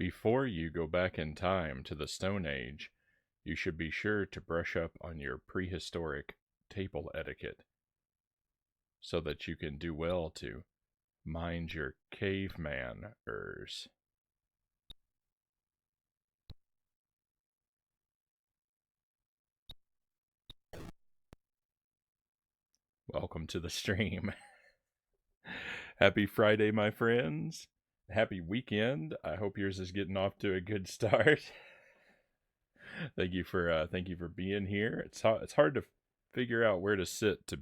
Before you go back in time to the Stone Age, you should be sure to brush up on your prehistoric table etiquette so that you can do well to mind your caveman-ers. Welcome to the stream. Happy Friday, my friends. Happy weekend. I hope yours is getting off to a good start. Thank you for being here. It's hard to figure out where to sit to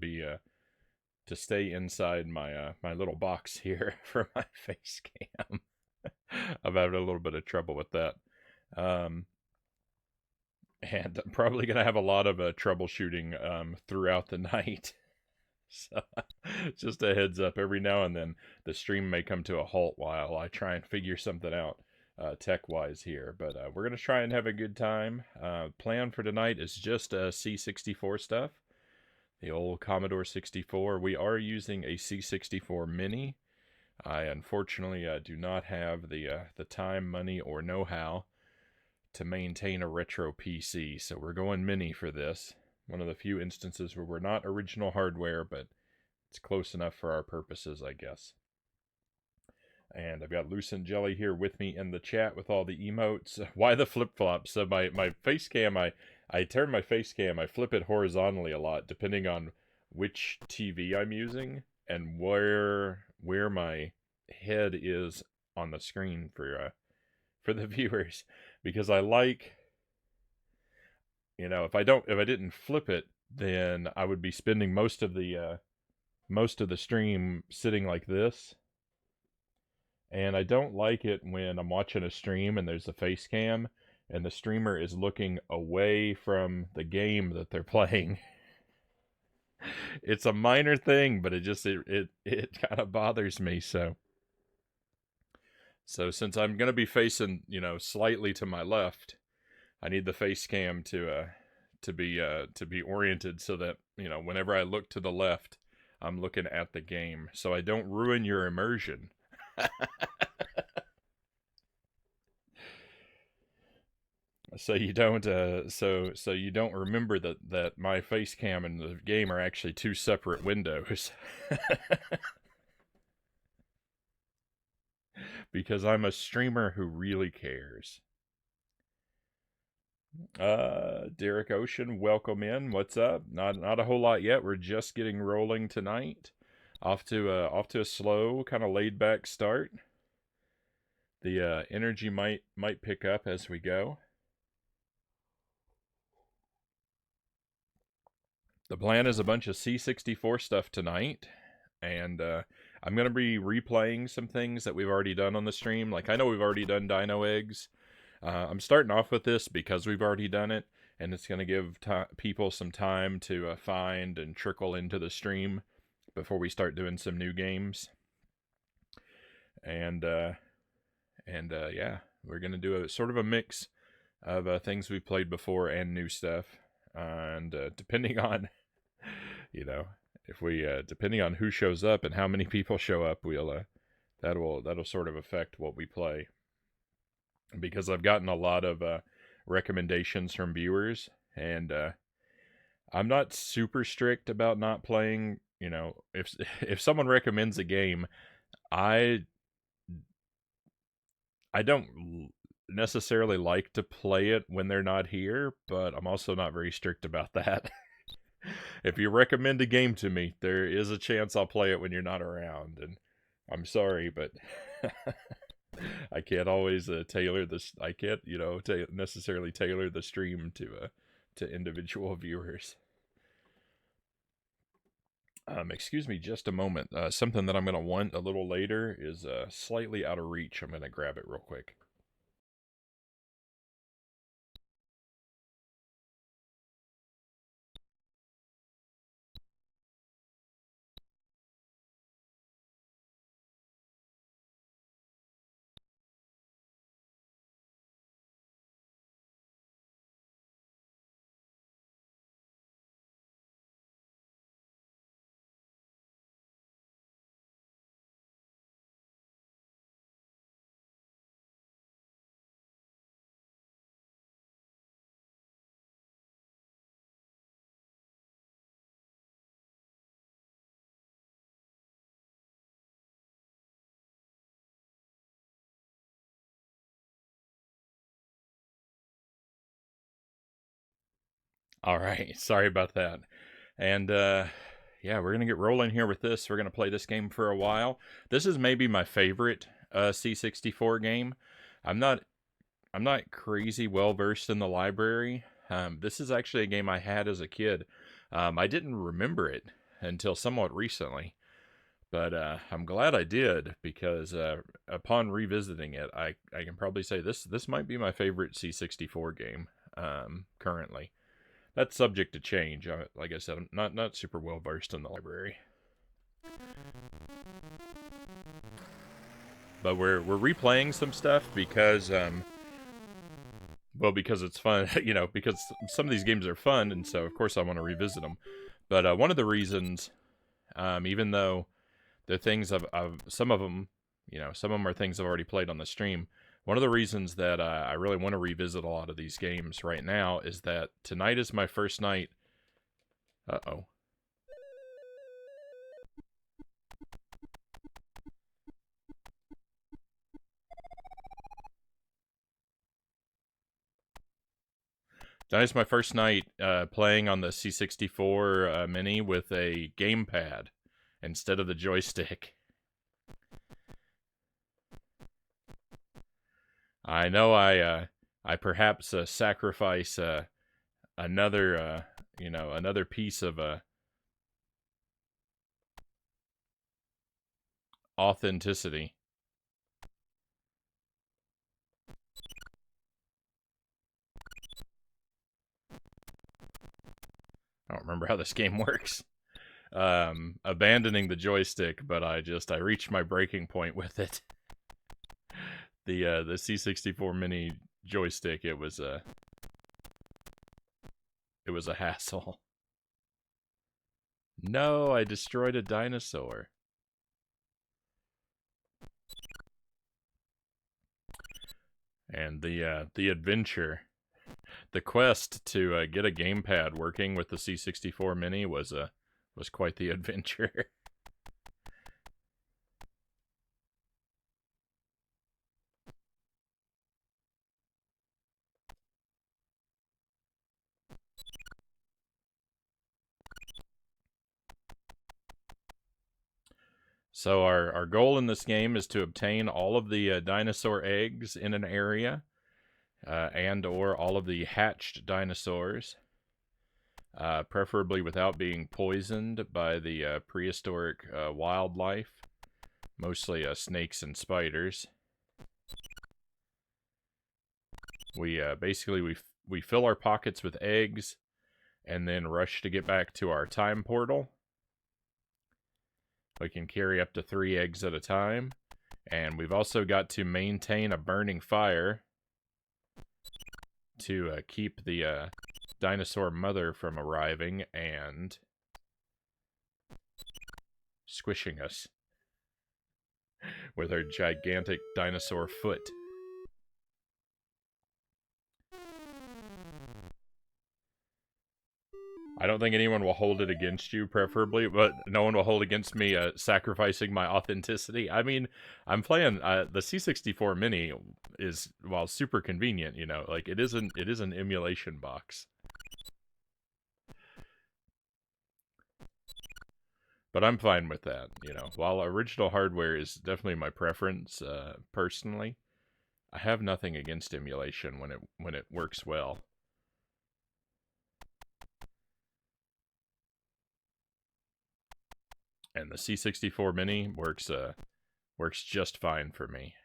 stay inside my little box here for my face cam. I'm having a little bit of trouble with that. And I'm probably gonna have a lot of troubleshooting throughout the night. So, just a heads up, every now and then the stream may come to a halt while I try and figure something out tech-wise here. But we're going to try and have a good time. Plan for tonight is just C64 stuff. The old Commodore 64. We are using a C64 Mini. I unfortunately do not have the time, money, or know-how to maintain a retro PC, so we're going Mini for this. One of the few instances where we're not original hardware, but it's close enough for our purposes, I guess. And I've got Lucent Jelly here with me in the chat with all the emotes. Why the flip-flops? So my face cam, I turn my face cam, I flip it horizontally a lot, depending on which TV I'm using and where my head is on the screen for the viewers. Because I like... if I didn't flip it, then I would be spending most of the stream sitting like this. And I don't like it when I'm watching a stream and there's a face cam and the streamer is looking away from the game that they're playing. It's a minor thing, but it kind of bothers me. So since I'm gonna be facing slightly to my left, I need the face cam to be oriented so that whenever I look to the left, I'm looking at the game, so I don't ruin your immersion. So you don't so you don't remember that my face cam and the game are actually two separate windows. Because I'm a streamer who really cares. Derek Ocean, welcome in. What's up? Not a whole lot yet. We're just getting rolling tonight. Off to a slow, kind of laid back start. The energy might pick up as we go. The plan is a bunch of C64 stuff tonight, and I'm going to be replaying some things that we've already done on the stream. Like, I know we've already done Dino Eggs. I'm starting off with this because we've already done it, and it's going to give people some time to find and trickle into the stream before we start doing some new games. And yeah, we're going to do a sort of a mix of things we've played before and new stuff. And depending on, if we depending on who shows up and how many people show up, we'll that'll sort of affect what we play. Because I've gotten a lot of recommendations from viewers, and I'm not super strict about not playing. If someone recommends a game, I don't necessarily like to play it when they're not here, but I'm also not very strict about that. If you recommend a game to me, there is a chance I'll play it when you're not around, and I'm sorry, but I can't always tailor this. I can't, necessarily tailor the stream to individual viewers. Excuse me just a moment. Something that I'm going to want a little later is slightly out of reach. I'm going to grab it real quick. All right, sorry about that. And yeah, we're gonna get rolling here with this. We're gonna play this game for a while. This is maybe my favorite C64 game. I'm not I'm not crazy well versed in the library. This is actually a game I had as a kid. I didn't remember it until somewhat recently, but I'm glad I did because upon revisiting it, I can probably say this might be my favorite C64 game currently. That's subject to change. Like I said, I'm not super well versed in the library, but we're replaying some stuff because well, because it's fun, because some of these games are fun, and so of course I want to revisit them. But one of the reasons, even though the things I've some of them, some of them are things I've already played on the stream. One of the reasons that I really want to revisit a lot of these games right now is that tonight is my first night. Uh-oh. Tonight's my first night playing on the C64 Mini with a gamepad instead of the joystick. I know I perhaps sacrifice another another piece of authenticity. I don't remember how this game works. Abandoning the joystick, but I reached my breaking point with it. The C64 Mini joystick, it was a hassle. No, I destroyed a dinosaur. And the adventure, the quest to get a gamepad working with the C64 Mini was quite the adventure. So our goal in this game is to obtain all of the dinosaur eggs in an area, and or all of the hatched dinosaurs, preferably without being poisoned by the prehistoric wildlife, mostly snakes and spiders. We basically we fill our pockets with eggs, and then rush to get back to our time portal. We can carry up to 3 eggs at a time. And we've also got to maintain a burning fire to keep the dinosaur mother from arriving and squishing us with her gigantic dinosaur foot. I don't think anyone will hold it against you, preferably, but no one will hold against me sacrificing my authenticity. I mean, I'm playing the C64 Mini is, while super convenient, like it is an emulation box. But I'm fine with that, While original hardware is definitely my preference, personally, I have nothing against emulation when it works well. And the C64 Mini works just fine for me.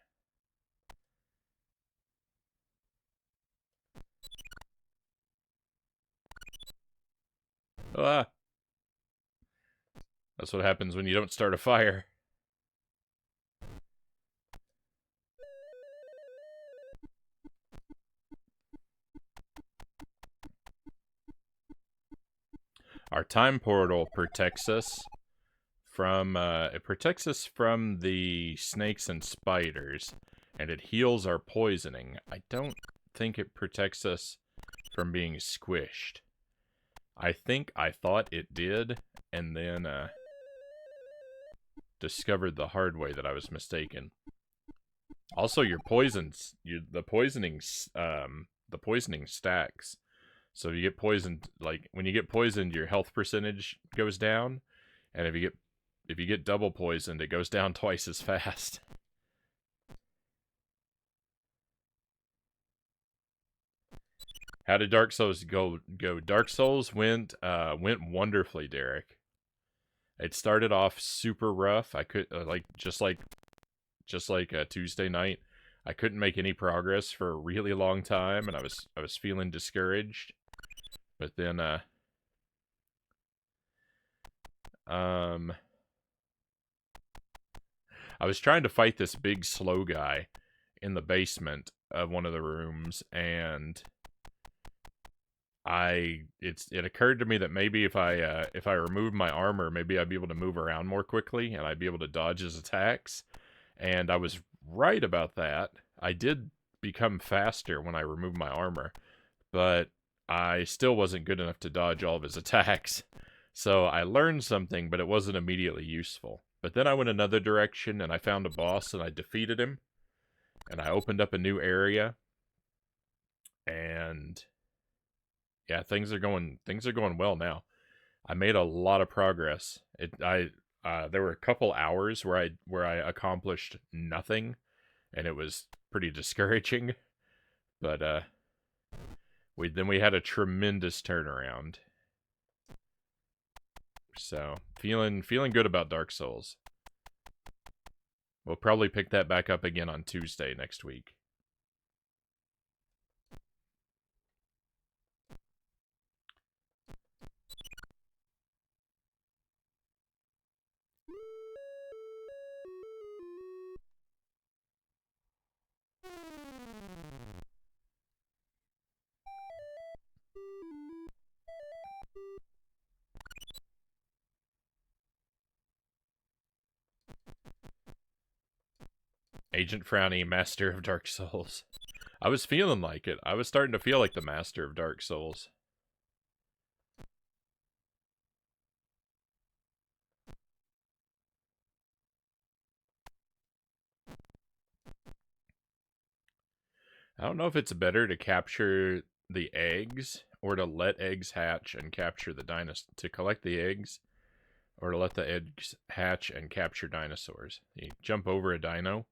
Ah! That's what happens when you don't start a fire. Our time portal protects us from the snakes and spiders, and it heals our poisoning. I don't think it protects us from being squished. I think I thought it did, and then discovered the hard way that I was mistaken. Also, your poisons, the poisoning stacks. So if you get poisoned, like when you get poisoned, your health percentage goes down, and if you get double poisoned, it goes down twice as fast. How did Dark Souls go? Dark Souls went wonderfully, Derek. It started off super rough. I could just like Tuesday night, I couldn't make any progress for a really long time, and I was feeling discouraged. But then I was trying to fight this big slow guy in the basement of one of the rooms, and it occurred to me that maybe if I removed my armor, maybe I'd be able to move around more quickly and I'd be able to dodge his attacks. And I was right about that. I did become faster when I removed my armor, but I still wasn't good enough to dodge all of his attacks. So I learned something, but it wasn't immediately useful. But then I went another direction and I found a boss and I defeated him. And I opened up a new area. And yeah, things are going well now. I made a lot of progress. There were a couple hours where I accomplished nothing, and it was pretty discouraging. But we had a tremendous turnaround. So feeling good about Dark Souls. We'll probably pick that back up again on Tuesday next week. Agent Frownie, Master of Dark Souls. I was feeling like it. I was starting to feel like the Master of Dark Souls. I don't know if it's better to capture the eggs or to let eggs hatch and capture the dinosaurs. To collect the eggs or to let the eggs hatch and capture dinosaurs. You jump over a dino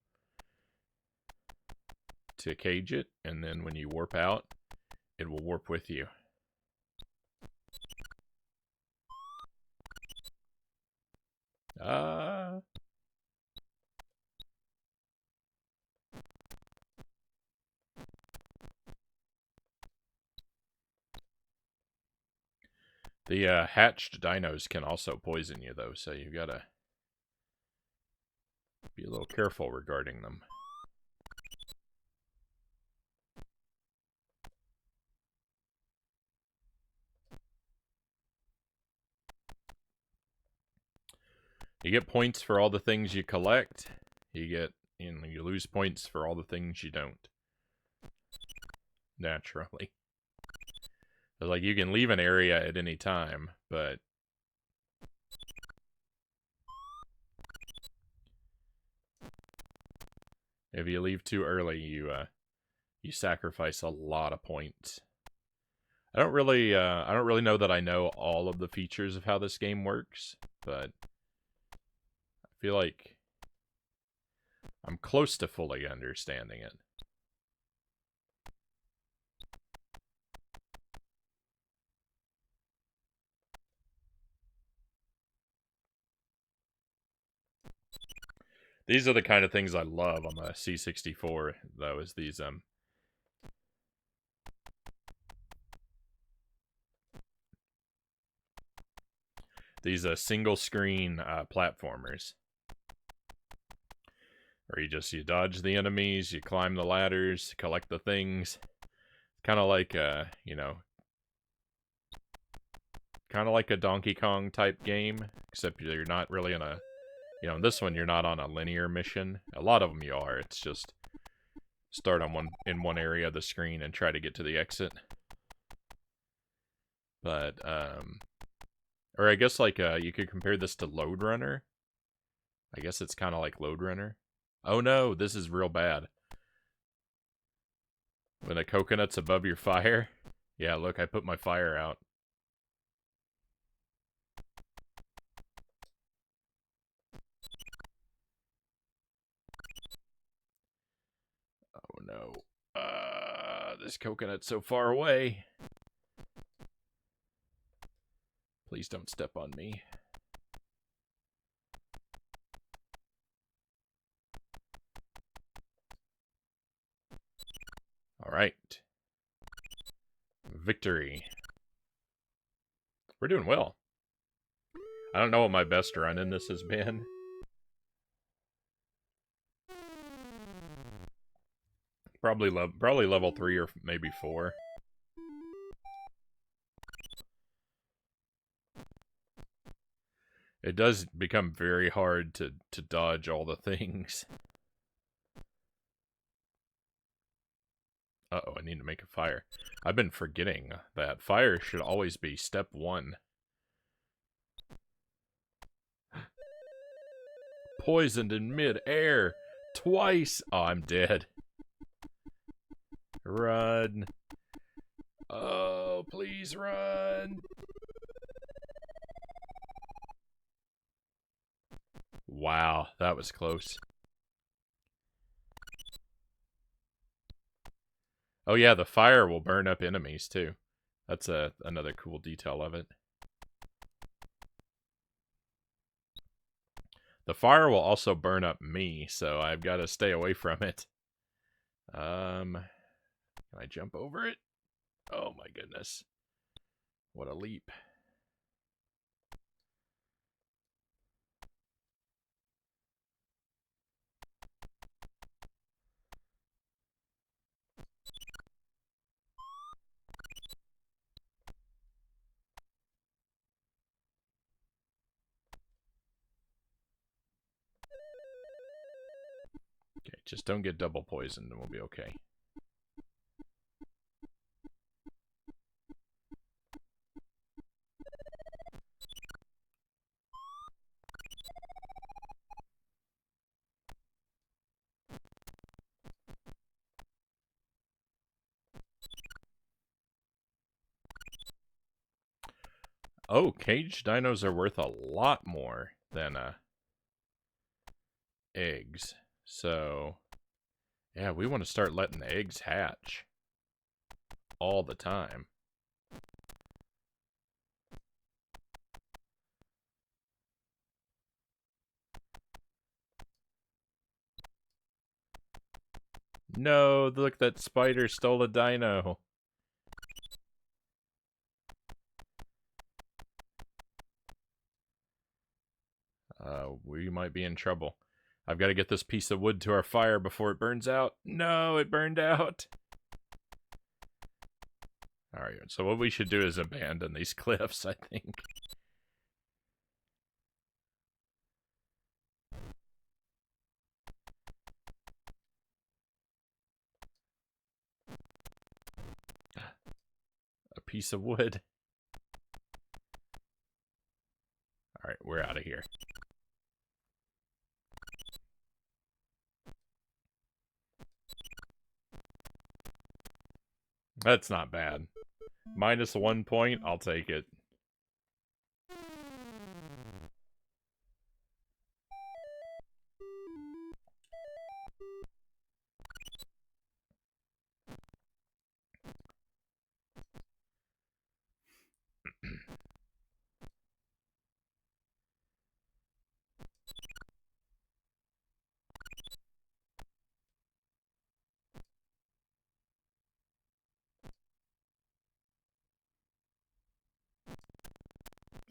to cage it, and then when you warp out, it will warp with you. The hatched dinos can also poison you, though, so you gotta be a little careful regarding them. You get points for all the things you collect. You lose points for all the things you don't. Naturally. So, like, you can leave an area at any time, but if you leave too early, you sacrifice a lot of points. I don't really know that I know all of the features of how this game works, but I feel like I'm close to fully understanding it. These are the kind of things I love on the C64, though, is these single screen platformers. Where you dodge the enemies, you climb the ladders, collect the things. Kind of like kind of like a Donkey Kong type game, except you're not really in a, in this one you're not on a linear mission. A lot of them you are. It's just start on one area of the screen and try to get to the exit. But or I guess like you could compare this to Load Runner. I guess it's kind of like Load Runner. Oh no, this is real bad. When the coconut's above your fire. Yeah, look, I put my fire out. Oh no. This coconut's so far away. Please don't step on me. All right. Victory. We're doing well. I don't know what my best run in this has been. Probably level 3 or maybe 4. It does become very hard to dodge all the things. Uh-oh, I need to make a fire. I've been forgetting that fire should always be step 1. Poisoned in mid-air. Twice. Oh, I'm dead. Run. Oh, please run. Wow, that was close. Oh yeah, the fire will burn up enemies too. That's another cool detail of it. The fire will also burn up me, so I've got to stay away from it. Can I jump over it? Oh my goodness. What a leap. Okay, just don't get double poisoned and we'll be okay. Oh, caged dinos are worth a lot more than eggs. So, yeah, we want to start letting the eggs hatch all the time. No, look, that spider stole a dino. We might be in trouble. I've got to get this piece of wood to our fire before it burns out. No, it burned out. Alright, so what we should do is abandon these cliffs, I think. A piece of wood. Alright, we're out of here. That's not bad. -1 point, I'll take it.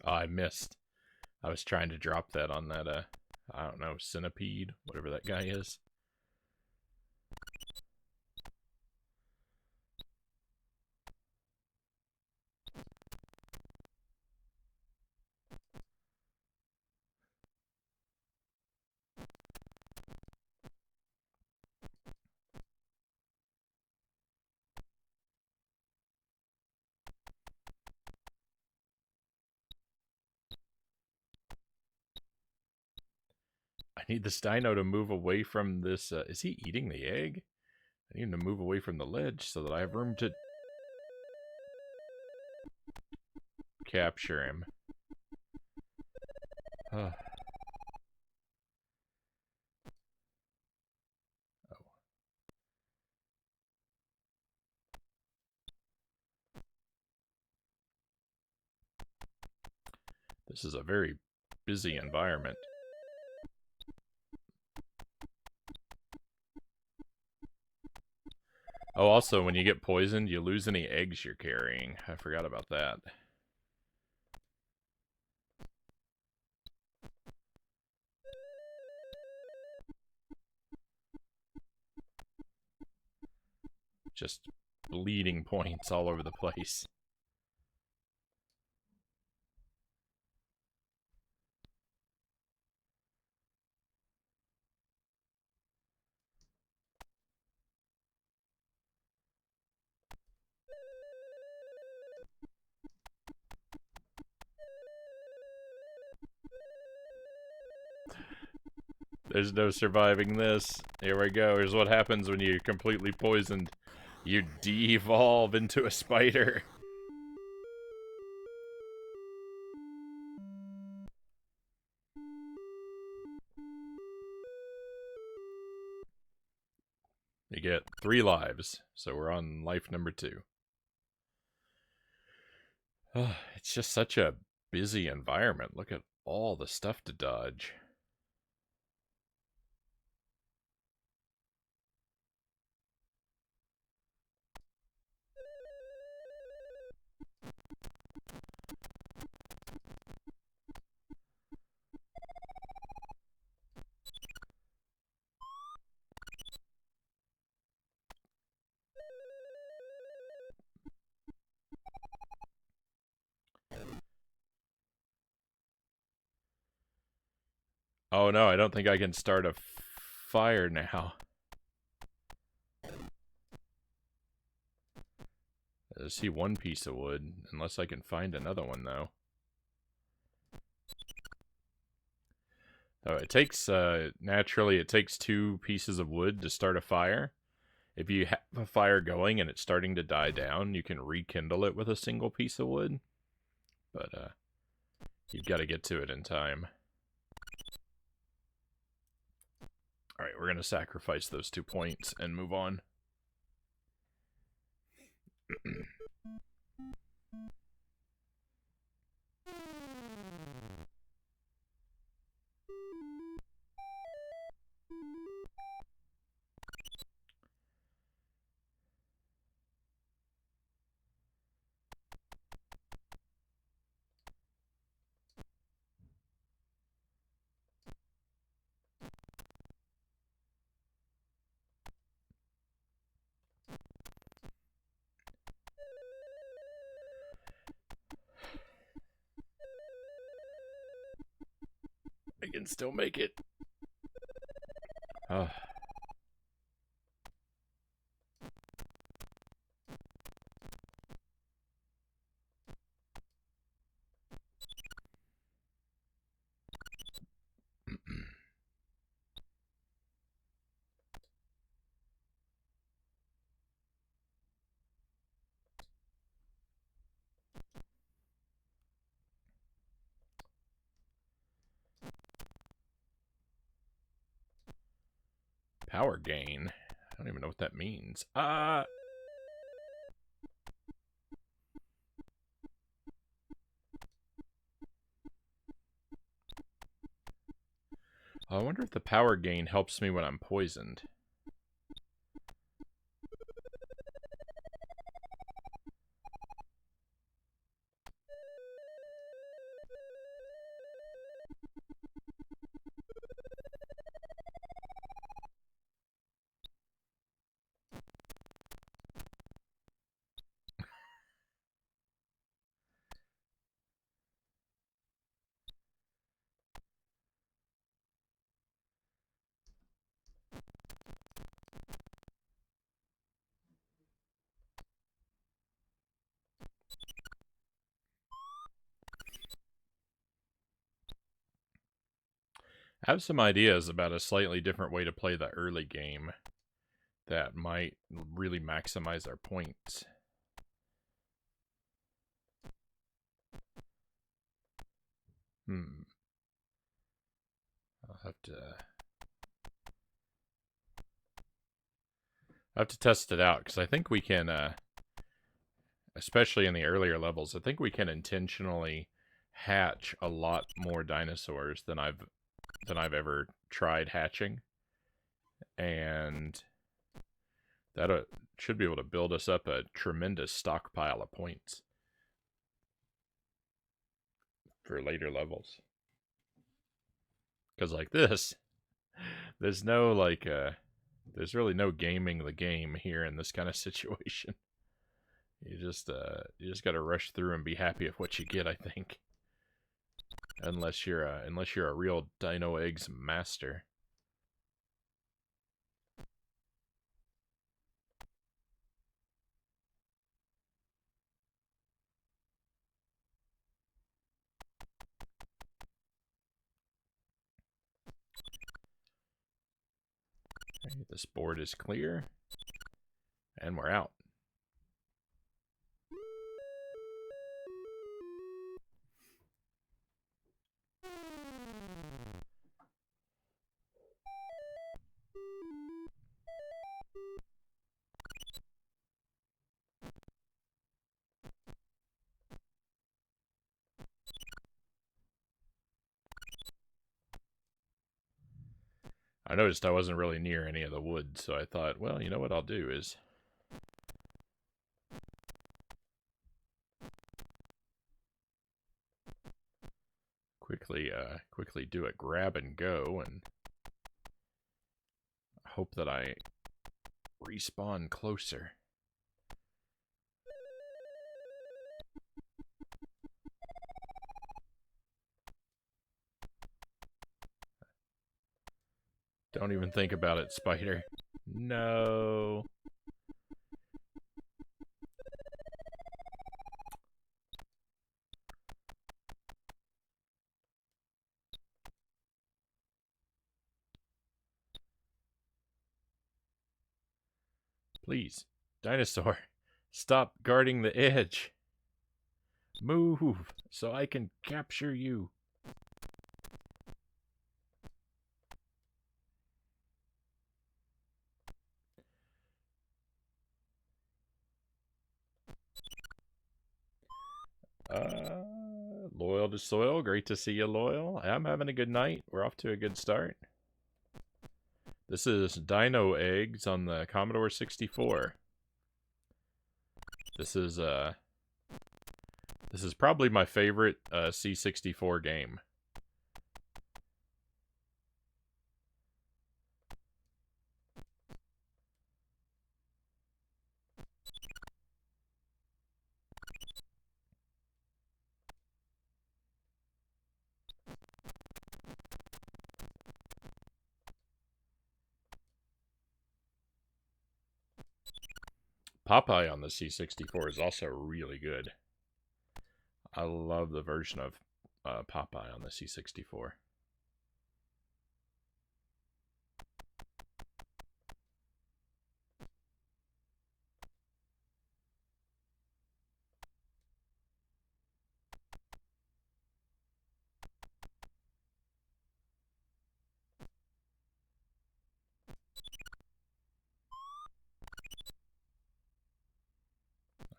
Oh, I missed. I was trying to drop that on that, I don't know, centipede, whatever that guy is. I need this dino to move away from this, is he eating the egg? I need him to move away from the ledge so that I have room to... capture him. Oh. This is a very busy environment. Oh, also, when you get poisoned, you lose any eggs you're carrying. I forgot about that. Just bleeding points all over the place. There's no surviving this. Here we go. Here's what happens when you're completely poisoned. You de-evolve into a spider. You get 3 lives, so we're on life number 2. Oh, it's just such a busy environment. Look at all the stuff to dodge. Oh no, I don't think I can start a fire now. I see one piece of wood, unless I can find another one though. Oh, it takes, naturally it takes 2 pieces of wood to start a fire. If you have a fire going and it's starting to die down, you can rekindle it with a single piece of wood. But, you've got to get to it in time. Alright, we're going to sacrifice those 2 points and move on. I can still make it. Oh. Power gain? I don't even know what that means. I wonder if the power gain helps me when I'm poisoned. I have some ideas about a slightly different way to play the early game that might really maximize our points. I'll have to test it out, because I think we can, especially in the earlier levels, I think we can intentionally hatch a lot more dinosaurs than I've ever tried hatching, and that should be able to build us up a tremendous stockpile of points for later levels. Because like this, there's no like there's really no gaming the game here in this kind of situation. You just got to rush through and be happy with what you get, I think. Unless you're a real Dino Eggs master. Okay, this board is clear. And we're out. I noticed I wasn't really near any of the wood, so I thought, well, you know what I'll do is quickly do a grab and go and hope that I respawn closer. Don't even think about it, spider. No. Please, dinosaur, stop guarding the edge. Move, so I can capture you. Loyal to Soil, great to see you, Loyal. I'm having a good night. We're off to a good start. This is Dino Eggs on the Commodore 64. This is probably my favorite C64 game. Popeye on the C64 is also really good. I love the version of Popeye on the C64.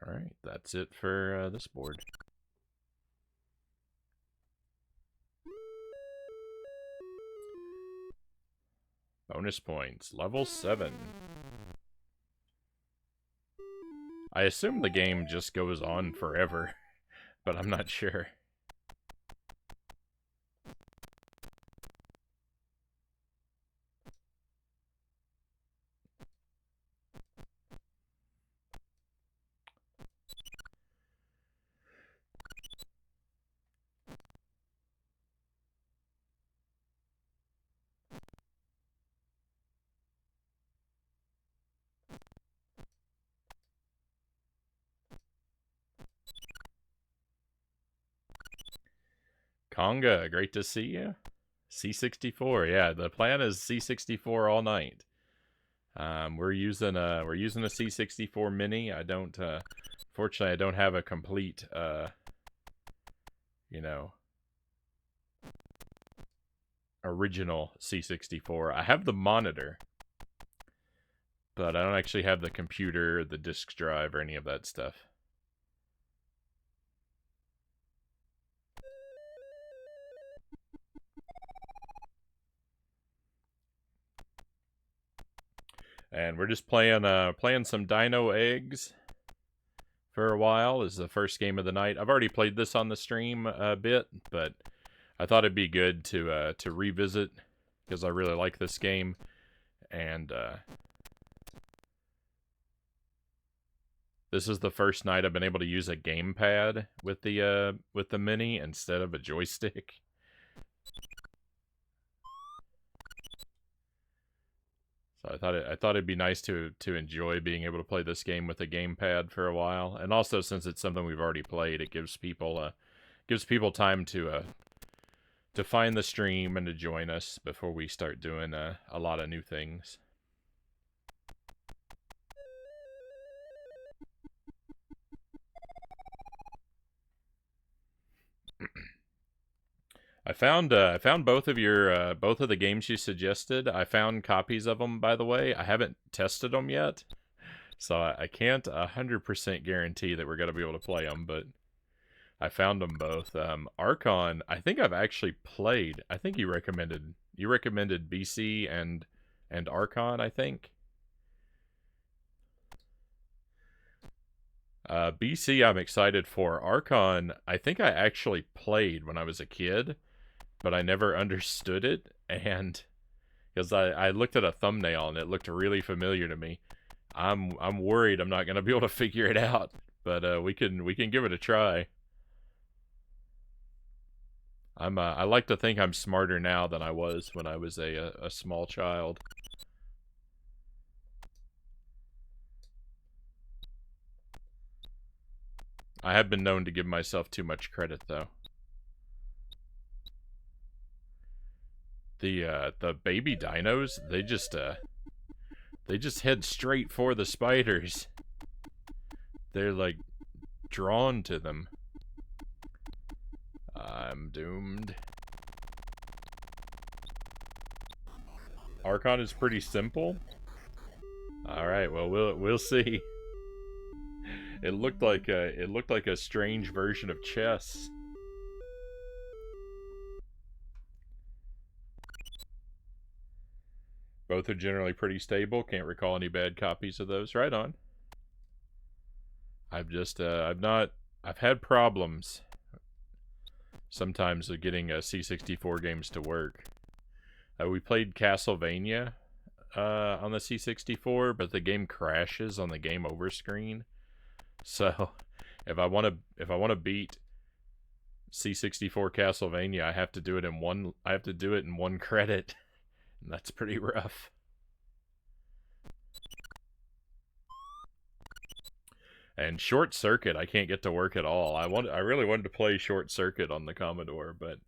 Alright, that's it for this board. Bonus points, level 7. I assume the game just goes on forever, but I'm not sure. Conga, great to see you. C64, yeah. The plan is C64 all night. We're using a C64 Mini. I don't, fortunately, I don't have a complete, you know, original C64. I have the monitor, but I don't actually have the computer, the disk drive, or any of that stuff. And we're just playing some Dino Eggs for a while. This is the first game of the night. I've already played this on the stream a bit, but I thought it'd be good to revisit because I really like this game. And this is the first night I've been able to use a gamepad with the Mini instead of a joystick. So I thought it'd be nice to enjoy being able to play this game with a gamepad for a while, and also since it's something we've already played, it gives people time to find the stream and to join us before we start doing a lot of new things. I found both of the games you suggested. I found copies of them, by the way. I haven't tested them yet, so I can't 100% guarantee that we're gonna be able to play them. But I found them both. Archon, I think I've actually played. I think you recommended BC and Archon, I think. BC I'm excited for. Archon, I think I actually played when I was a kid, but I never understood it, and because I looked at a thumbnail and it looked really familiar to me. I'm worried I'm not gonna be able to figure it out, but we can give it a try. I like to think I'm smarter now than I was when I was a small child. I have been known to give myself too much credit, though. The baby dinos, they just head straight for the spiders. They're like drawn to them. I'm doomed. Archon is pretty simple. All right, well we'll see. It looked like a strange version of chess. Both are generally pretty stable. Can't recall any bad copies of those. Right on. I've had problems sometimes with getting C64 games to work. We played Castlevania on the C64, but the game crashes on the game over screen. So if I want to beat C64 Castlevania, I have to do it in one credit. And that's pretty rough. And Short Circuit, I can't get to work at all. I really wanted to play Short Circuit on the Commodore, but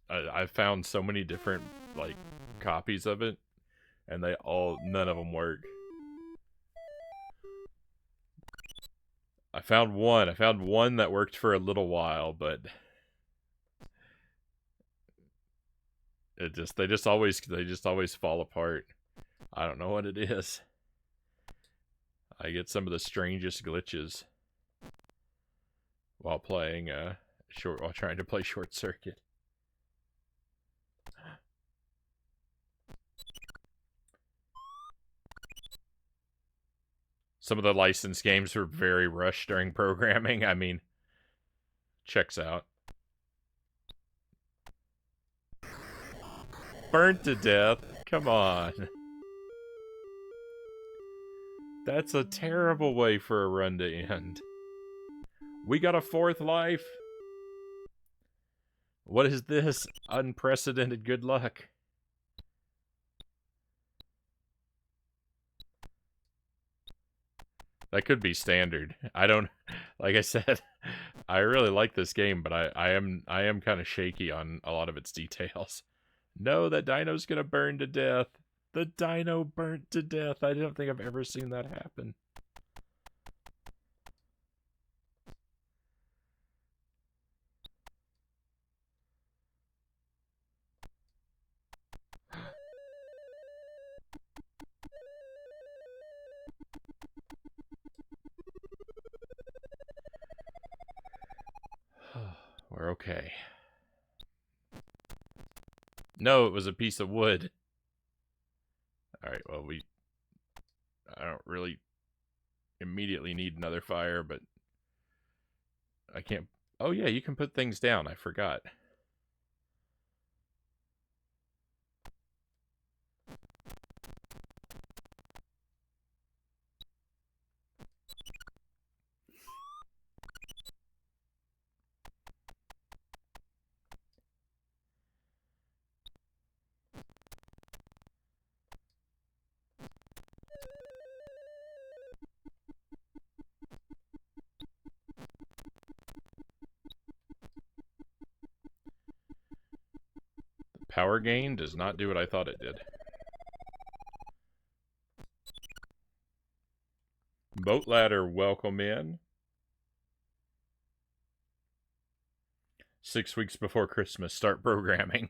I found so many different like copies of it, and none of them work. I found one that worked for a little while, but they just always fall apart. I don't know what it is. I get some of the strangest glitches while playing while trying to play Short Circuit. Some of the licensed games were very rushed during programming. I mean, checks out. Burnt to death. Come on. That's a terrible way for a run to end. We got a fourth life. What is this? Unprecedented good luck. That could be standard. I don't, like I said, I really like this game, but I am kind of shaky on a lot of its details. No, that dino's gonna burn to death. The dino burnt to death. I don't think I've ever seen that happen. Okay. No, it was a piece of wood. Alright, well, I don't really immediately need another fire, but I can't... Oh, yeah, you can put things down. I forgot. Power gain does not do what I thought it did. Boat ladder, welcome in. 6 weeks before Christmas, start programming.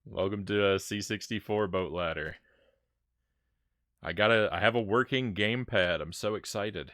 Welcome to a C64 boat ladder. I have a working gamepad. I'm so excited.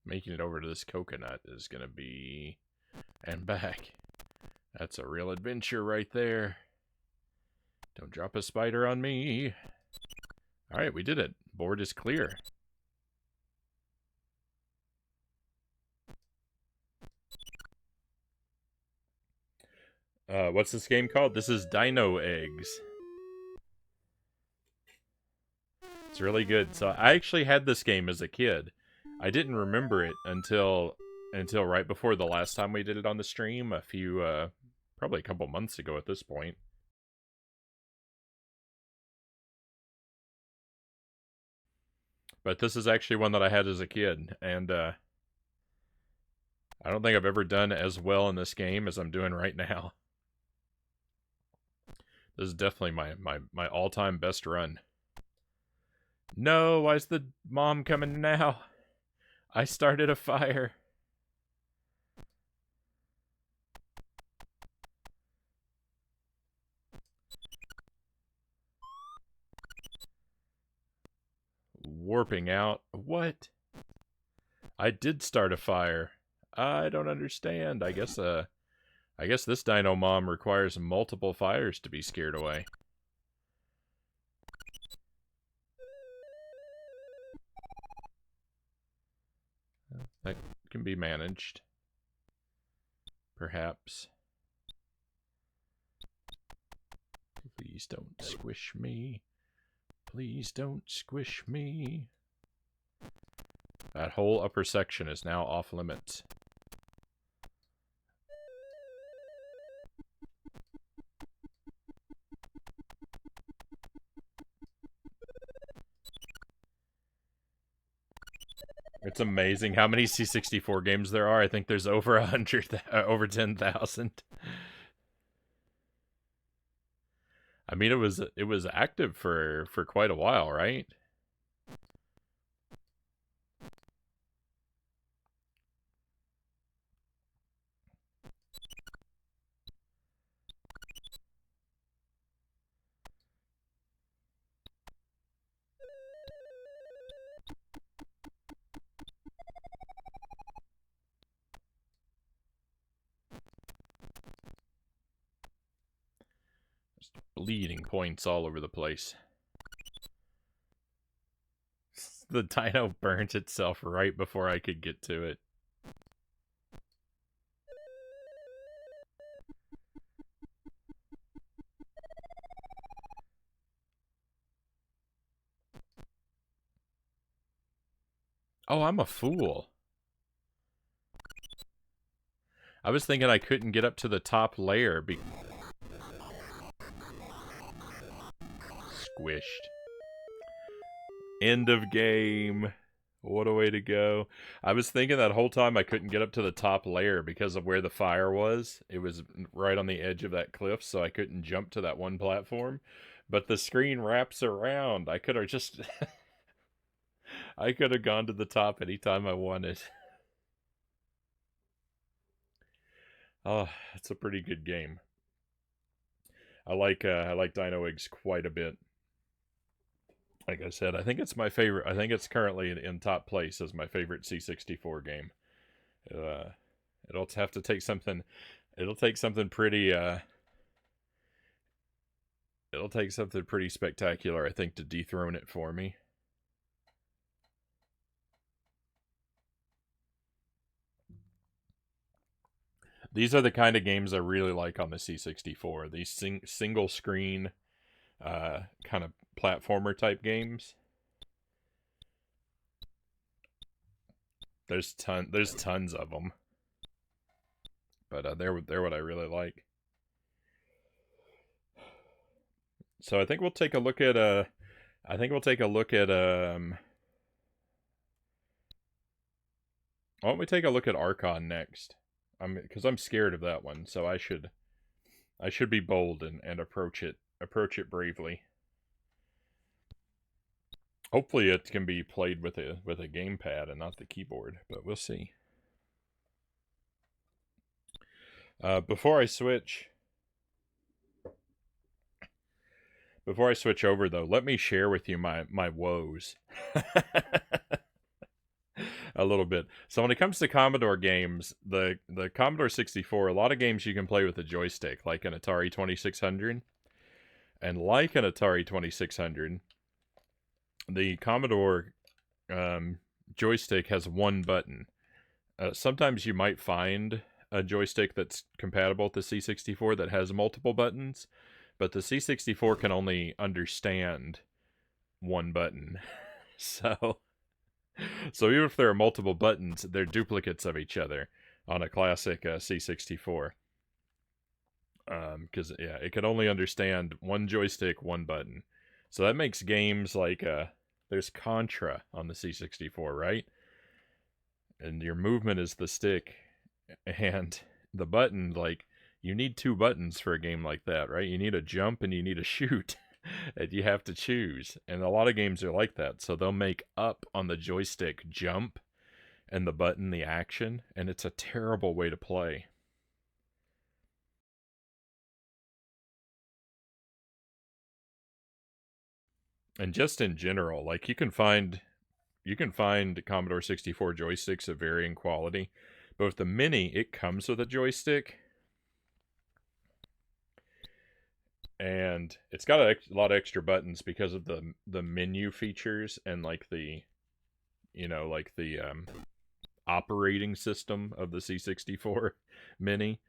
Making it over to this coconut is going to be... And back. That's a real adventure right there. Don't drop a spider on me. Alright, we did it. Board is clear. What's this game called? This is Dino Eggs. It's really good. So I actually had this game as a kid. I didn't remember it until right before the last time we did it on the stream, probably a couple months ago at this point. But this is actually one that I had as a kid, and I don't think I've ever done as well in this game as I'm doing right now. This is definitely my all-time best run. No, why's the mom coming now? I started a fire. Warping out. What? I did start a fire. I don't understand. I guess this Dino Mom requires multiple fires to be scared away. That can be managed. Perhaps. Please don't squish me. Please don't squish me. That whole upper section is now off limits. It's amazing how many C64 games there are. I think there's over 100, over 10,000. I mean, it was active for quite a while, right? Just bleeding points all over the place. The dino burnt itself right before I could get to it. Oh, I'm a fool. I was thinking I couldn't get up to the top layer. Squished. End of game. What a way to go. I was thinking that whole time I couldn't get up to the top layer because of where the fire was. It was right on the edge of that cliff, so I couldn't jump to that one platform. But the screen wraps around. I could have just I could have gone to the top anytime I wanted. Oh, it's a pretty good game. I like Dino Eggs quite a bit. Like I said, I think it's my favorite. I think it's currently in top place as my favorite C64 game. Uh, it'll have to take something. It'll take something pretty. It'll take something pretty spectacular, I think, to dethrone it for me. These are the kind of games I really like on the C64. These single screen, kind of platformer type games. There's tons of them, but they're what I really like. So I think we'll take a look at I think we'll take a look at why don't we take a look at Archon next? Because I'm scared of that one, so I should be bold and approach it bravely. Hopefully it can be played with a gamepad and not the keyboard, but we'll see. Before I switch over though, let me share with you my woes. A little bit. So when it comes to Commodore games, the Commodore 64, a lot of games you can play with a joystick, like an Atari 2600. And like an Atari 2600, the Commodore joystick has one button. Sometimes you might find a joystick that's compatible with the C64 that has multiple buttons, but the C64 can only understand one button. So even if there are multiple buttons, they're duplicates of each other on a classic C64. Because yeah, it can only understand one joystick, one button. So that makes games like there's Contra on the C64, right? And your movement is the stick, and the button, like, you need two buttons for a game like that, right? You need a jump and you need a shoot. And you have to choose. And a lot of games are like that. So they'll make up on the joystick jump and the button the action, and it's a terrible way to play. And just in general, like you can find Commodore 64 joysticks of varying quality. But with the Mini, it comes with a joystick, and it's got a lot of extra buttons because of the menu features and like the operating system of the C64 Mini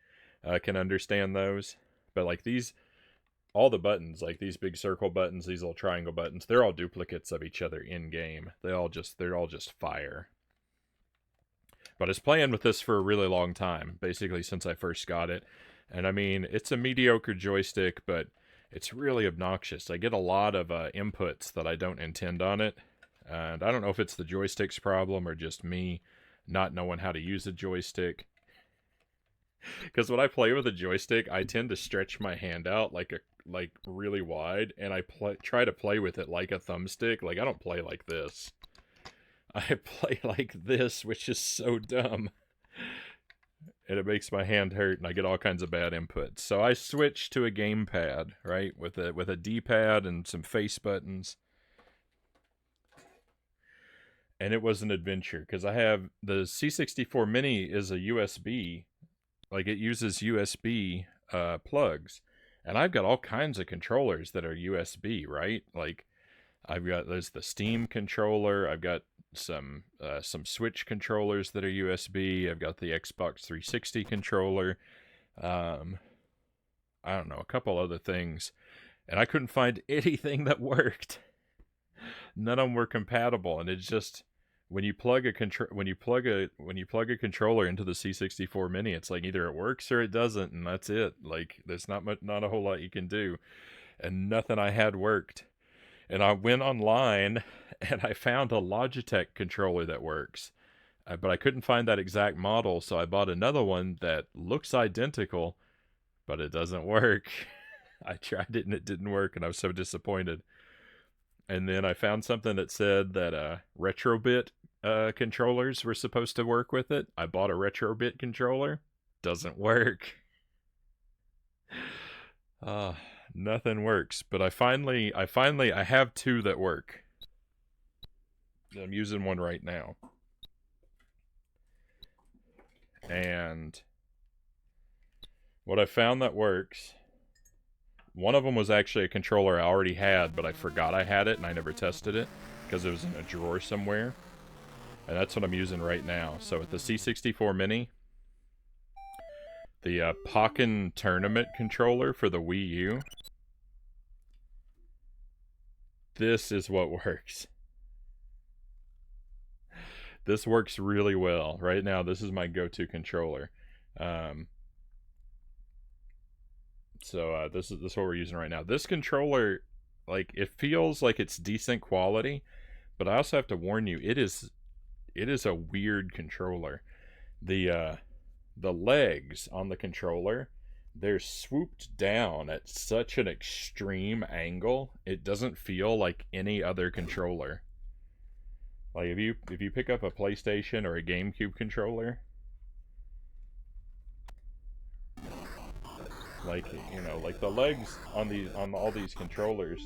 can understand those. But like all the buttons, like these big circle buttons, these little triangle buttons, they're all duplicates of each other in game. They're all just fire. But I was playing with this for a really long time, basically since I first got it. And I mean, it's a mediocre joystick, but it's really obnoxious. I get a lot of inputs that I don't intend on it. And I don't know if it's the joystick's problem or just me not knowing how to use a joystick. Because when I play with a joystick, I tend to stretch my hand out like really wide, and I try to play with it like a thumbstick. Like, I don't play like this. I play like this, which is so dumb. And it makes my hand hurt, and I get all kinds of bad inputs. So I switched to a gamepad, right, with a D-pad and some face buttons. And it was an adventure, because I have the C64 Mini is a USB, like it uses USB plugs. And I've got all kinds of controllers that are USB, right? Like there's the Steam controller. I've got some Switch controllers that are USB. I've got the Xbox 360 controller. I don't know, a couple other things, and I couldn't find anything that worked. None of them were compatible, and it's just when you plug a controller into the C64 Mini, it's like either it works or it doesn't, and that's it. Like there's not a whole lot you can do, and nothing I had worked. And I went online and I found a Logitech controller that works. But I couldn't find that exact model, so I bought another one that looks identical, but it doesn't work. I tried it and it didn't work, and I was so disappointed. And then I found something that said that Retrobit controllers were supposed to work with it. I bought a Retrobit controller. Doesn't work. Nothing works. But I have two that work. I'm using one right now. And what I found that works, one of them was actually a controller I already had, but I forgot I had it and I never tested it because it was in a drawer somewhere. And that's what I'm using right now. So with the C64 Mini, the Pokken Tournament controller for the Wii U, this is what works. This works really well. Right now, this is my go-to controller. So this is what we're using right now. This controller, like, it feels like it's decent quality, but I also have to warn you, it is a weird controller. The legs on the controller, they're swooped down at such an extreme angle. It doesn't feel like any other controller. Like if you pick up a PlayStation or a GameCube controller, like, you know, like the legs on all these controllers.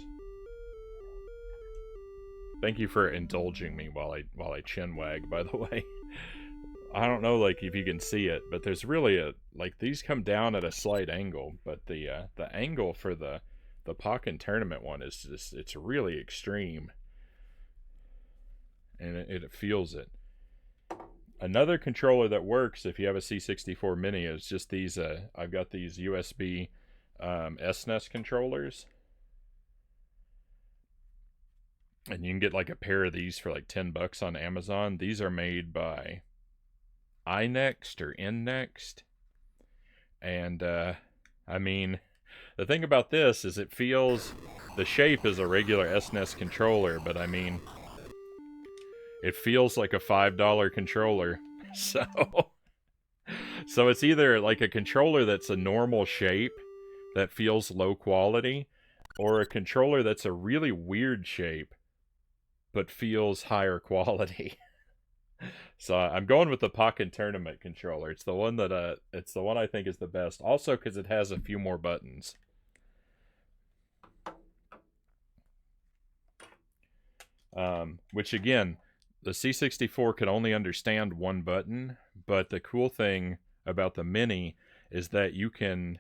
Thank you for indulging me while I chin wag, by the way. I don't know, like, if you can see it, but there's really like, these come down at a slight angle, but the angle for the Pokken Tournament one is just, it's really extreme. And it feels it. Another controller that works if you have a C64 Mini is just these, I've got these USB SNES controllers. And you can get like a pair of these for like $10 on Amazon. These are made by iNext or nNext. And, I mean, the thing about this is it feels, the shape is a regular SNES controller, but I mean, it feels like a $5 controller. So it's either like a controller that's a normal shape that feels low quality, or a controller that's a really weird shape but feels higher quality. So I'm going with the Pokken Tournament controller. It's the one that I think is the best. Also because it has a few more buttons. Which again, the C64 can only understand one button, but the cool thing about the Mini is that you can,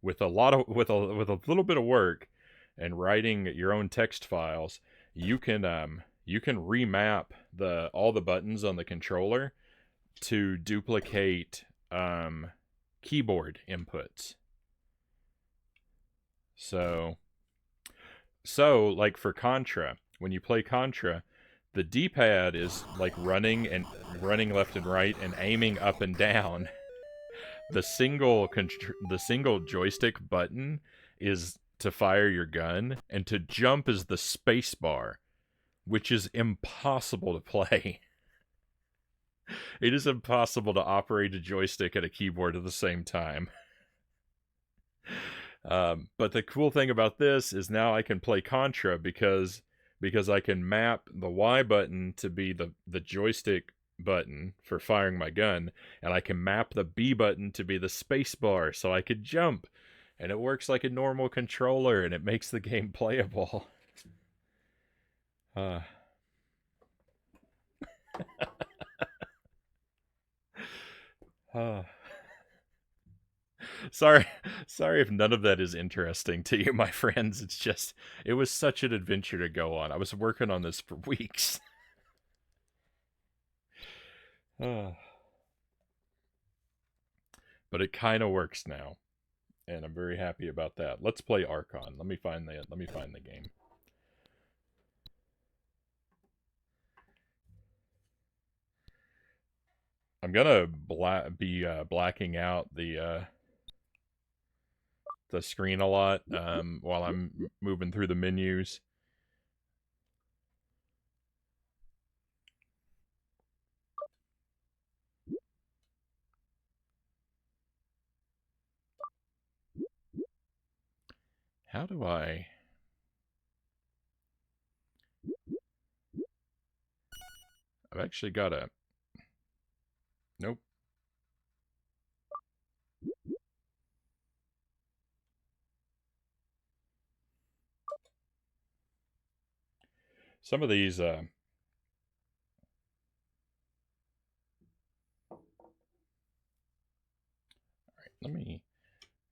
with a little bit of work and writing your own text files, you can remap all the buttons on the controller to duplicate keyboard inputs. So like for Contra, when you play Contra, the D-pad is like running left and right and aiming up and down. The single joystick button is to fire your gun, and to jump is the space bar, which is impossible to play. It is impossible to operate a joystick and a keyboard at the same time. But the cool thing about this is now I can play Contra because I can map the Y button to be the joystick button for firing my gun, and I can map the B button to be the space bar so I could jump, and it works like a normal controller, and it makes the game playable. Sorry if none of that is interesting to you, my friends. It's just, it was such an adventure to go on. I was working on this for weeks. But it kind of works now, and I'm very happy about that. Let's play Archon. Let me find the game. I'm gonna be blacking out the screen a lot while I'm moving through the menus. How do I... I've actually got a... Nope. Some of these... Alright, let me...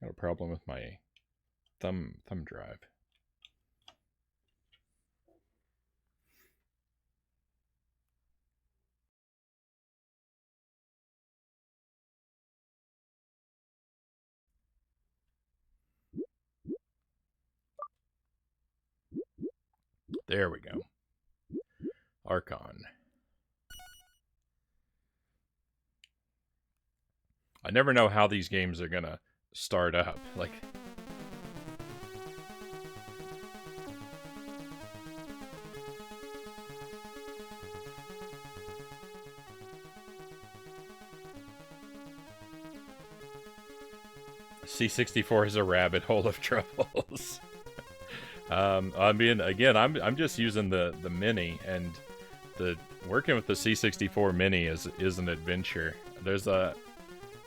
I got a problem with my thumb drive. There we go. Archon. I never know how these games are gonna start up. Like... C64 is a rabbit hole of troubles. I mean, again, I'm just using the mini, and the working with the C64 mini is an adventure. There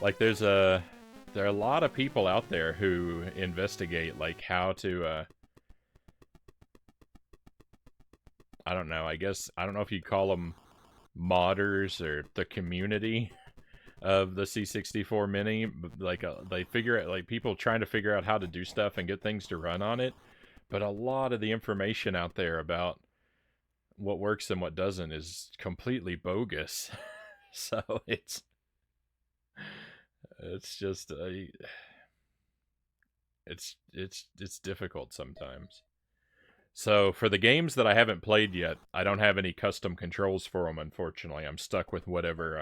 are a lot of people out there who investigate like how to I don't know. I guess I don't know if you call them modders or the community of the C64 mini, but like they figure out, like, people trying to figure out how to do stuff and get things to run on it. But a lot of the information out there about what works and what doesn't is completely bogus. So it's just it's difficult sometimes. So for the games that I haven't played yet, I don't have any custom controls for them. Unfortunately, I'm stuck with whatever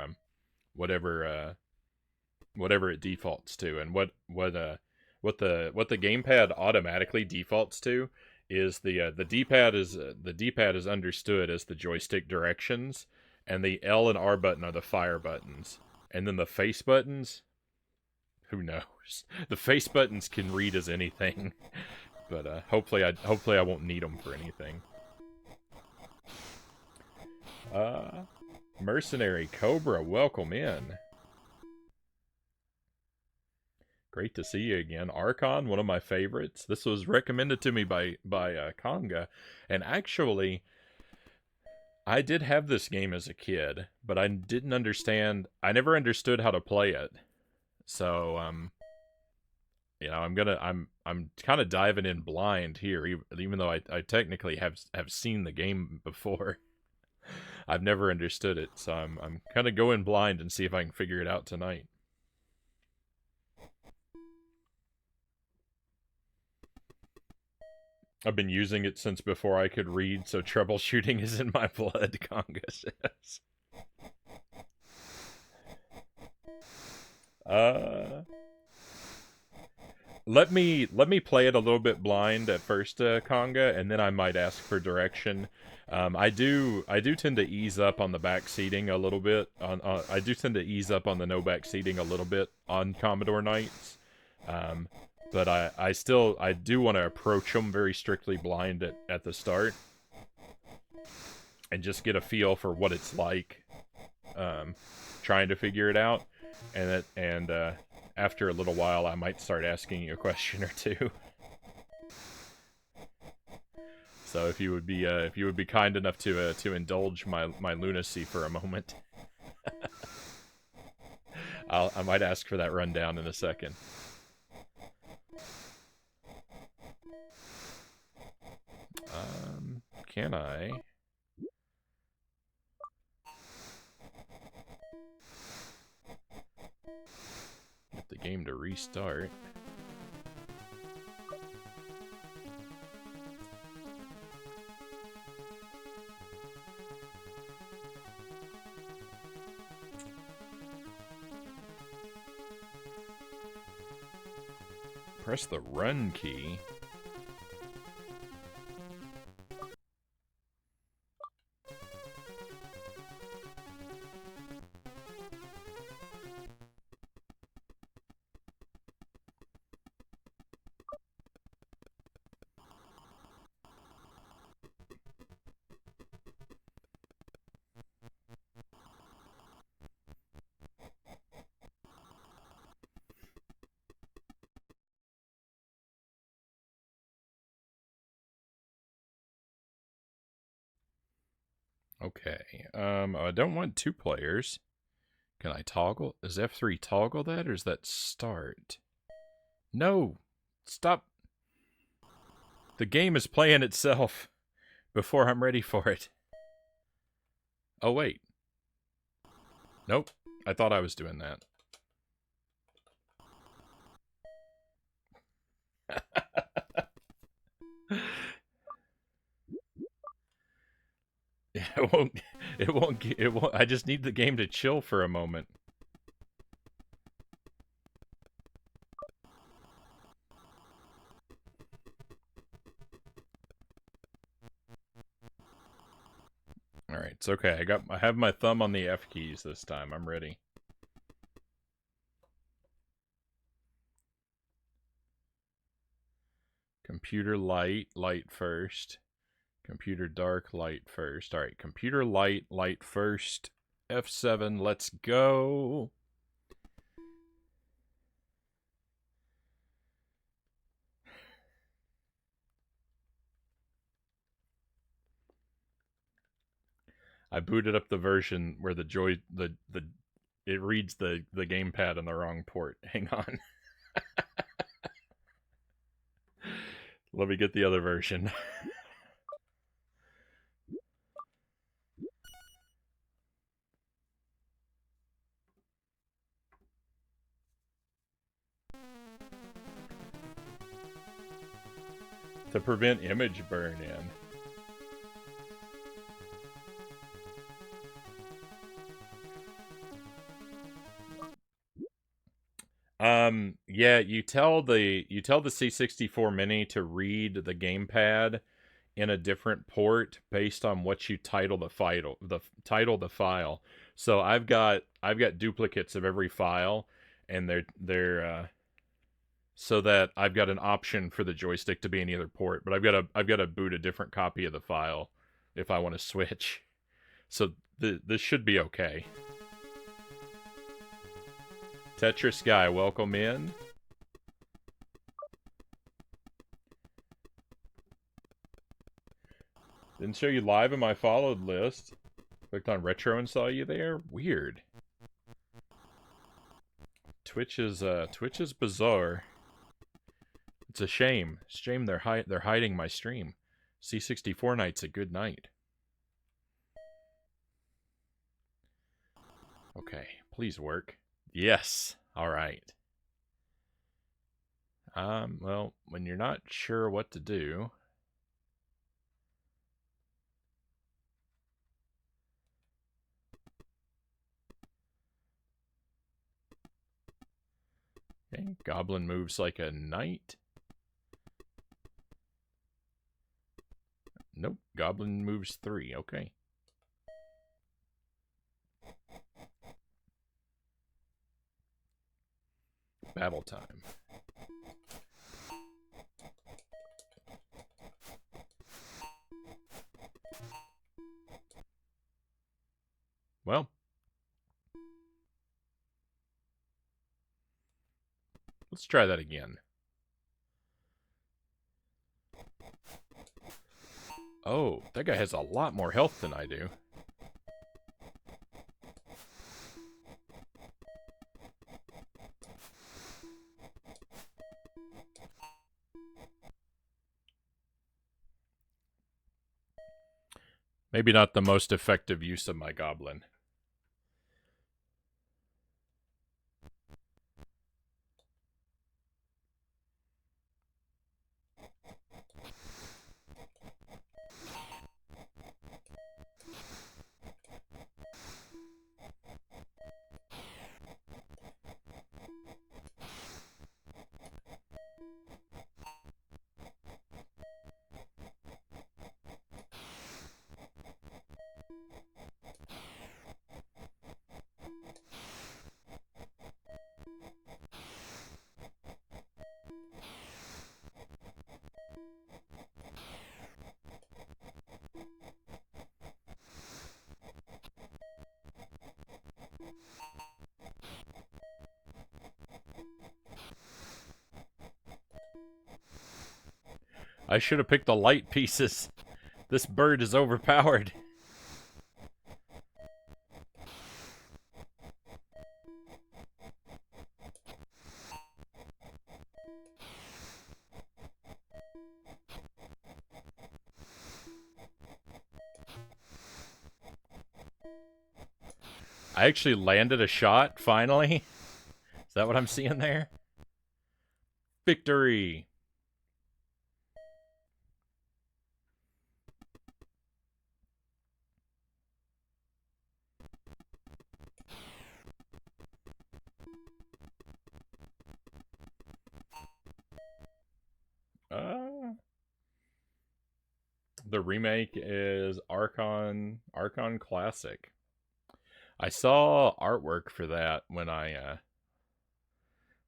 it defaults to. And what the gamepad automatically defaults to is the D-pad is understood as the joystick directions, and the L and R button are the fire buttons, and then the face buttons, who knows? The face buttons can read as anything, but hopefully I won't need them for anything. Mercenary Cobra, welcome in. Great to see you again. Archon, one of my favorites. This was recommended to me by Conga, and actually, I did have this game as a kid, but I didn't understand. I never understood how to play it. So, you know, I'm kind of diving in blind here, even though I technically have seen the game before. I've never understood it, so I'm kind of going blind and see if I can figure it out tonight. I've been using it since before I could read, so troubleshooting is in my blood, Conga says. Let me play it a little bit blind at first, Conga, and then I might ask for direction. I do tend to ease up on the back seating a little bit. I do tend to ease up on the no back seating a little bit on Commodore nights. But I do want to approach them very strictly blind at the start, and just get a feel for what it's like, trying to figure it out, and after a little while I might start asking you a question or two. So if you would be kind enough to indulge my lunacy for a moment, I might ask for that rundown in a second. Can I? Get the game to restart. Press the run key. Okay. I don't want 2 players. Can I toggle? Is F3 toggle that, or is that start? No! Stop! The game is playing itself before I'm ready for it. Oh, wait. Nope. I thought I was doing that. It won't, I just need the game to chill for a moment. Alright, it's okay. I have my thumb on the F keys this time. I'm ready. Computer light first. Computer dark, light first. Alright, computer light first. F7, let's go. I booted up the version where it reads the gamepad on the wrong port. Hang on. Let me get the other version. To prevent image burn-in. Yeah, you tell the C64 Mini to read the gamepad in a different port based on what you title the file. So I've got duplicates of every file, and they're so that I've got an option for the joystick to be in either port, but I've got to boot a different copy of the file if I want to switch. So this should be okay. Tetris Guy, welcome in. Didn't show you live in my followed list. Clicked on retro and saw you there. Weird. Twitch is bizarre. It's a shame. It's a shame they're hiding my stream. C64 night's a good night. Okay, please work. Yes. All right. Well, when you're not sure what to do, okay, Goblin moves like a knight. Nope, Goblin moves 3. Okay. Battle time. Well, let's try that again. Oh, that guy has a lot more health than I do. Maybe not the most effective use of my goblin. I should have picked the light pieces. This bird is overpowered. I actually landed a shot, finally. Is that what I'm seeing there? Victory! The remake is Archon Classic. I saw artwork for that when I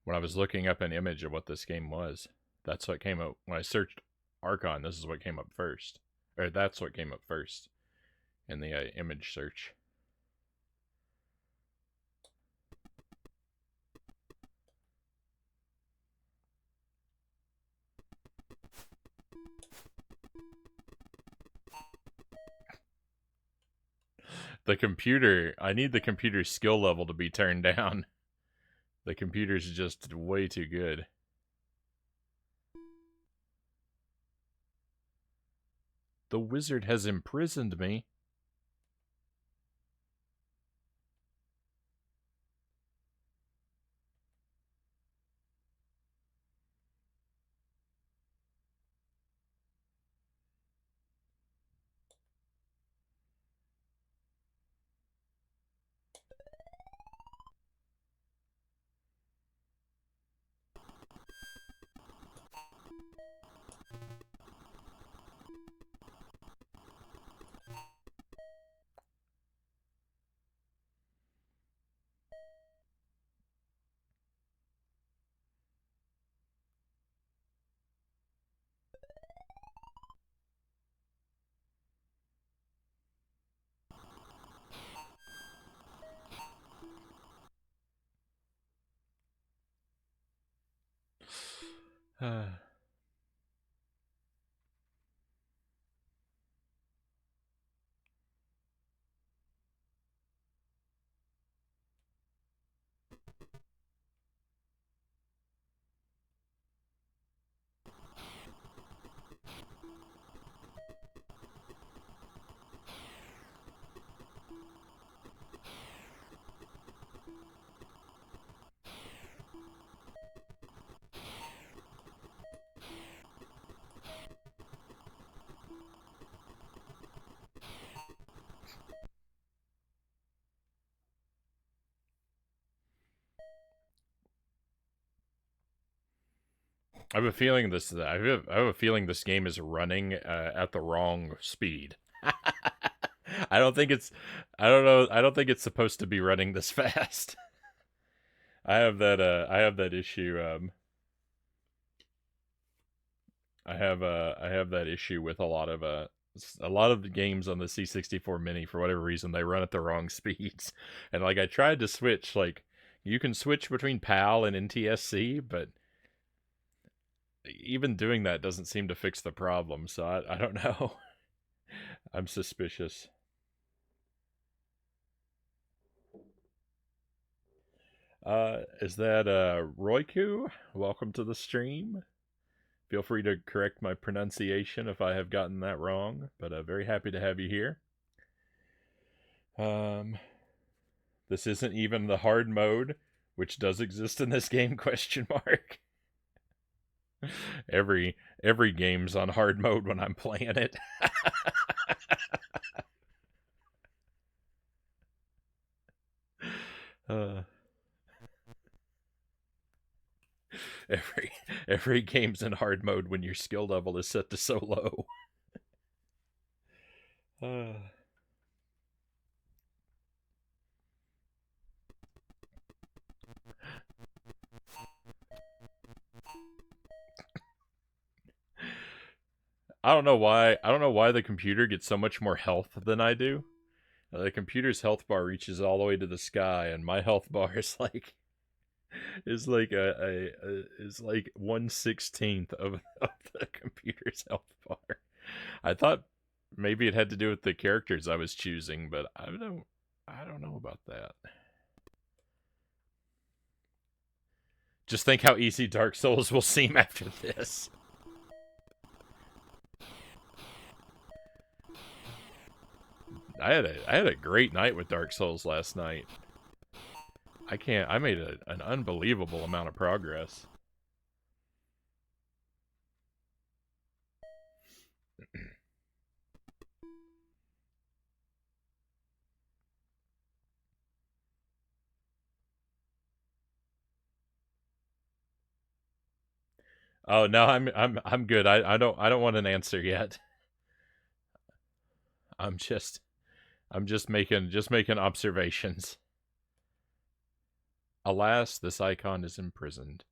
was looking up an image of what this game was. That's what came up when I searched Archon. This is what came up first, or that's what came up first in the image search. The computer, I need the computer's skill level to be turned down. The computer's just way too good. The wizard has imprisoned me. I have a feeling this. I have a feeling this game is running at the wrong speed. I don't think it's. I don't know. I don't think it's supposed to be running this fast. I have that. I have that issue. I have that issue with a lot of the games on the C64 Mini. For whatever reason, they run at the wrong speeds. And like I tried to switch. Like you can switch between PAL and NTSC, but even doing that doesn't seem to fix the problem, so I don't know. I'm suspicious. Is that Royku? Welcome to the stream. Feel free to correct my pronunciation if I have gotten that wrong, but very happy to have you here. This isn't even the hard mode, which does exist in this game, question mark. Every game's on hard mode when I'm playing it. Every game's in hard mode when your skill level is set to so low. I don't know why the computer gets so much more health than I do. The computer's health bar reaches all the way to the sky, and my health bar is like 1/16 of the computer's health bar. I thought maybe it had to do with the characters I was choosing, but I don't know about that. Just think how easy Dark Souls will seem after this. I had a great night with Dark Souls last night. I made an unbelievable amount of progress. Oh no, I'm good. I don't want an answer yet. I'm just I'm just making observations. Alas, this icon is imprisoned.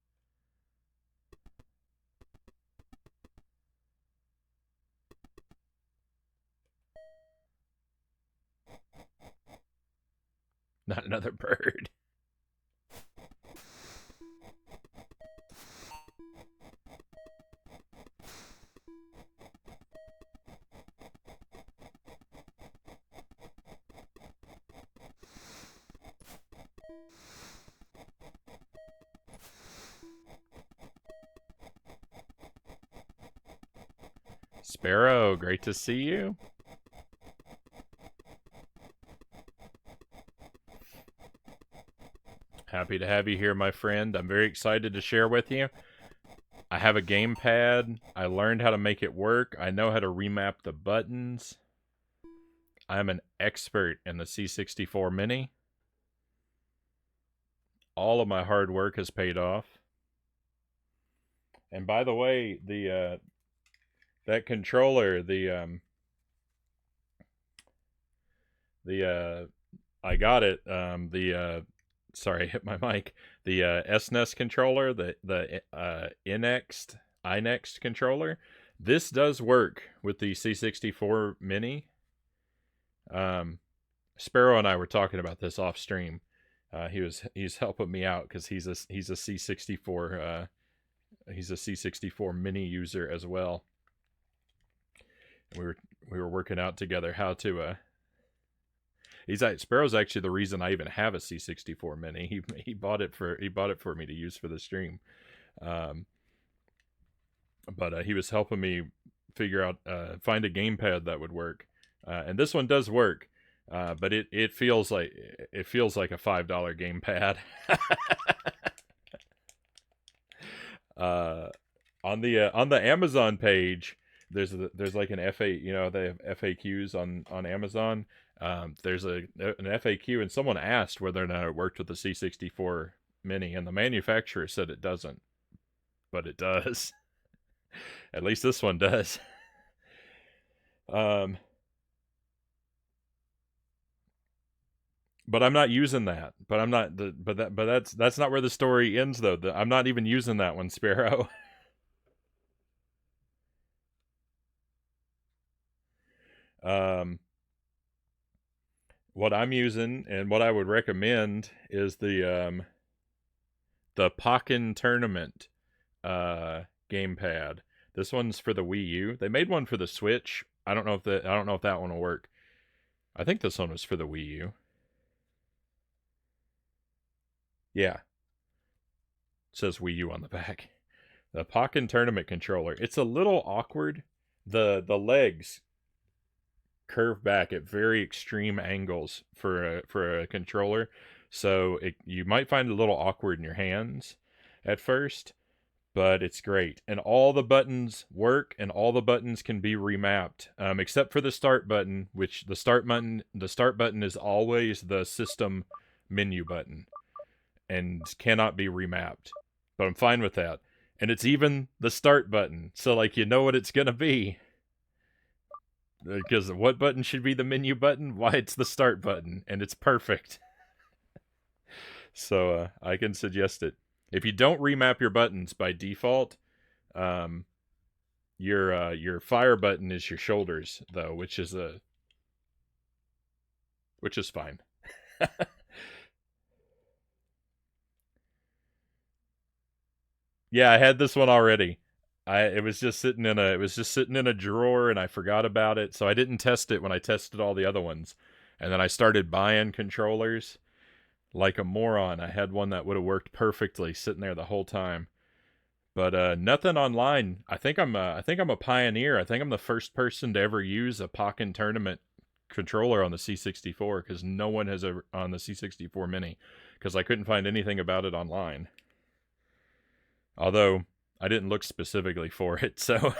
Not another bird. Sparrow, great to see you. Happy to have you here, my friend. I'm very excited to share with you. I have a gamepad. I learned how to make it work. I know how to remap the buttons. I'm an expert in the C64 Mini. All of my hard work has paid off. And by the way, the that controller, I got it. Sorry, I hit my mic. The SNES controller, the iNext controller. This does work with the C64 Mini. Sparrow and I were talking about this off stream. He's helping me out because he's a C64 he's a C64 Mini user as well. We were working out together how to Sparrow's actually the reason I even have a C64 Mini. He bought it for me to use for the stream. But he was helping me figure out find a gamepad that would work. And this one does work. But it feels like a $5 gamepad. On the Amazon page, there's like an FA, they have FAQs on Amazon. There's an FAQ, and someone asked whether or not it worked with the C64 Mini, and the manufacturer said it doesn't, but it does. At least this one does. But I'm not using that. But that's not where the story ends, though. I'm not even using that one, Sparrow. What I'm using and what I would recommend is the Pokken Tournament gamepad. This one's for the Wii U. They made one for the Switch. I don't know if that one will work. I think this one was for the Wii U. Yeah. It says Wii U on the back. The Pokken Tournament controller. It's a little awkward. The legs curve back at very extreme angles for a controller, so you might find it a little awkward in your hands at first, but it's great. And all the buttons work, and all the buttons can be remapped, except for the start button, which the start button is always the system menu button and cannot be remapped. But I'm fine with that. And it's even the start button, so like you know what it's gonna be. Because what button should be the menu button? Why, it's the start button, and it's perfect. So I can suggest it. If you don't remap your buttons by default, your fire button is your shoulders, though, which is fine. Yeah, I had this one already. It was just sitting in a drawer, and I forgot about it, so I didn't test it when I tested all the other ones. And then I started buying controllers like a moron. I had one that would have worked perfectly sitting there the whole time. But nothing online. I think I'm a pioneer. I think I'm the first person to ever use a Pokken Tournament controller on the C64 because no one has ever on the C64 Mini because I couldn't find anything about it online. Although I didn't look specifically for it, so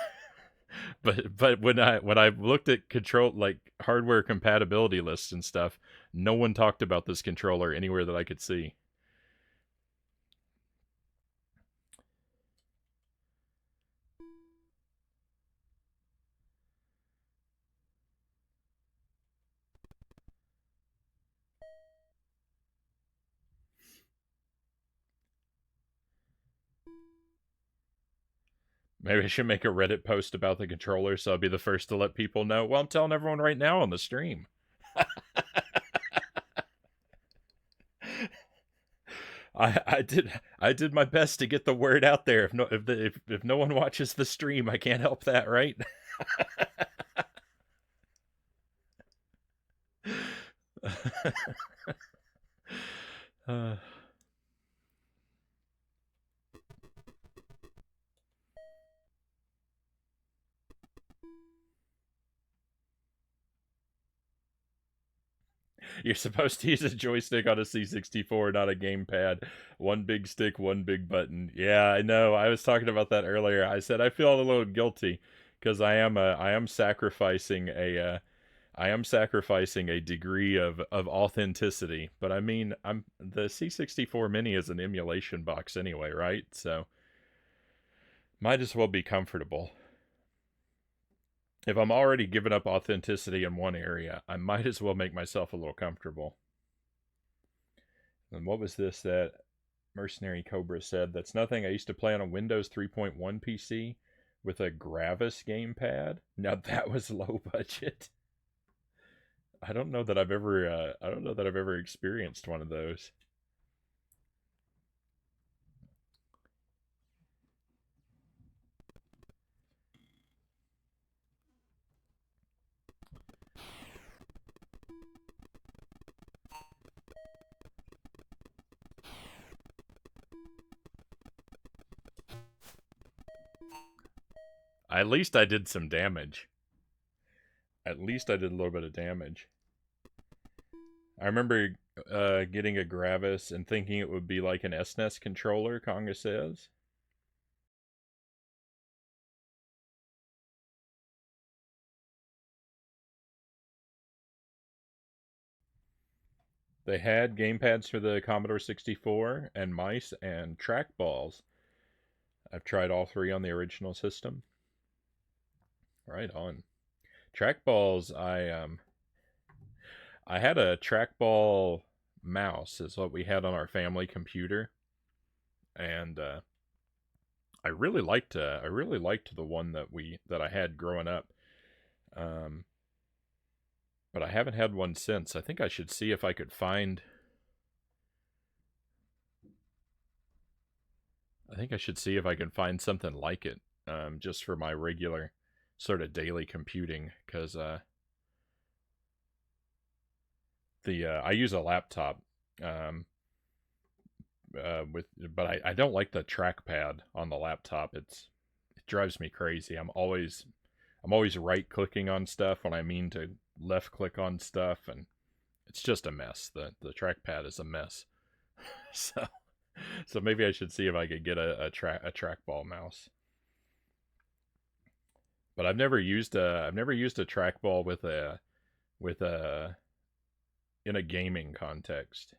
but when I looked at control like hardware compatibility lists and stuff, no one talked about this controller anywhere that I could see. Maybe I should make a Reddit post about the controller so I'll be the first to let people know. Well, I'm telling everyone right now on the stream. I did my best to get the word out there. If no one watches the stream, I can't help that, right? uh, You're supposed to use a joystick on a C64, not a gamepad. One big stick, one big button. Yeah, I know. I was talking about that earlier. I said I feel a little guilty because I am sacrificing a degree of authenticity. But I mean, I'm the C64 Mini is an emulation box anyway, right? So might as well be comfortable. If I'm already giving up authenticity in one area, I might as well make myself a little comfortable. And what was this that Mercenary Cobra said? That's nothing. I used to play on a Windows 3.1 PC with a Gravis gamepad. Now that was low budget. I don't know that I've ever experienced one of those. At least I did some damage. At least I did a little bit of damage. I remember getting a Gravis and thinking it would be like an SNES controller, Conga says. They had gamepads for the Commodore 64 and mice and trackballs. I've tried all three on the original system. Right on. Trackballs, I had a trackball mouse is what we had on our family computer. And I really liked the one that I had growing up. But I haven't had one since. I think I should see if I could find something like it, just for my regular sort of daily computing, because I use a laptop, but I don't like the trackpad on the laptop. It drives me crazy. I'm always right clicking on stuff when I mean to left click on stuff, and it's just a mess. The trackpad is a mess. So maybe I should see if I could get a trackball mouse. But I've never used a trackball with a in a gaming context.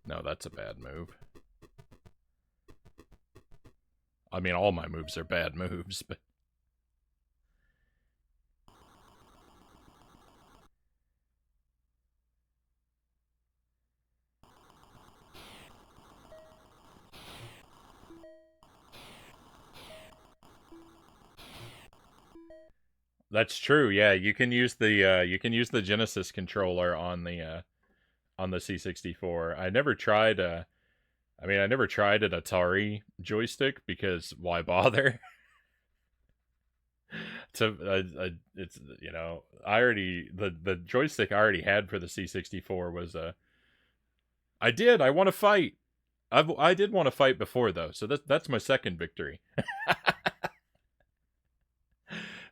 No, that's a bad move. I mean, all my moves are bad moves, but that's true. Yeah, you can use the Genesis controller on the C64. I never tried I never tried an Atari joystick because why bother? It's I already the joystick I already had for the C64 was I want to fight. I did want to fight before though, so that's my second victory.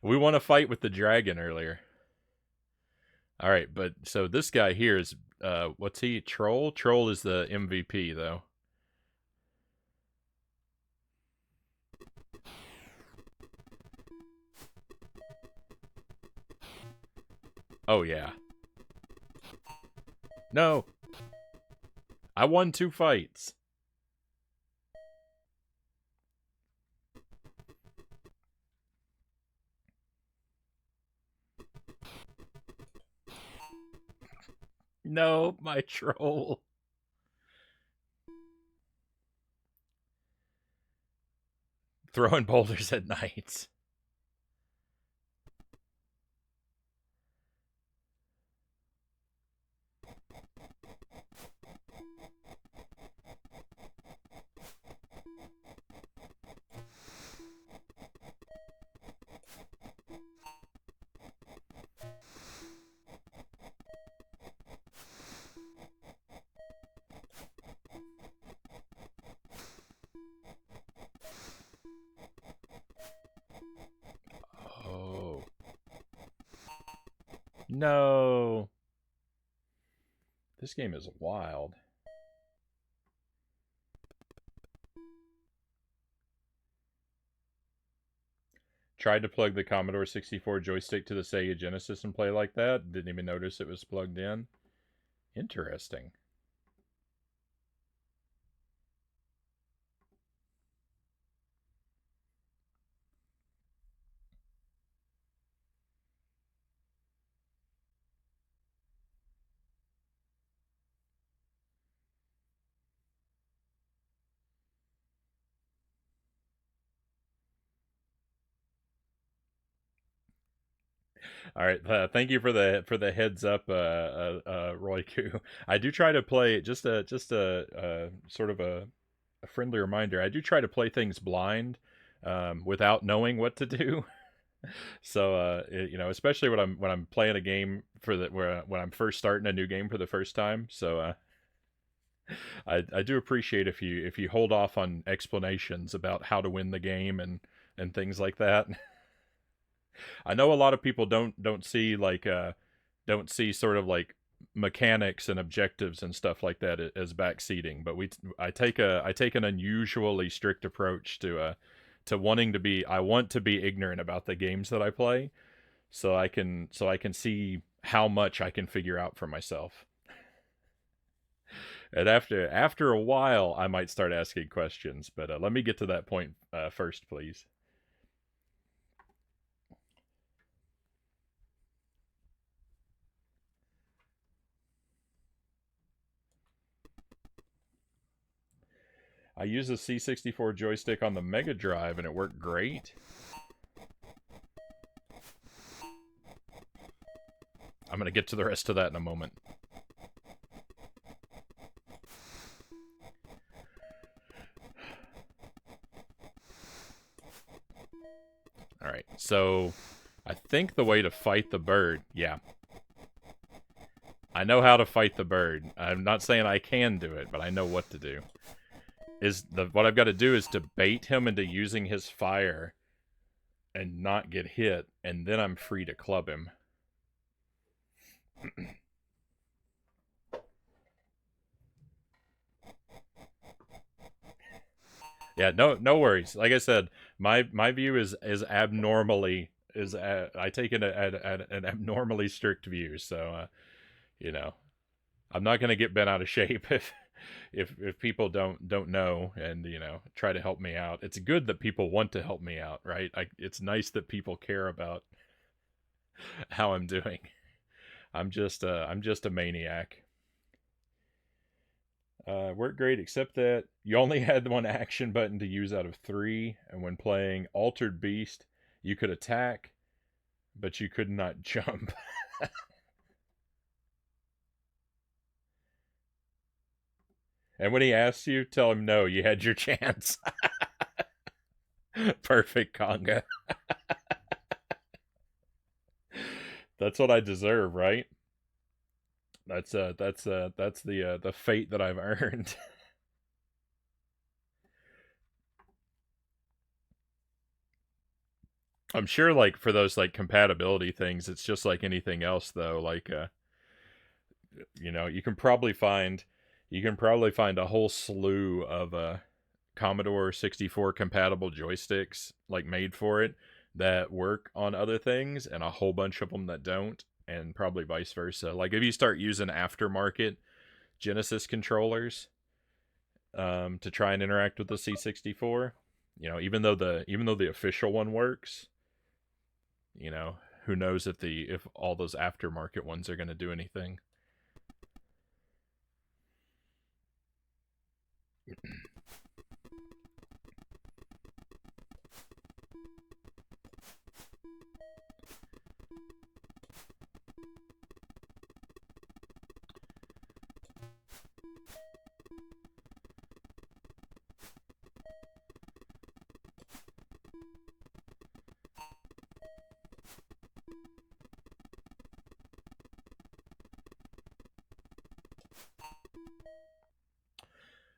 We won a fight with the dragon earlier. All right, but so this guy here is what's he? Troll? Troll is the MVP though. Oh yeah. No. I won 2 fights. No, my troll. Throwing boulders at night. Oh. No. This game is wild. Tried to plug the Commodore 64 joystick to the Sega Genesis and play like that. Didn't even notice it was plugged in. Interesting. All right, thank you for the heads up, Roy Koo. I do try to play just a sort of a friendly reminder. I do try to play things blind, without knowing what to do. So you know, especially when I'm playing a game for the where when I'm first starting a new game for the first time. So I do appreciate if you hold off on explanations about how to win the game and things like that. I know a lot of people don't see like don't see sort of like mechanics and objectives and stuff like that as backseating, but I take an unusually strict approach to wanting to be I want to be ignorant about the games that I play so I can see how much I can figure out for myself. And after a while I might start asking questions, but let me get to that point first, please. I used a C64 joystick on the Mega Drive and it worked great. I'm going to get to the rest of that in a moment. Alright, so I think the way to fight the bird, yeah. I know how to fight the bird. I'm not saying I can do it, but I know what to do. What I've got to do is to bait him into using his fire and not get hit, and then I'm free to club him. Yeah, no worries. Like I said, my view is abnormally is I take an abnormally strict view. So you know, I'm not gonna get bent out of shape if people don't know and you know try to help me out. It's good that people want to help me out, right? It's nice that people care about how I'm doing. I'm just a maniac. Worked great, except that you only had one action button to use out of 3, and when playing Altered Beast, you could attack, but you could not jump. And when he asks you, tell him no, you had your chance. Perfect, Conga. That's what I deserve, right? That's the fate that I've earned. I'm sure, like, for those like compatibility things, it's just like anything else, though. Like, you know, you can probably find a whole slew of Commodore 64 compatible joysticks like made for it that work on other things, and a whole bunch of them that don't, and probably vice versa. Like, if you start using aftermarket Genesis controllers to try and interact with the C64, you know, even though the official one works, you know, who knows if all those aftermarket ones are going to do anything.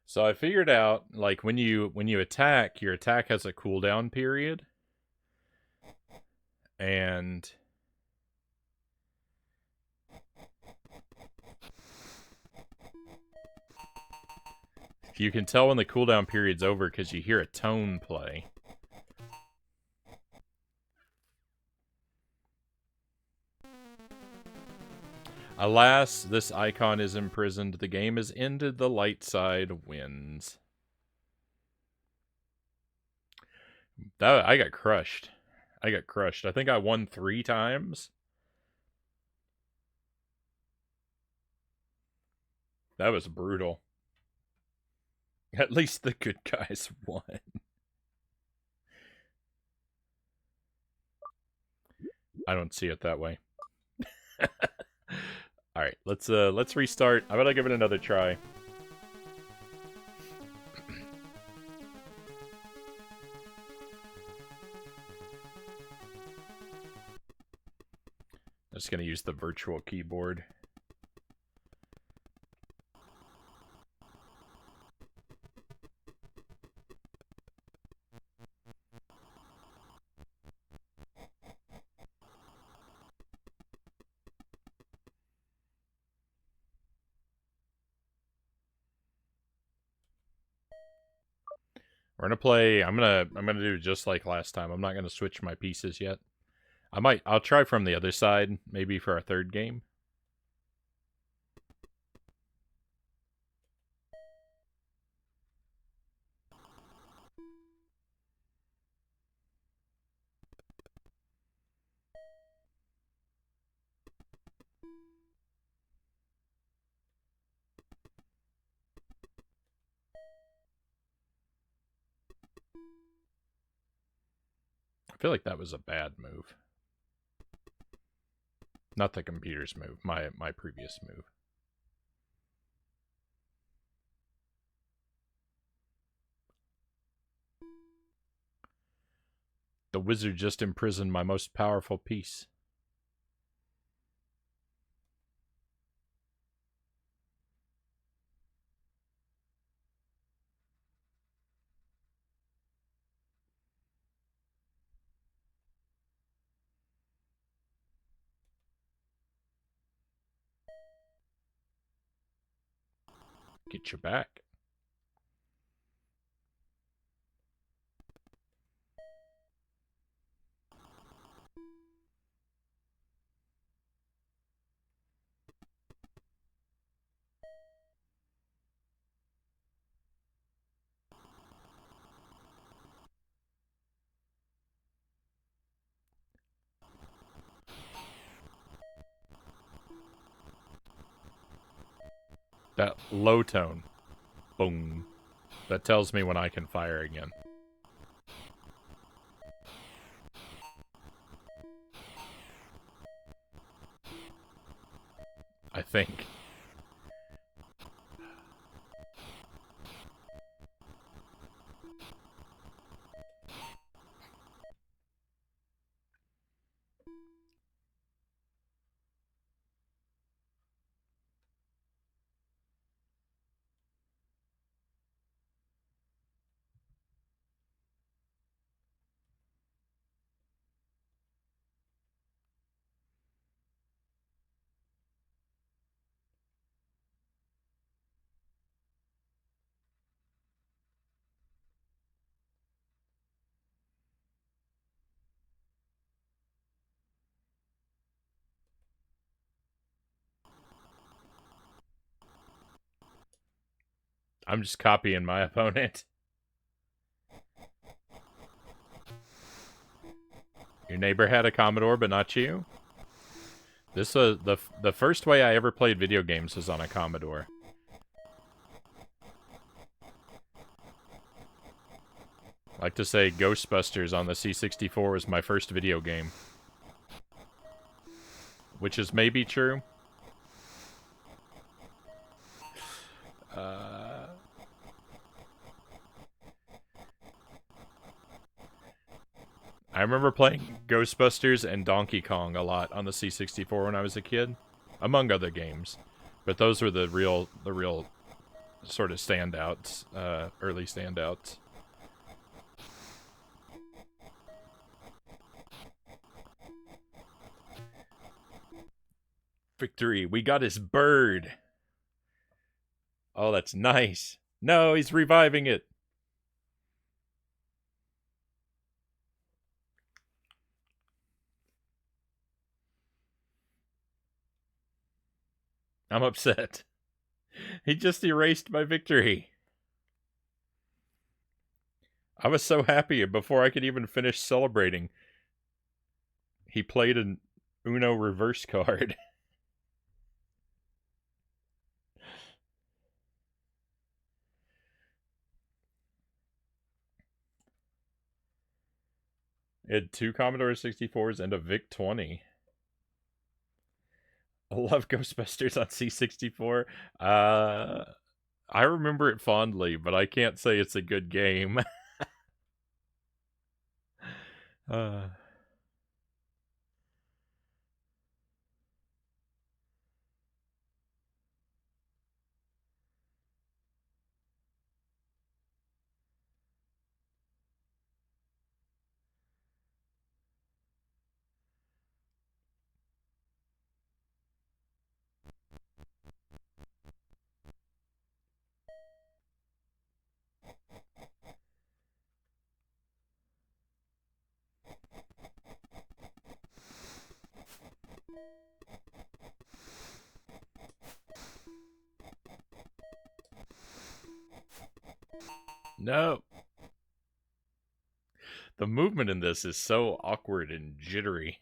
So I figured out, like, when you attack, your attack has a cooldown period, and you can tell when the cooldown period's over because you hear a tone play. Alas, this icon is imprisoned. The game has ended. The light side wins. I got crushed. I got crushed. I think I won 3 times. That was brutal. At least the good guys won. I don't see it that way. All right, let's restart. I'm gonna give it another try. I'm just gonna use the virtual keyboard. We're gonna play. I'm gonna do just like last time. I'm not gonna switch my pieces yet. I'll try from the other side, maybe for our third game. I feel like that was a bad move. Not the computer's move, my previous move. The wizard just imprisoned my most powerful piece. Get your back. That low tone. Boom. That tells me when I can fire again. I think. I'm just copying my opponent. Your neighbor had a Commodore, but not you? This was the first way I ever played video games was on a Commodore. I like to say Ghostbusters on the C64 was my first video game. Which is maybe true. I remember playing Ghostbusters and Donkey Kong a lot on the C64 when I was a kid, among other games. But those were the real sort of standouts, early standouts. Victory, we got his bird. Oh, that's nice. No, he's reviving it. I'm upset. He just erased my victory. I was so happy before I could even finish celebrating. He played an Uno reverse card. It had 2 Commodore 64s and a VIC-20. I love Ghostbusters on C64. I remember it fondly, but I can't say it's a good game. No. The movement in this is so awkward and jittery.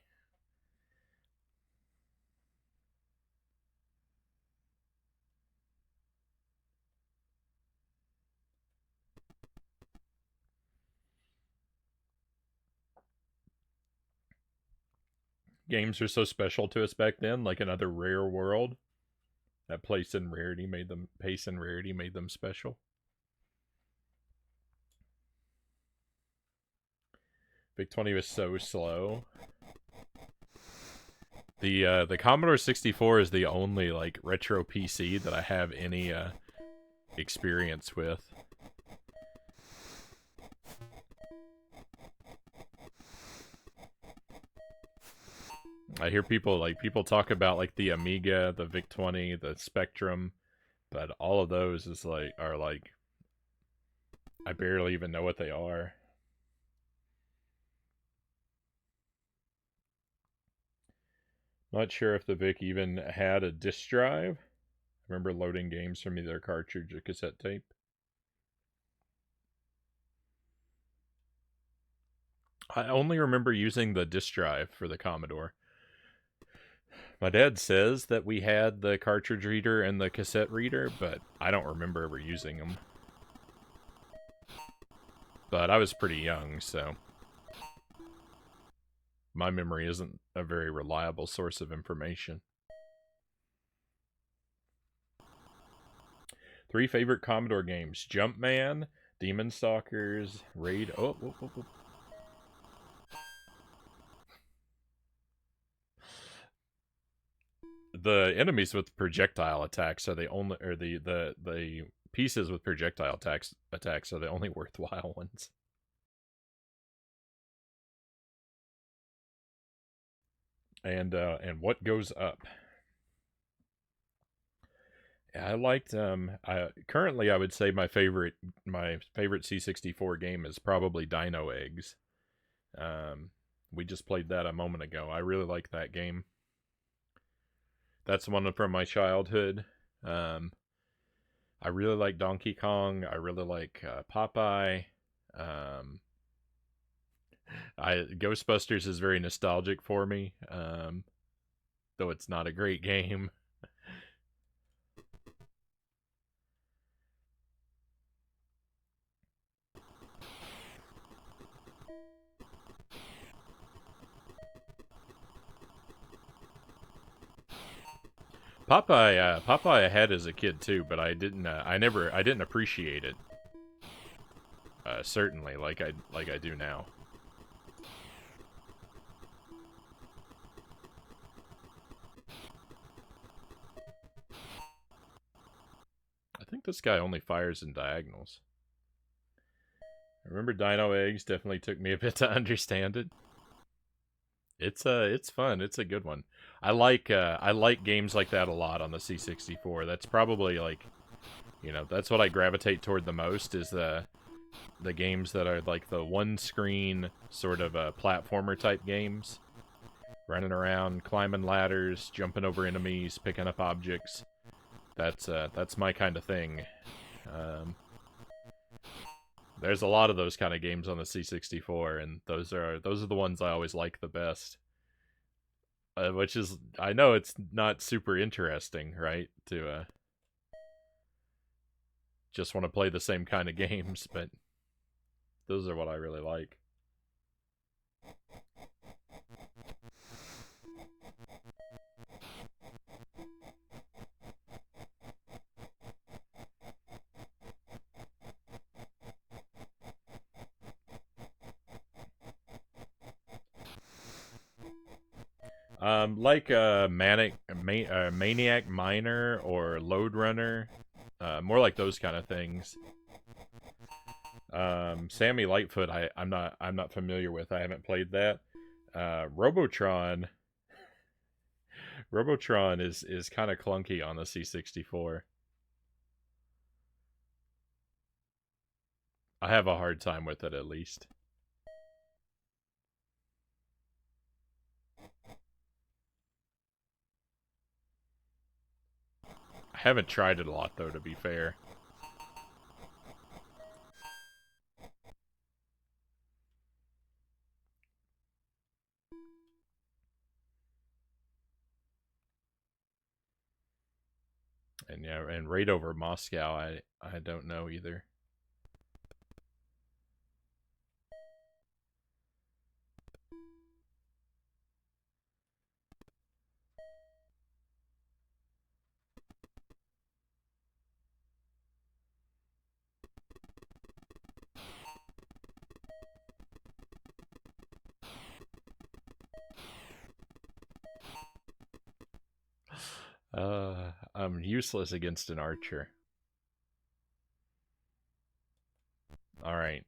Games were so special to us back then, like another Rare World. That pace and rarity made them special. VIC-20 was so slow. The Commodore 64 is the only like retro PC that I have any experience with. I hear people talk about like the Amiga, the VIC-20, the Spectrum, but all of those are like I barely even know what they are. Not sure if the VIC even had a disk drive. I remember loading games from either a cartridge or cassette tape. I only remember using the disk drive for the Commodore. My dad says that we had the cartridge reader and the cassette reader, but I don't remember ever using them. But I was pretty young, so my memory isn't a very reliable source of information. 3 favorite Commodore games: Jumpman, Demon Stalkers, Raid. Oh. The enemies with projectile attacks are the only, or the pieces with projectile attacks are the only worthwhile ones. And what goes up? I liked currently I would say my favorite C64 game is probably Dino Eggs. We just played that a moment ago. I really like that game. That's one from my childhood. I I really like Donkey Kong. I really like Popeye. Um, Ghostbusters is very nostalgic for me, though it's not a great game. Popeye I had as a kid too, but I didn't. I didn't appreciate it. Certainly, like I do now. I think this guy only fires in diagonals. I remember Dino Eggs definitely took me a bit to understand it. It's fun. It's a good one. I like games like that a lot on the C64. That's probably like, that's what I gravitate toward the most is the games that are like the one screen sort of platformer type games. Running around, climbing ladders, jumping over enemies, picking up objects. That's my kind of thing. Um, there's a lot of those kind of games on the C64, and those are the ones I always like the best. Which is, I know it's not super interesting, right? To just want to play the same kind of games, but those are what I really like. Like Maniac Miner or Load Runner, more like those kind of things. Sammy Lightfoot, I'm not familiar with. I haven't played that. Robotron, Robotron is kind of clunky on the C64. I have a hard time with it at least. I haven't tried it a lot though, to be fair. And yeah, and Raid over Moscow, I don't know either. I'm useless against an archer. Alright.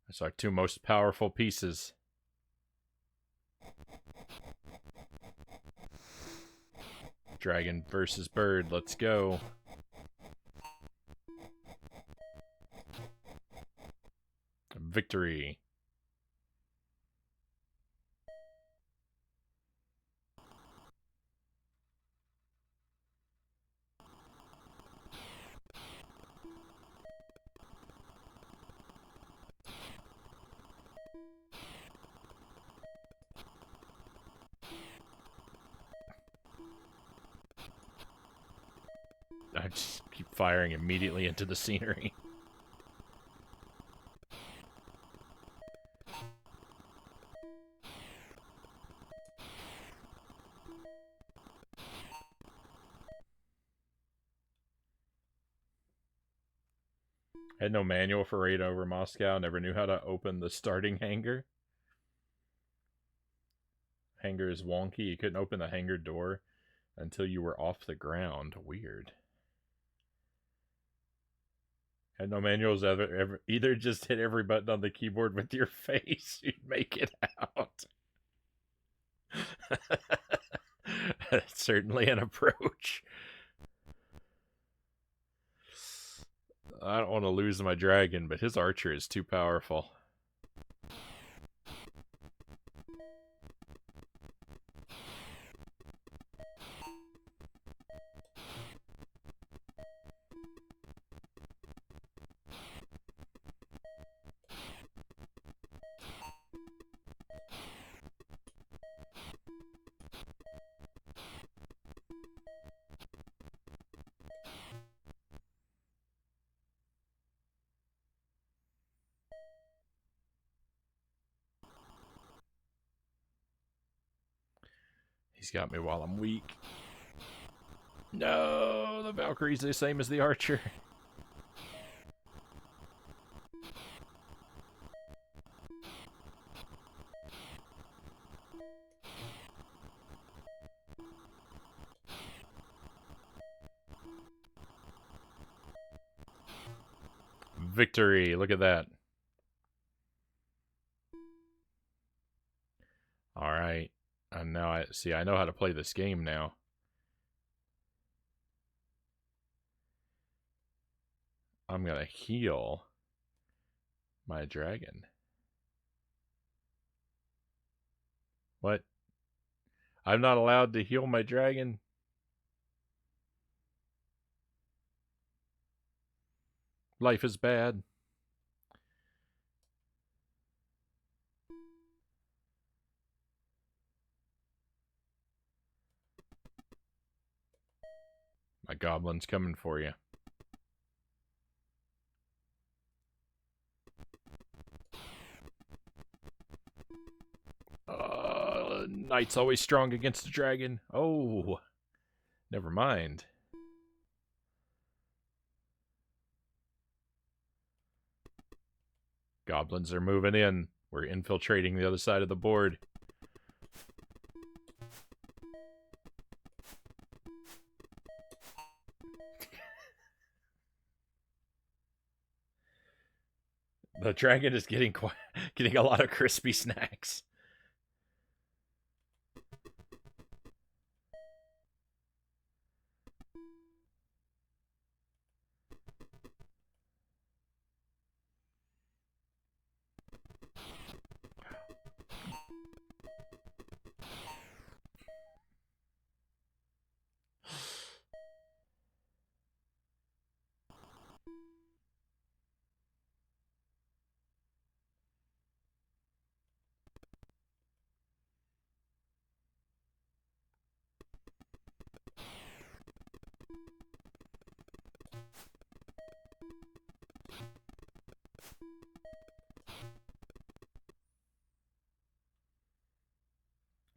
That's our two most powerful pieces. Dragon versus bird, let's go. Victory. I just keep firing immediately into the scenery. Had no manual for Raid over Moscow, never knew how to open the starting hangar. Hangar is wonky, you couldn't open the hangar door until you were off the ground. Weird. Had no manuals ever either just hit every button on the keyboard with your face, you'd make it out. That's certainly an approach. I don't want to lose my dragon, but his archer is too powerful. He's got me while I'm weak. No, the Valkyrie's the same as the Archer. Victory, look at that. Alright, and now I know how to play this game now. I'm gonna heal my dragon. What? I'm not allowed to heal my dragon? Life is bad. My goblin's coming for you. Knight's always strong against the dragon. Oh, never mind. Goblins are moving in. We're infiltrating the other side of the board. The dragon is getting a lot of crispy snacks.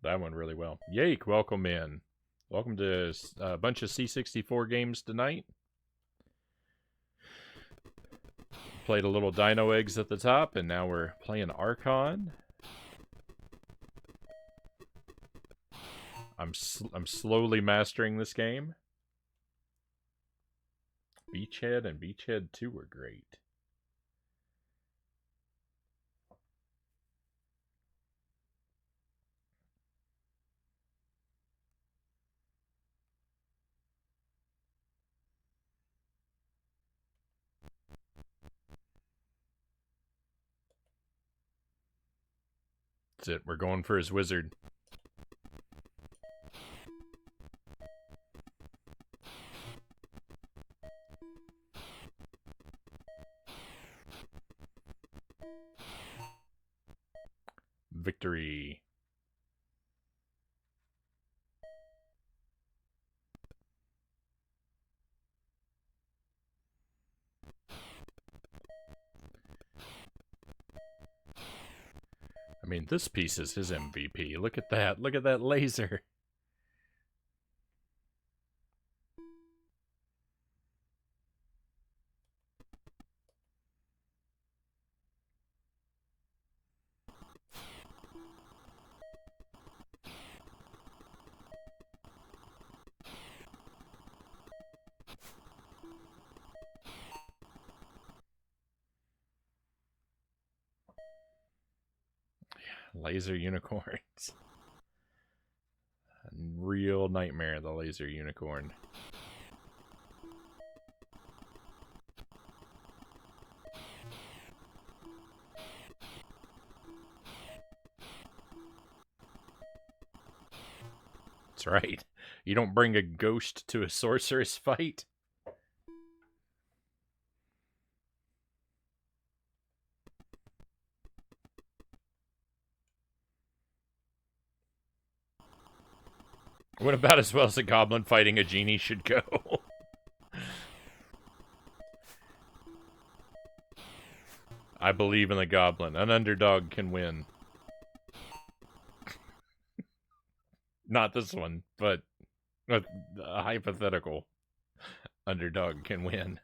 That went really well. Yake, welcome in. Welcome to a bunch of C64 games tonight. Played a little Dino Eggs at the top, and now we're playing Archon. I'm slowly mastering this game. Beachhead and Beachhead 2 were great. That's it. We're going for his wizard. Victory. I mean, this piece is his MVP. Look at that. Look at that laser. Laser unicorns. A real nightmare, the laser unicorn. That's right. You don't bring a ghost to a sorceress fight. What about as well as a goblin fighting a genie should go? I believe in the goblin. An underdog can win. Not this one, but a hypothetical underdog can win.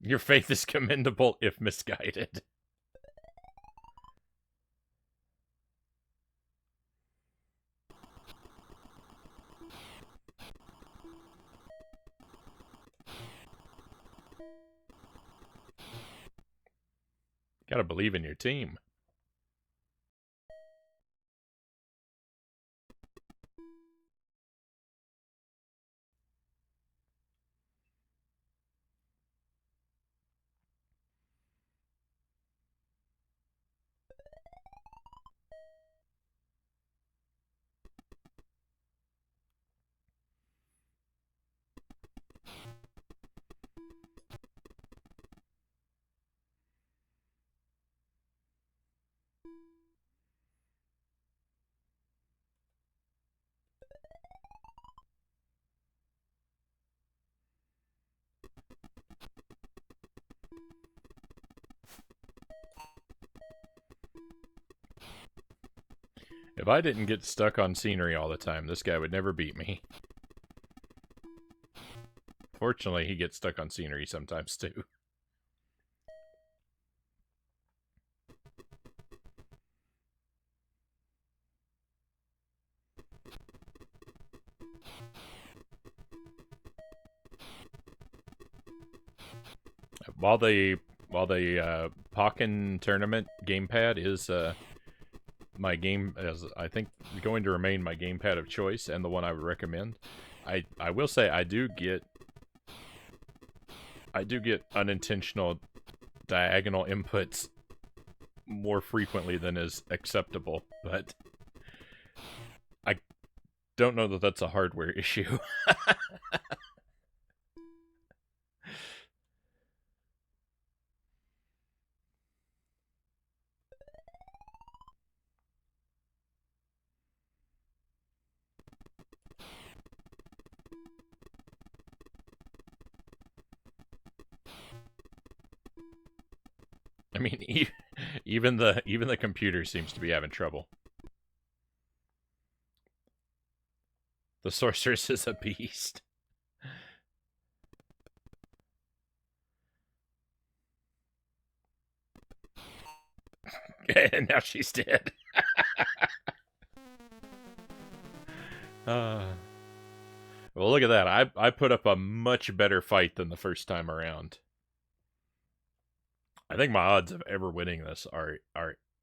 Your faith is commendable if misguided. Gotta believe in your team. If I didn't get stuck on scenery all the time, this guy would never beat me. Fortunately, he gets stuck on scenery sometimes, too. While the Pokken tournament gamepad is my game, as I think going to remain my gamepad of choice and the one I would recommend, I will say I do get unintentional diagonal inputs more frequently than is acceptable, but I don't know that that's a hardware issue. I mean, even the computer seems to be having trouble. The sorceress is a beast. And now she's dead. Well, look at that. I put up a much better fight than the first time around. I think my odds of ever winning this are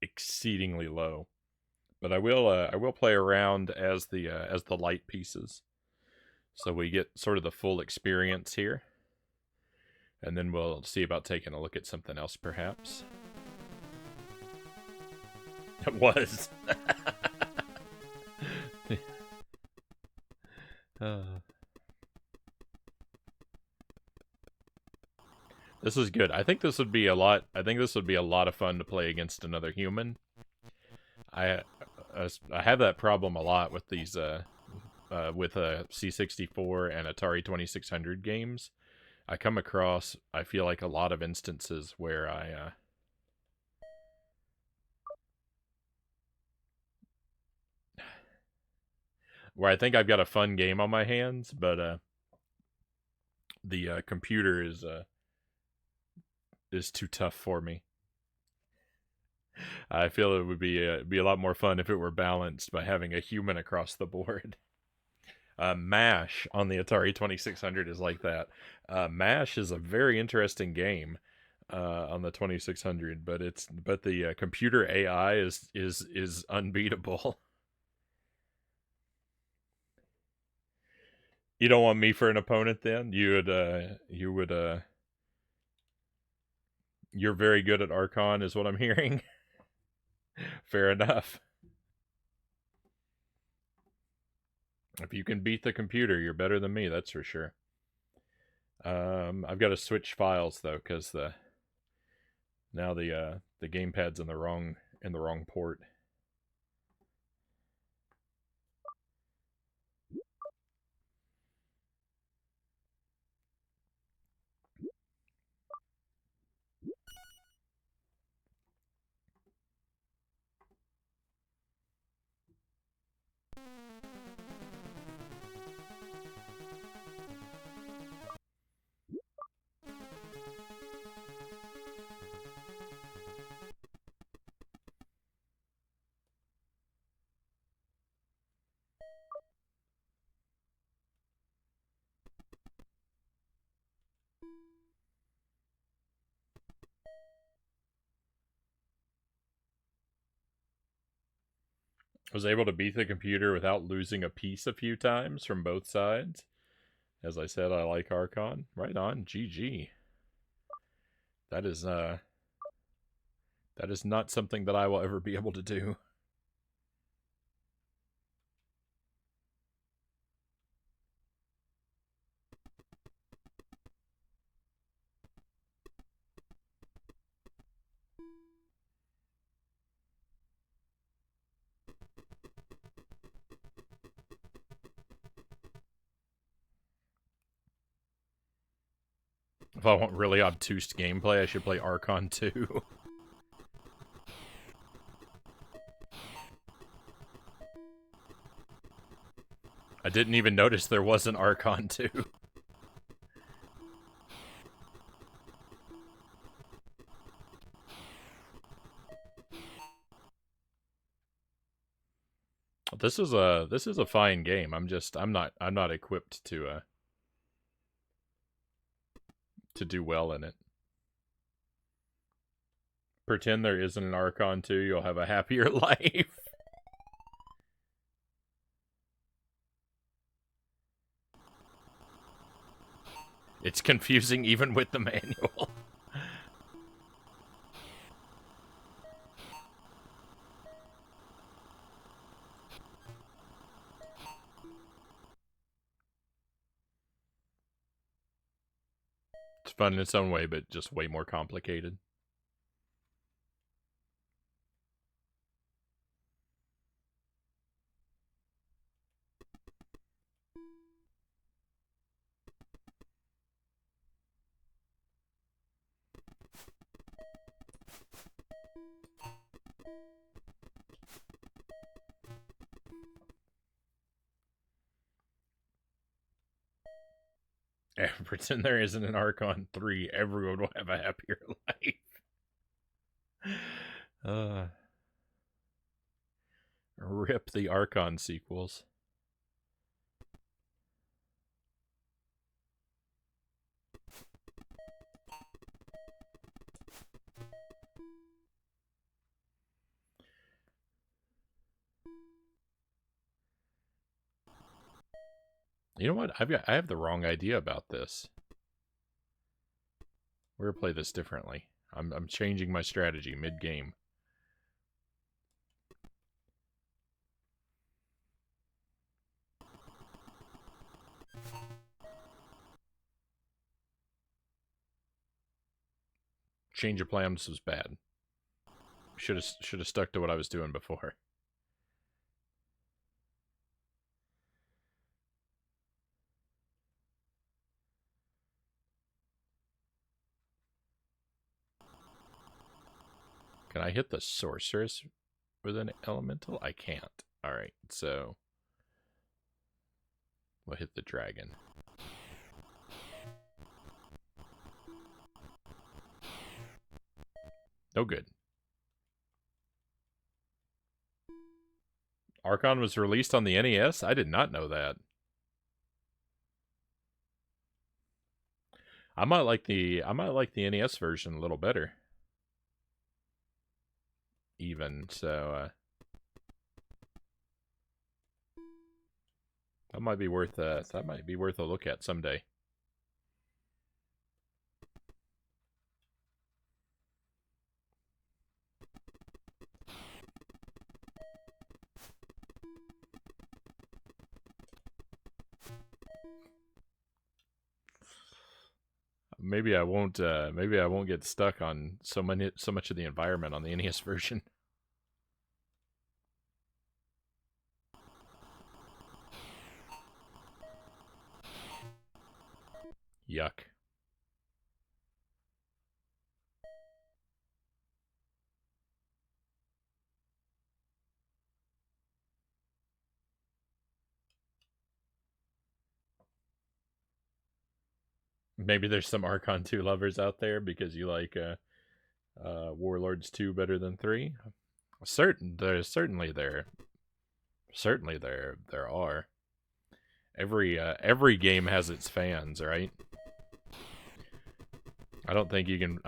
exceedingly low. But I will play around as the light pieces, so we get sort of the full experience here, and then we'll see about taking a look at something else, perhaps. It was. This is good. I think this would be a lot. I think this would be a lot of fun to play against another human. I have that problem a lot with these with C64 and Atari 2600 games. I come across, I feel like, a lot of instances where I think I've got a fun game on my hands, but the computer is too tough for me. I feel it would be a lot more fun if it were balanced by having a human across the board. MASH on the Atari 2600 is like that. MASH is a very interesting game on the 2600, but the computer AI is unbeatable. You don't want me for an opponent, then? You're very good at Archon, is what I'm hearing. Fair enough. If you can beat the computer, you're better than me, that's for sure. I've got to switch files though, because now the gamepad's in the wrong port. Was able to beat the computer without losing a piece a few times from both sides. As I said, I like Archon. Right on, GG. That is not something that I will ever be able to do. If I want really obtuse gameplay, I should play Archon 2. I didn't even notice there was an Archon 2. This is a fine game. I'm not equipped to do well in it. Pretend there isn't an Archon 2, you'll have a happier life. It's confusing even with the manual. It's fun in its own way, but just way more complicated. Pretend there isn't an Archon 3, everyone will have a happier life. Rip the Archon sequels. You know what? I have the wrong idea about this. We're gonna play this differently. I'm changing my strategy mid-game. Change of plans was bad. Should have stuck to what I was doing before. Can I hit the sorceress with an elemental? I can't. Alright, so we'll hit the dragon. No good. Archon was released on the NES? I did not know that. I might like the NES version a little better. Even so, that might be worth a look at someday. Maybe I won't get stuck on so much of the environment on the NES version. Yuck. Maybe there's some Archon 2 lovers out there because you like Warlords 2 better than 3. Certainly there are. Every game has its fans, right? I don't think you can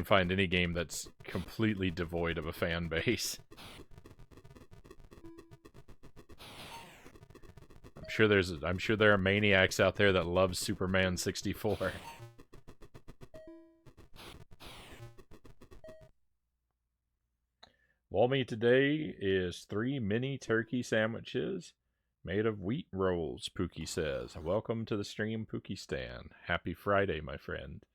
find any game that's completely devoid of a fan base. I'm sure there are maniacs out there that love Superman 64. Walmy today is 3 mini turkey sandwiches made of wheat rolls, Pookie says. Welcome to the stream, Pookie Stan. Happy Friday, my friend.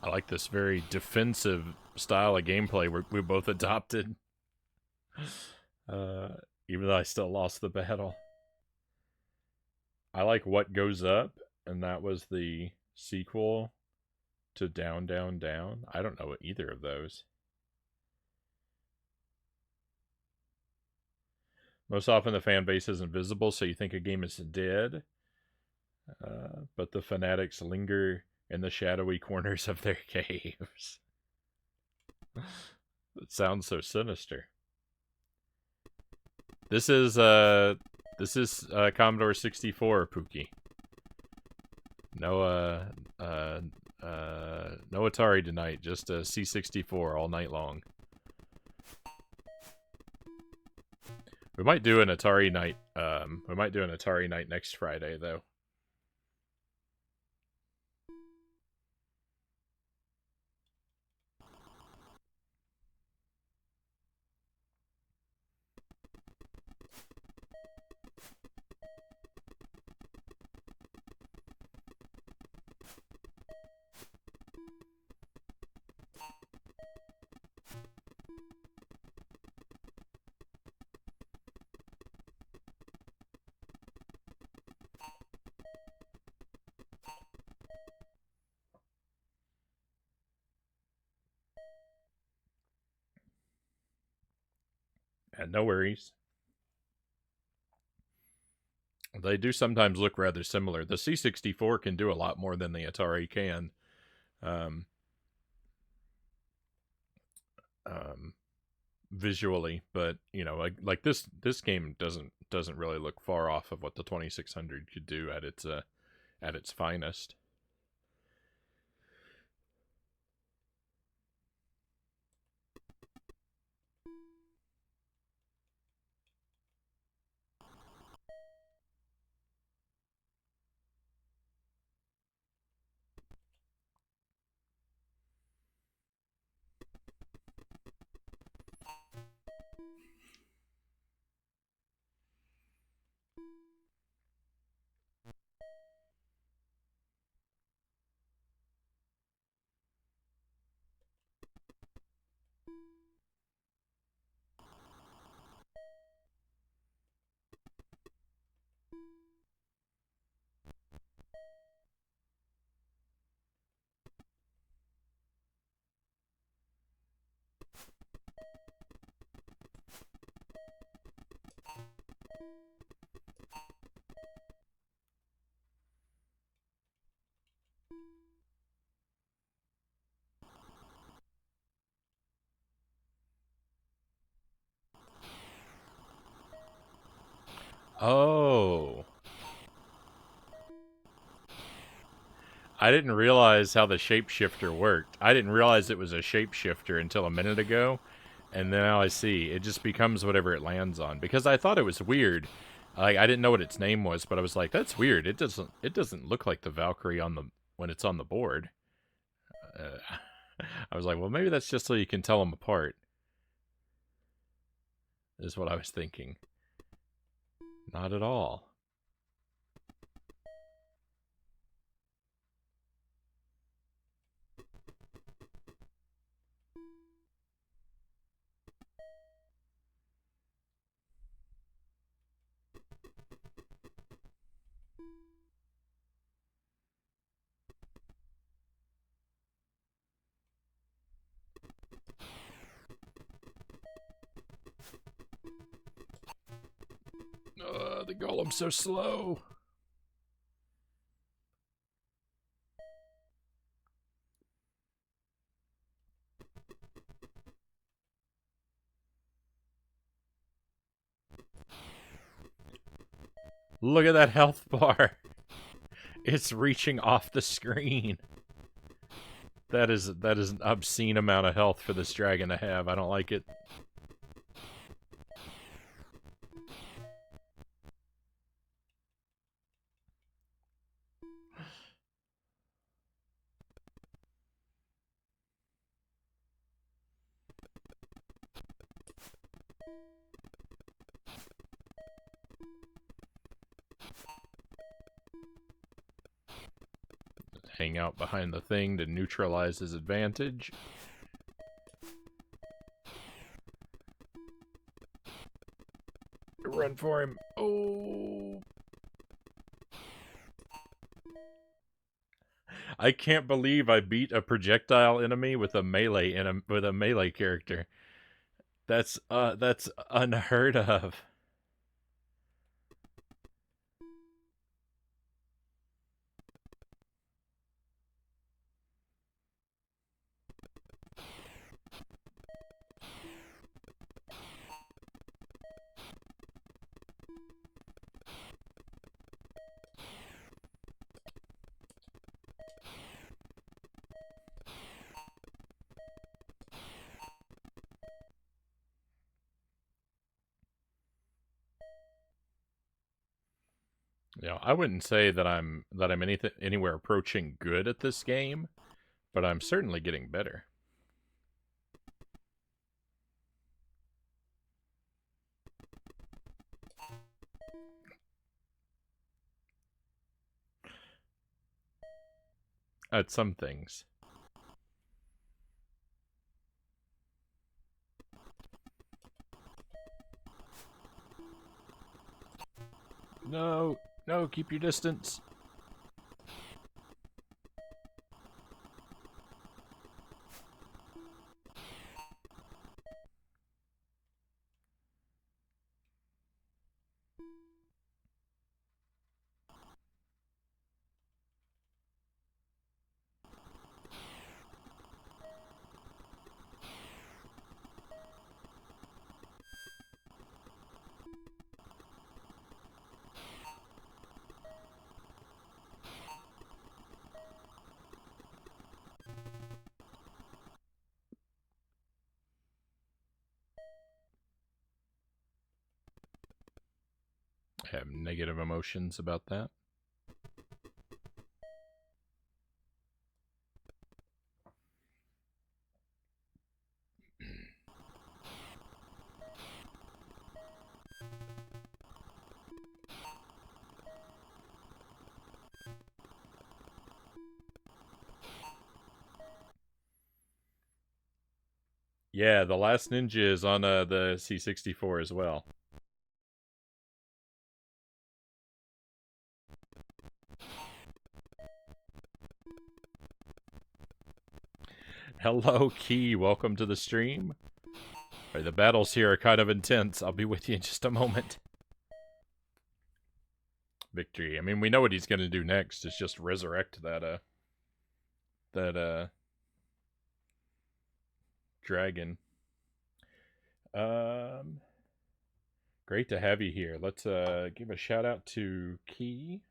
I like this very defensive style of gameplay we both adopted. Even though I still lost the battle. I like What Goes Up, and that was the sequel to Down, Down, Down. I don't know either of those. Most often the fan base isn't visible, so you think a game is dead. But the fanatics linger in the shadowy corners of their caves. It sounds so sinister. This is Commodore 64, Pookie. No no Atari tonight, just a C64 all night long. We might do an Atari night. We might do an Atari night next Friday, though. And no worries. They do sometimes look rather similar. The C64 can do a lot more than the Atari can. Visually, but you know, like this game doesn't really look far off of what the 2600 could do at its finest. Oh. I didn't realize how the shapeshifter worked. I didn't realize it was a shapeshifter until a minute ago, and now I see. It just becomes whatever it lands on. Because I thought it was weird. I didn't know what its name was, but I was like, that's weird. It doesn't look like the Valkyrie on the when it's on the board. I was like, well, maybe that's just so you can tell them apart. Is what I was thinking. Not at all. The golem's so slow. Look at that health bar. It's reaching off the screen. That is an obscene amount of health for this dragon to have. I don't like it. Hang out behind the thing to neutralize his advantage. Run for him. Oh. I can't believe I beat a projectile enemy with a melee character. That's unheard of. You know, I wouldn't say that I'm anywhere approaching good at this game, but I'm certainly getting better. At some things. No, no, keep your distance. I have negative emotions about that. Yeah, The Last Ninja is on the C64 as well. Hello, Key. Welcome to the stream. Right, the battles here are kind of intense. I'll be with you in just a moment. Victory. I mean, we know what he's going to do next. It's just resurrect that dragon. Great to have you here. Let's give a shout out to Key.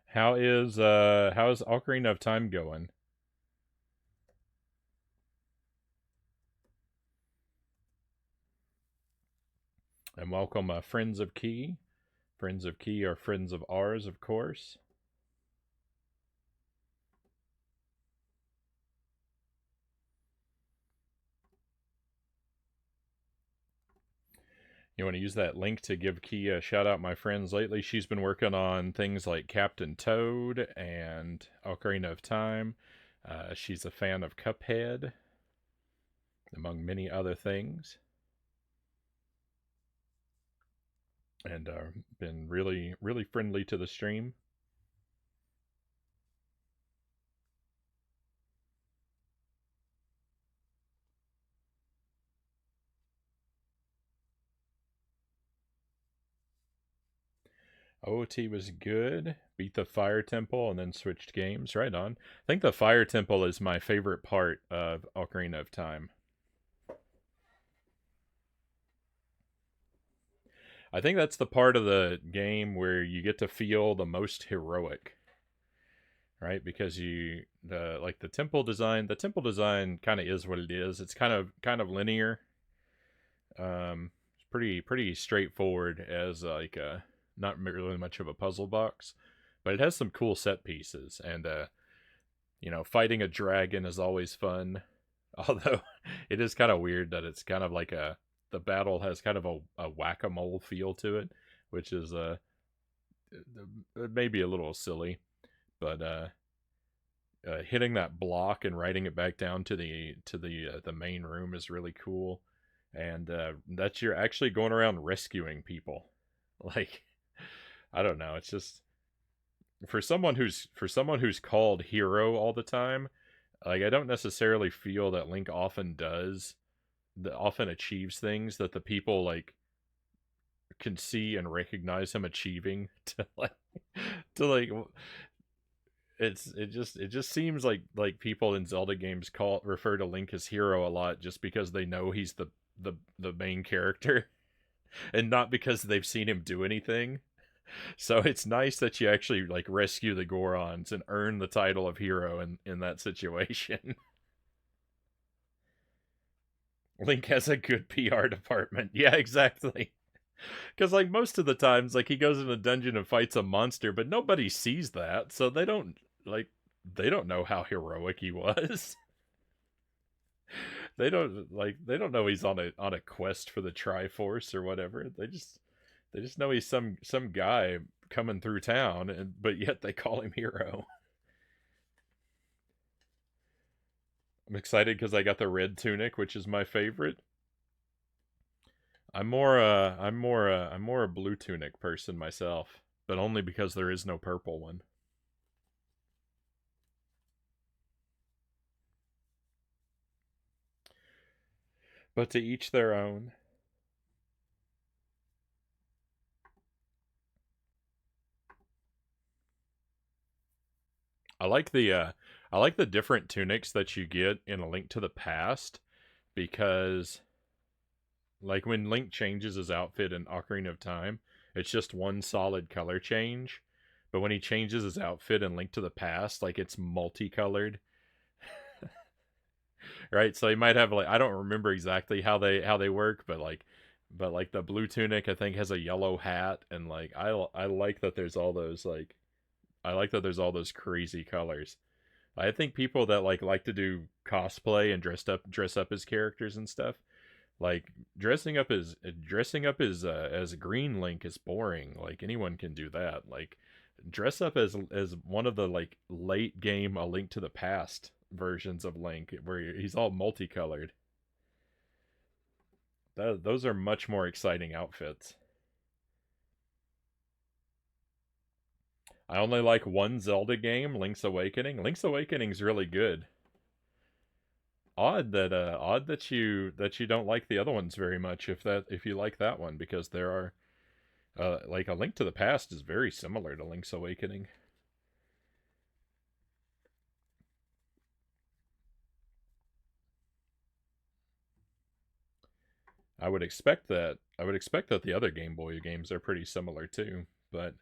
How's Ocarina of Time going? And welcome, friends of Key. Friends of Key are friends of ours, of course. You want to use that link to give Key a shout out, my friends. Lately, she's been working on things like Captain Toad and Ocarina of Time. She's a fan of Cuphead, among many other things. And been really, really friendly to the stream. OOT was good. Beat the Fire Temple and then switched games. Right on. I think the Fire Temple is my favorite part of Ocarina of Time. I think that's the part of the game where you get to feel the most heroic, right? Because the temple design. The temple design kind of is what it is. It's kind of linear. It's pretty straightforward as like not really much of a puzzle box, but it has some cool set pieces. And fighting a dragon is always fun. Although it is kind of weird that it's kind of like the battle has kind of a whack-a-mole feel to it, which is maybe a little silly, but hitting that block and writing it back down to the main room is really cool, and that you're actually going around rescuing people. Like, I don't know, it's just for someone who's called hero all the time. Like, I don't necessarily feel that Link often achieves things that the people like can see and recognize him achieving to like it just seems like people in Zelda games refer to Link as hero a lot just because they know he's the main character and not because they've seen him do anything. So it's nice that you actually like rescue the Gorons and earn the title of hero in that situation. Link has a good PR department. Yeah, exactly. Because like most of the times, like he goes in a dungeon and fights a monster, but nobody sees that, so like they don't know how heroic he was. They don't know he's on a quest for the Triforce or whatever. They just know he's some guy coming through town, but yet they call him hero. I'm excited because I got the red tunic, which is my favorite. I'm more a blue tunic person myself, but only because there is no purple one. But to each their own. I like the different tunics that you get in A Link to the Past, because like when Link changes his outfit in Ocarina of Time, it's just one solid color change. But when he changes his outfit in Link to the Past, like it's multicolored, right? So he might have like, I don't remember exactly how they work, but like the blue tunic I think has a yellow hat, and like I like that there's all those like I like that there's all those crazy colors. I think people that like to do cosplay and dress up as characters and stuff, like dressing up as Green Link is boring. Like anyone can do that. Like dress up as one of the like late game A Link to the Past versions of Link where he's all multicolored. Those are much more exciting outfits. I only like one Zelda game, Link's Awakening. Link's Awakening's really good. Odd that you don't like the other ones very much if you like that one, because there are like A Link to the Past is very similar to Link's Awakening. I would expect that the other Game Boy games are pretty similar too, but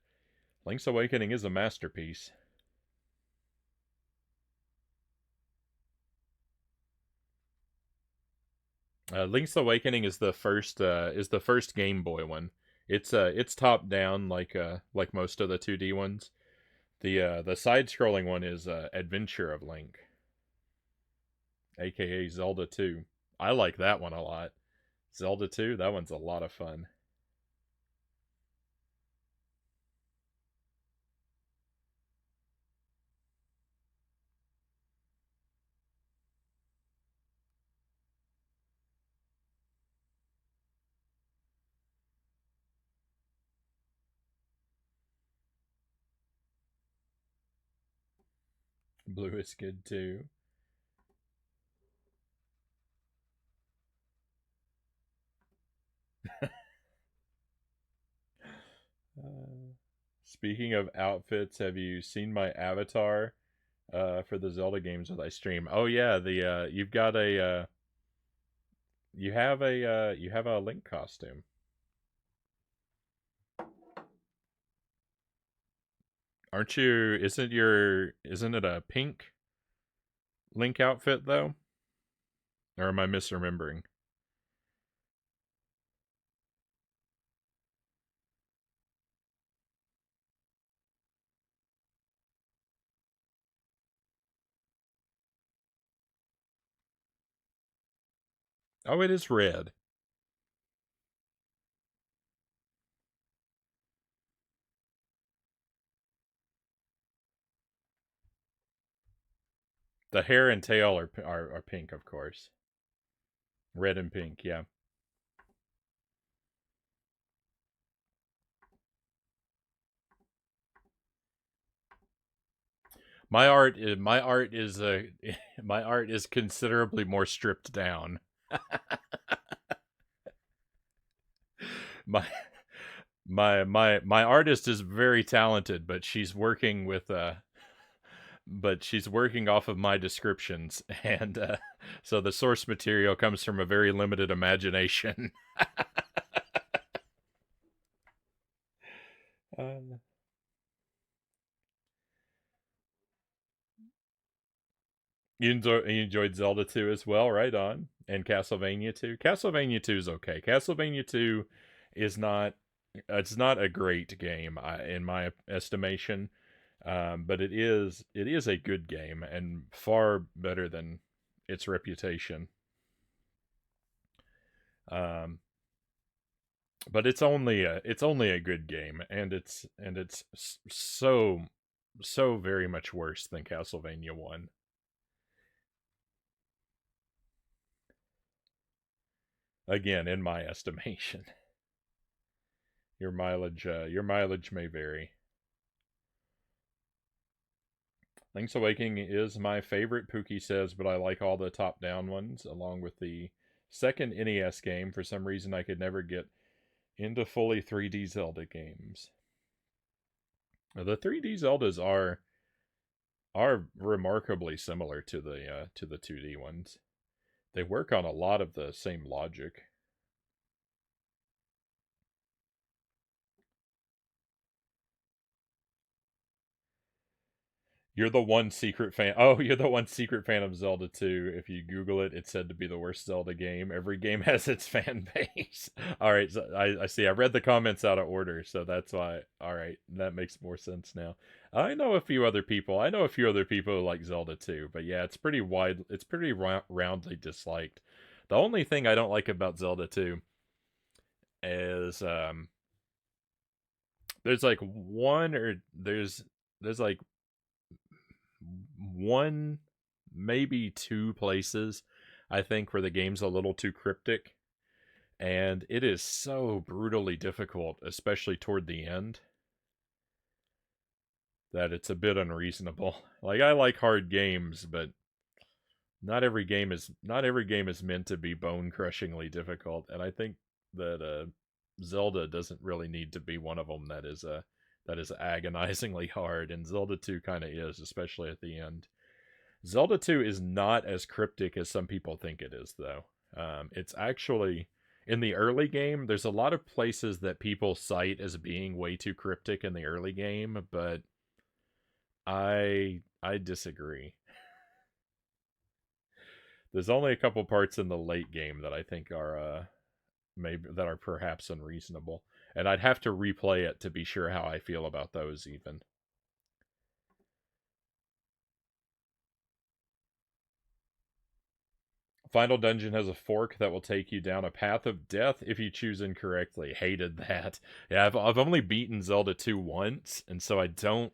Link's Awakening is a masterpiece. Link's Awakening is the first Game Boy one. It's top down like most of the 2D ones. The side scrolling one is Adventure of Link, aka Zelda 2. I like that one a lot. Zelda 2, that one's a lot of fun. Blue is good too. Speaking of outfits, have you seen my avatar for the Zelda games that I stream? Oh yeah, the you've got a you have a Link costume. Aren't you? Isn't it a pink Link outfit though? Or am I misremembering? Oh, it is red. The hair and tail are pink, of course. Red and pink, yeah. My art is my art is considerably more stripped down. my my artist is very talented, but she's working off of my descriptions, and so the source material comes from a very limited imagination. uh, you enjoyed Zelda 2 as well, right on, and Castlevania 2. Castlevania 2 is okay. Castlevania 2 is not it's not a great game in my estimation. But it is a good game and far better than its reputation. Um, but it's only a good game, and it's so very much worse than Castlevania 1. Again, in my estimation. Your mileage may vary. Link's Awakening is my favorite, Pookie says, but I like all the top-down ones, along with the second NES game. For some reason, I could never get into fully 3D Zelda games. The 3D Zeldas are remarkably similar to the 2D ones. They work on a lot of the same logic. You're the one secret fan. Oh, you're the one secret fan of Zelda 2. If you Google it, it's said to be the worst Zelda game. Every game has its fan base. All right, so I see. I read the comments out of order, so that's why. All right, that makes more sense now. I know a few other people. I know a few other people who like Zelda 2, but yeah, it's pretty wide. It's pretty roundly disliked. The only thing I don't like about Zelda 2 is there's like one or there's like one, maybe two places I think where the game's a little too cryptic, and it is so brutally difficult, especially toward the end, that it's a bit unreasonable. Like I like hard games, but not every game is meant to be bone crushingly difficult, and I think that Zelda doesn't really need to be one of them that is agonizingly hard, and Zelda 2 kind of is, especially at the end. Zelda 2 is not as cryptic as some people think it is, though. It's actually, in the early game, there's a lot of places that people cite as being way too cryptic in the early game, but I disagree. There's only a couple parts in the late game that I think are maybe that are perhaps unreasonable, and I'd have to replay it to be sure how I feel about those even. Final dungeon has a fork that will take you down a path of death if you choose incorrectly. Hated that. Yeah, I've only beaten Zelda 2 once, and so I don't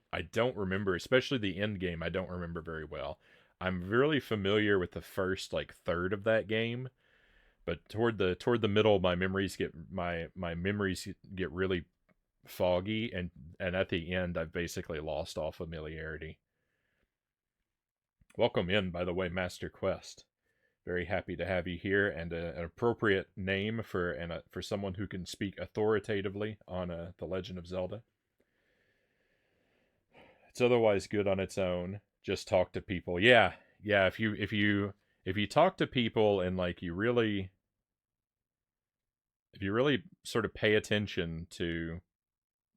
remember, especially the end game. I don't remember very well. I'm really familiar with the first like third of that game, but toward the middle, my memories get really foggy, and at the end, I've basically lost all familiarity. Welcome in, by the way, Master Quest. Very happy to have you here, and an appropriate name for someone who can speak authoritatively on The Legend of Zelda. It's otherwise good on its own. Just talk to people. Yeah, yeah. If you talk to people and like if you really sort of pay attention to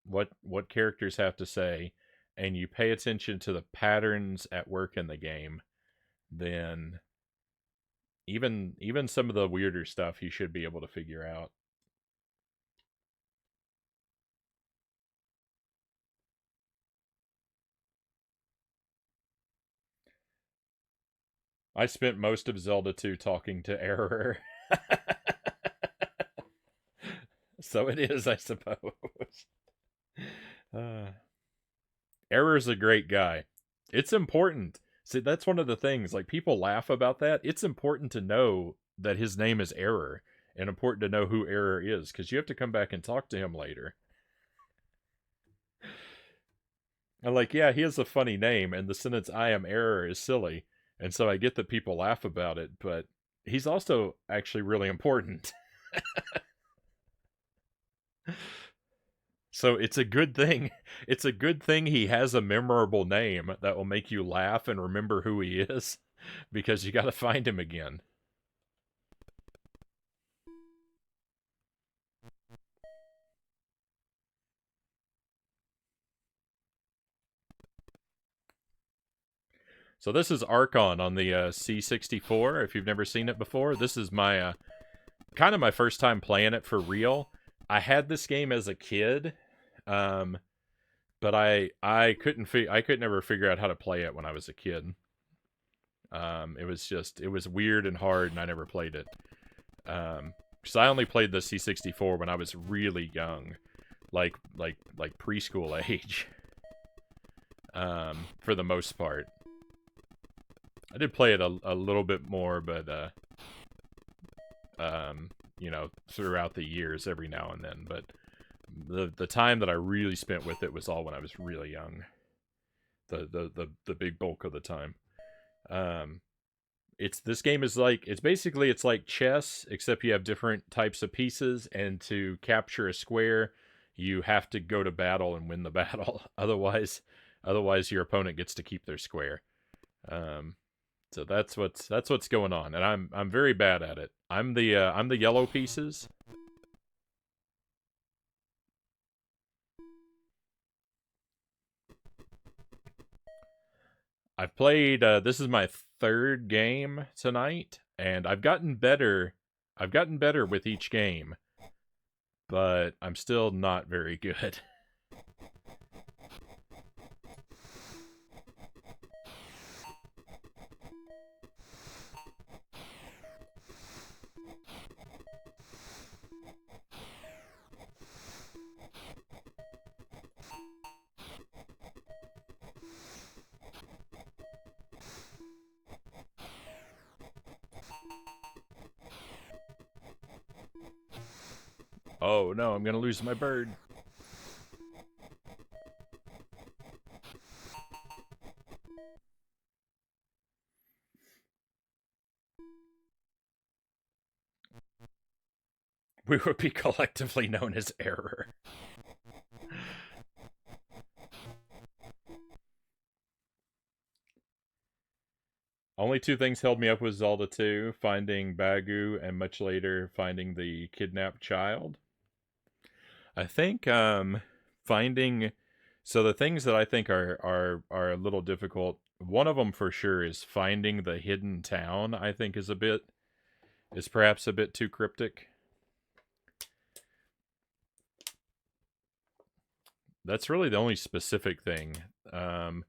what characters have to say, and you pay attention to the patterns at work in the game, then even some of the weirder stuff you should be able to figure out. I spent most of Zelda 2 talking to Error. So it is, I suppose. Uh, Error's a great guy. It's important. See, that's one of the things. Like, people laugh about that. It's important to know that his name is Error, and important to know who Error is, because you have to come back and talk to him later. And like, yeah, he has a funny name, and the sentence "I am Error" is silly, and so I get that people laugh about it, but he's also actually really important. So it's a good thing. It's a good thing he has a memorable name that will make you laugh and remember who he is, because you got to find him again. So this is Archon on the C64. If you've never seen it before, this is my kind of my first time playing it for real. I had this game as a kid, um, but I could never figure out how to play it when I was a kid. It was weird and hard, and I never played it. Because I only played the C64 when I was really young, like preschool age. For the most part, I did play it a little bit more, but throughout the years, every now and then. But the time that I really spent with it was all when I was really young. The big bulk of the time. This game is like it's like chess, except you have different types of pieces, and to capture a square, you have to go to battle and win the battle. Otherwise your opponent gets to keep their square. So that's what's going on, and I'm very bad at it. I'm the yellow pieces. I've played. This is my third game tonight, and I've gotten better. I've gotten better with each game, but I'm still not very good. Oh no, I'm gonna lose my bird. We would be collectively known as Error. Only two things held me up with Zelda 2, finding Bagu, and much later finding the kidnapped child. I think finding, so the things that I think are a little difficult one of them for sure is finding the hidden town. I think is perhaps a bit too cryptic. That's really the only specific thing. Um,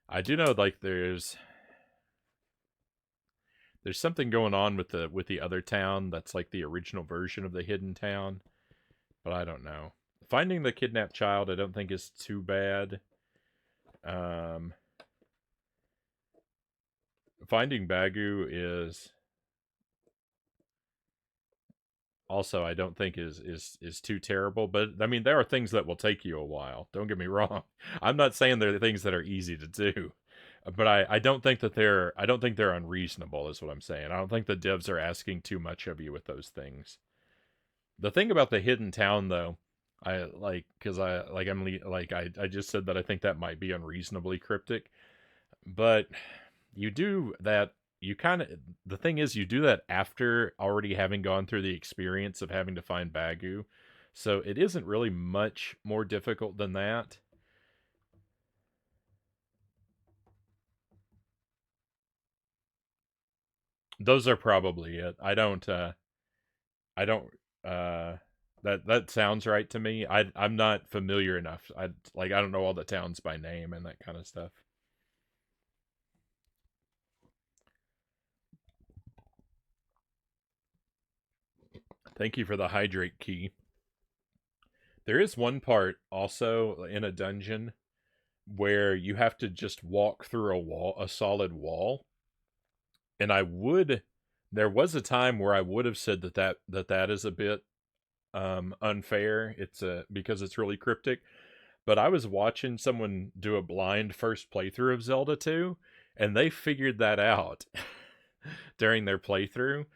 I do know like there's something going on with the other town that's like the original version of the hidden town, but I don't know. Finding the kidnapped child, I don't think is too bad. Um, Finding Bagu is also I don't think is too terrible, but I mean there are things that will take you a while. Don't get me wrong. I'm not saying there are things that are easy to do, but I don't think that I don't think they're unreasonable is what I'm saying. I don't think the devs are asking too much of you with those things. The thing about the hidden town though, I like cuz I like Emily like I just said that I think that might be unreasonably cryptic, but you do that you kind of the thing is you do that after already having gone through the experience of having to find Bagu. So it isn't really much more difficult than that. Those are probably it. I don't uh that sounds right to me. I'm not familiar enough. I don't know all the towns by name and that kind of stuff. Thank you for the hydrate key. There is one part also in a dungeon where you have to just walk through a solid wall. And there was a time where I would have said that is a bit unfair. It's because it's really cryptic. But I was watching someone do a blind first playthrough of Zelda 2, and they figured that out during their playthrough,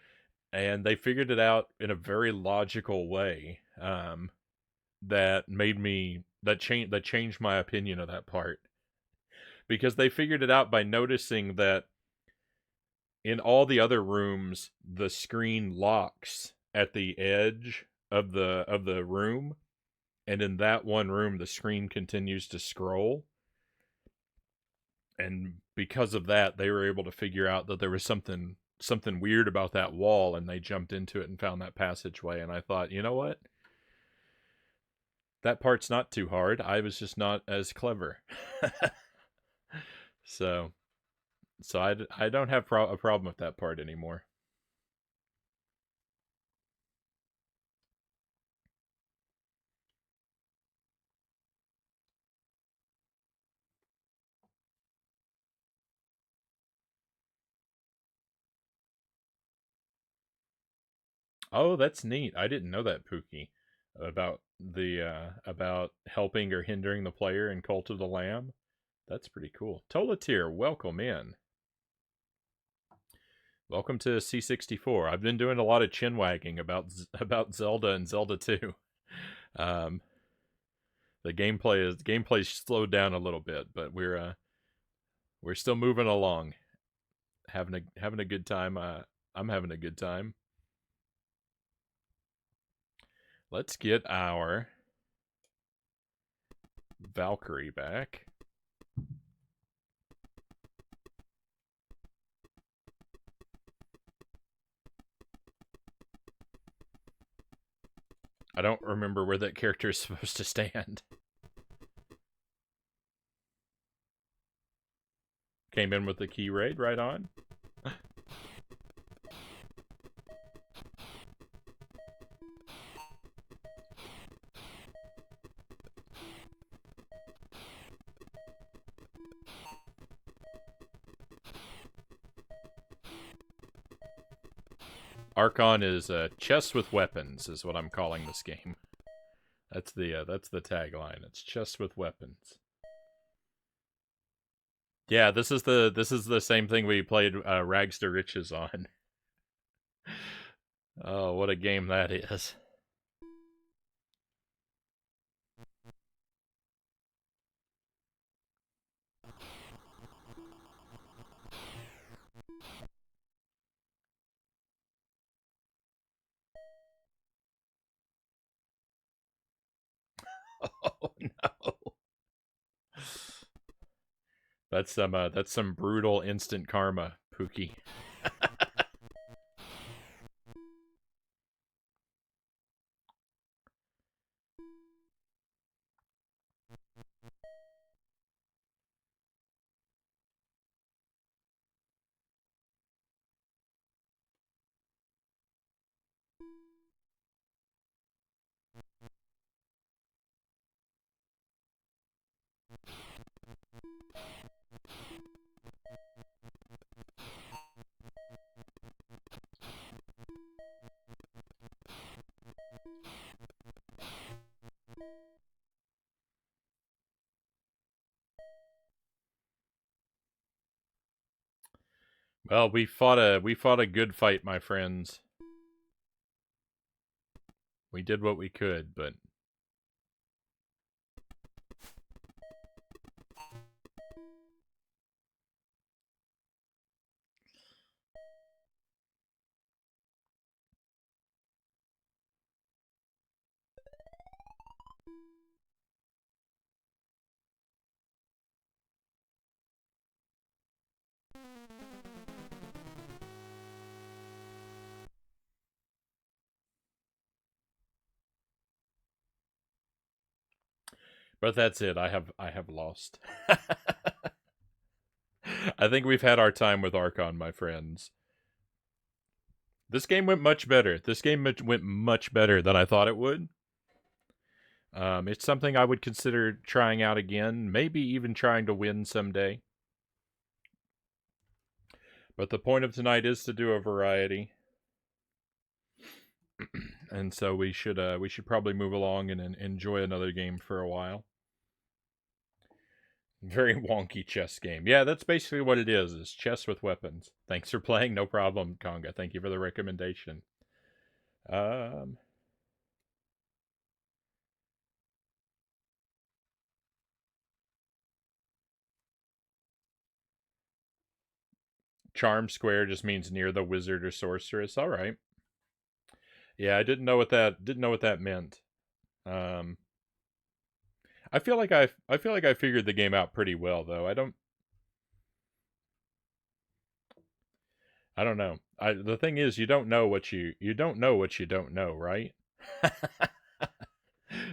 and they figured it out in a very logical way. That made me that changed my opinion of that part because they figured it out by noticing that in all the other rooms the screen locks at the edge of the room, and in that one room the screen continues to scroll, and because of that they were able to figure out that there was something weird about that wall, and they jumped into it and found that passageway. And I thought, you know what, that part's not too hard. I was just not as clever. so I don't have a problem with that part anymore. Oh, that's neat. I didn't know that, Pookie, about the about helping or hindering the player in Cult of the Lamb. That's pretty cool. Tolatir, welcome in. Welcome to C64. I've been doing a lot of chin wagging about Zelda and Zelda 2. Um, the gameplay's slowed down a little bit, but we're still moving along, having a good time. I'm having a good time. Let's get our Valkyrie back. I don't remember where that character is supposed to stand. Came in with the key raid right on. Archon is chess with weapons, is what I'm calling this game. That's the tagline. It's chess with weapons. Yeah, this is the same thing we played Rags to Riches on. Oh, what a game that is. Oh no. That's some brutal instant karma, Pookie. Well, we fought a good fight, my friends. We did what we could, but that's it. I have lost. I think we've had our time with Archon, my friends. This game went much better. This game went much better than I thought it would. It's something I would consider trying out again, maybe even trying to win someday. But the point of tonight is to do a variety. And so we should probably move along and enjoy another game for a while. Very wonky chess game. Yeah, that's basically what it is. It's chess with weapons. Thanks for playing. No problem, Conga. Thank you for the recommendation. Charm Square just means near the wizard or sorceress. All right. Yeah, I didn't know what that meant. Um, I feel like I figured the game out pretty well though. I don't know. The thing is you don't know what you don't know what you don't know, right?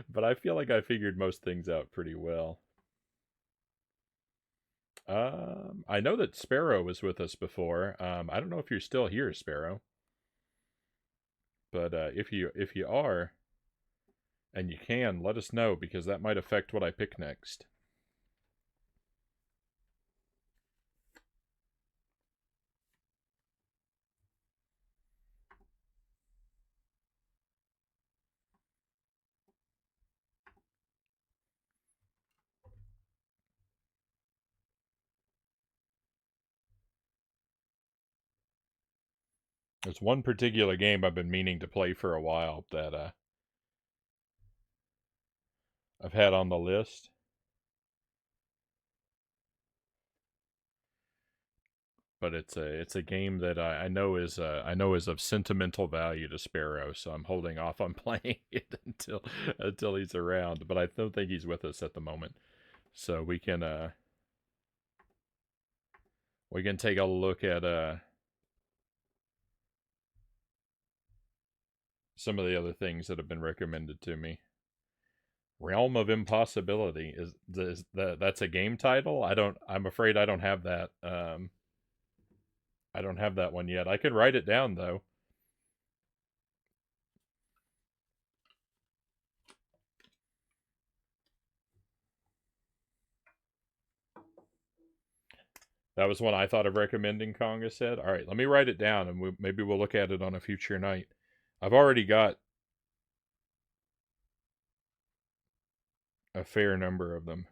But I feel like I figured most things out pretty well. I know that Sparrow was with us before. I don't know if you're still here, Sparrow. But if you are and you can, let us know because that might affect what I pick next. There's one particular game I've been meaning to play for a while that I've had on the list. But it's a game that I know is of sentimental value to Sparrow, so I'm holding off on playing it until he's around. But I don't think he's with us at the moment, so we can take a look at some of the other things that have been recommended to me. Realm of Impossibility is that's a game title? I'm afraid I don't have that. I don't have that one yet. I can write it down though. That was one I thought of recommending, Conga said. All right, let me write it down and maybe we'll look at it on a future night. I've already got a fair number of them.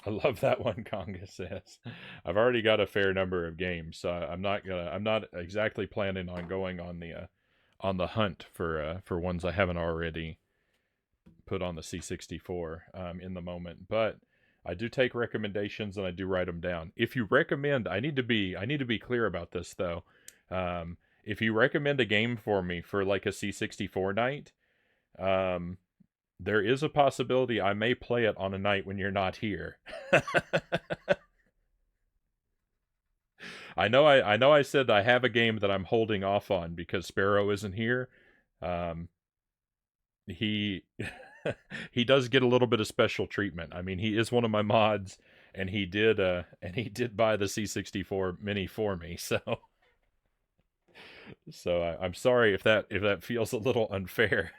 I love that one, Conga says. I've already got a fair number of games, so I'm not exactly planning on going on the hunt for ones I haven't already put on the C64 in the moment. But I do take recommendations and I do write them down. If you recommend, I need to be clear about this though. if you recommend a game for me for like a C64 night, there is a possibility I may play it on a night when you're not here. I know I said I have a game that I'm holding off on because Sparrow isn't here. Um, he he does get a little bit of special treatment. I mean, he is one of my mods, and he did buy the C64 Mini for me. So I'm sorry if that feels a little unfair.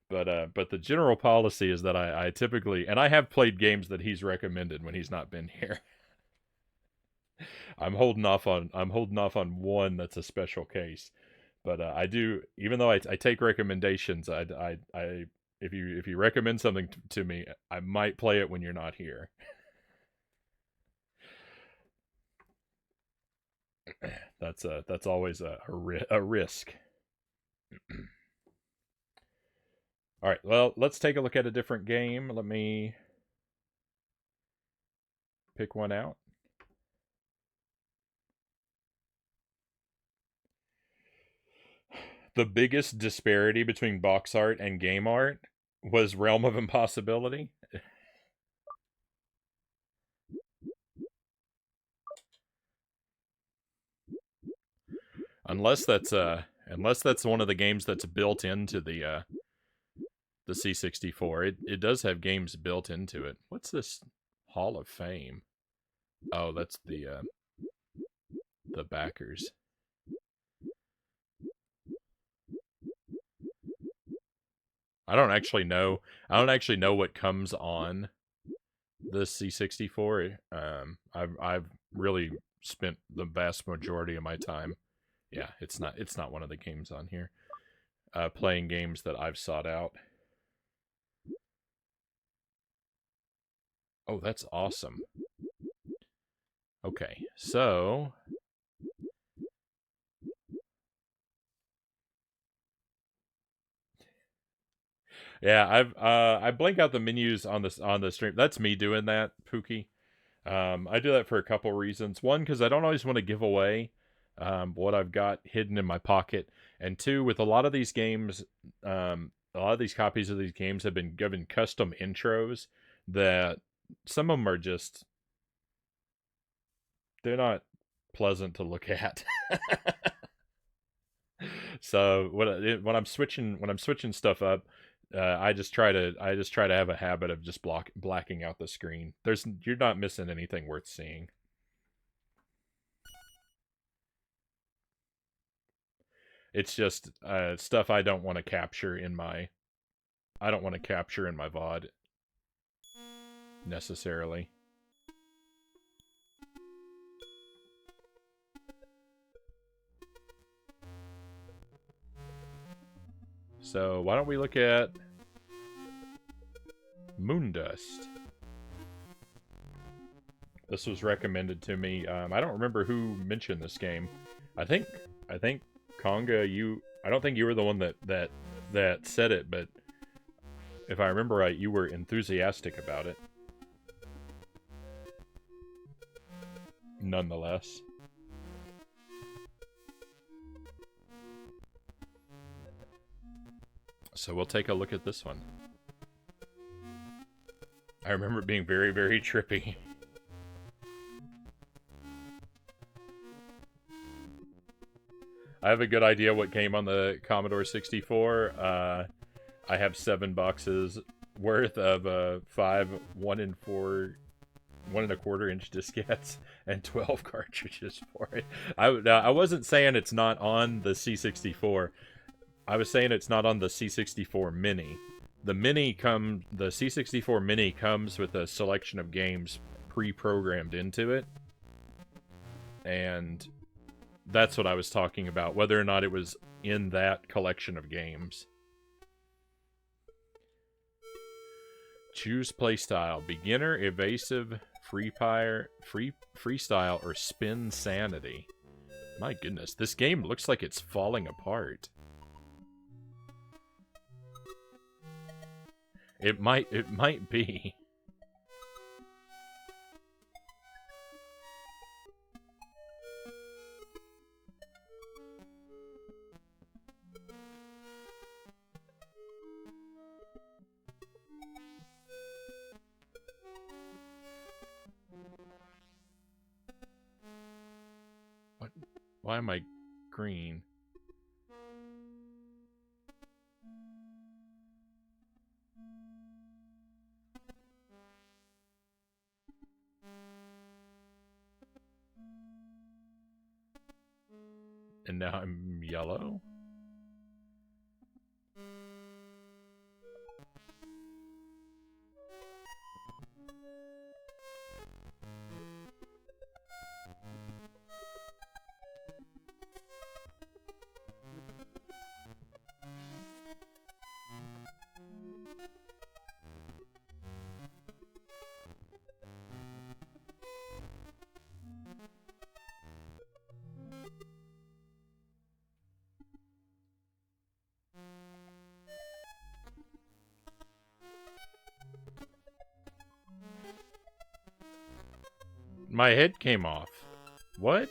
But the general policy is that I typically, and I have played games that he's recommended when he's not been here. I'm holding off on one that's a special case. But I do, even though I take recommendations, I if you recommend something to me, I might play it when you're not here. That's always a risk. All right, well, let's take a look at a different game. Let me pick one out. The biggest disparity between box art and game art was Realm of Impossibility. Unless that's one of the games that's built into the C64. It does have games built into it. What's this Hall of Fame? Oh, that's the backers. I don't actually know what comes on the C64. I've really spent the vast majority of my time. Yeah, it's not one of the games on here. Playing games that I've sought out. Oh, that's awesome. Okay, so yeah, I blank out the menus on the stream. That's me doing that, Pookie. I do that for a couple reasons. One, because I don't always want to give away what I've got hidden in my pocket, and two, with a lot of these games, a lot of these copies of these games have been given custom intros that some of them are just they're not pleasant to look at. So when I'm switching stuff up, I just try to have a habit of just blacking out the screen. You're not missing anything worth seeing. It's just stuff I don't want to capture in my VOD necessarily. So why don't we look at Moondust? This was recommended to me. I don't remember who mentioned this game. I think Conga, I don't think you were the one that said it, but if I remember right, you were enthusiastic about it. Nonetheless. So we'll take a look at this one. I remember it being very, very trippy. I have a good idea what came on the Commodore 64. I have 7 boxes worth of 5 1 1/4 inch diskettes and 12 cartridges for it. I wasn't saying it's not on the C64. I was saying it's not on the C64 Mini. The C64 Mini comes with a selection of games pre-programmed into it. And that's what I was talking about, whether or not it was in that collection of games. Choose playstyle: beginner, evasive, freestyle, or spin sanity. My goodness, this game looks like it's falling apart. It might be. Why am I green? And now I'm yellow? My head came off. What?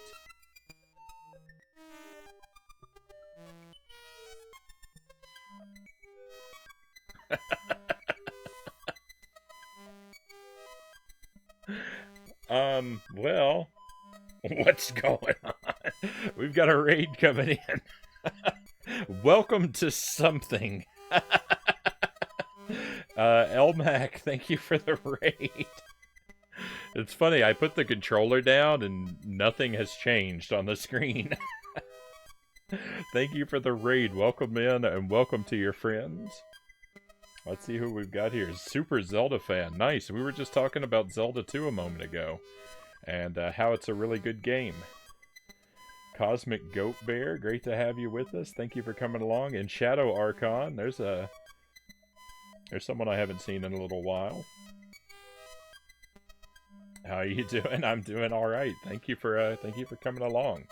Well, what's going on? We've got a raid coming in. Welcome to something. Elmac, thank you for the raid. It's funny, I put the controller down and nothing has changed on the screen. Thank you for the raid. Welcome in and welcome to your friends. Let's see who we've got here. Super Zelda fan. Nice. We were just talking about Zelda 2 a moment ago. And how it's a really good game. Cosmic Goat Bear. Great to have you with us. Thank you for coming along. And Shadow Archon. There's someone I haven't seen in a little while. How are you doing? I'm doing all right. Thank you for coming along.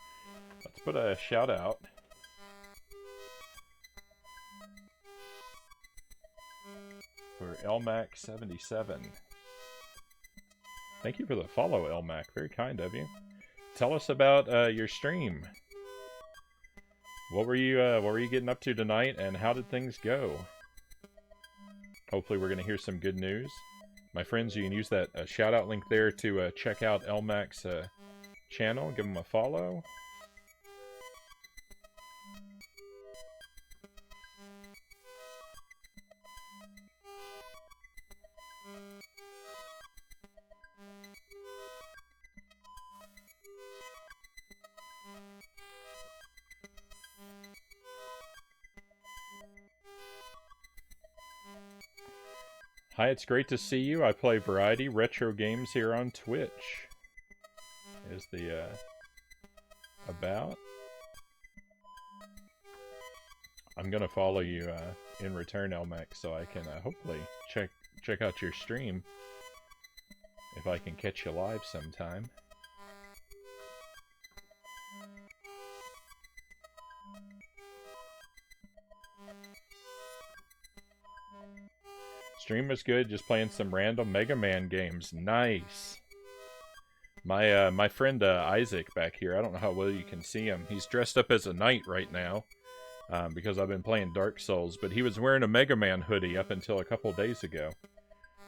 Let's put a shout out. For Elmac77. Thank you for the follow, Elmac. Very kind of you. Tell us about your stream. What were you getting up to tonight, and how did things go? Hopefully, we're gonna hear some good news. My friends, you can use that shout-out link there to check out Elmac's channel. Give him a follow. Hi, it's great to see you. I play variety retro games here on Twitch. Is the about. I'm gonna follow you in return, Elmac, so I can hopefully check out your stream if I can catch you live sometime. Stream was good, just playing some random Mega Man games. Nice. My friend Isaac back here, I don't know how well you can see him. He's dressed up as a knight right now because I've been playing Dark Souls, but he was wearing a Mega Man hoodie up until a couple days ago.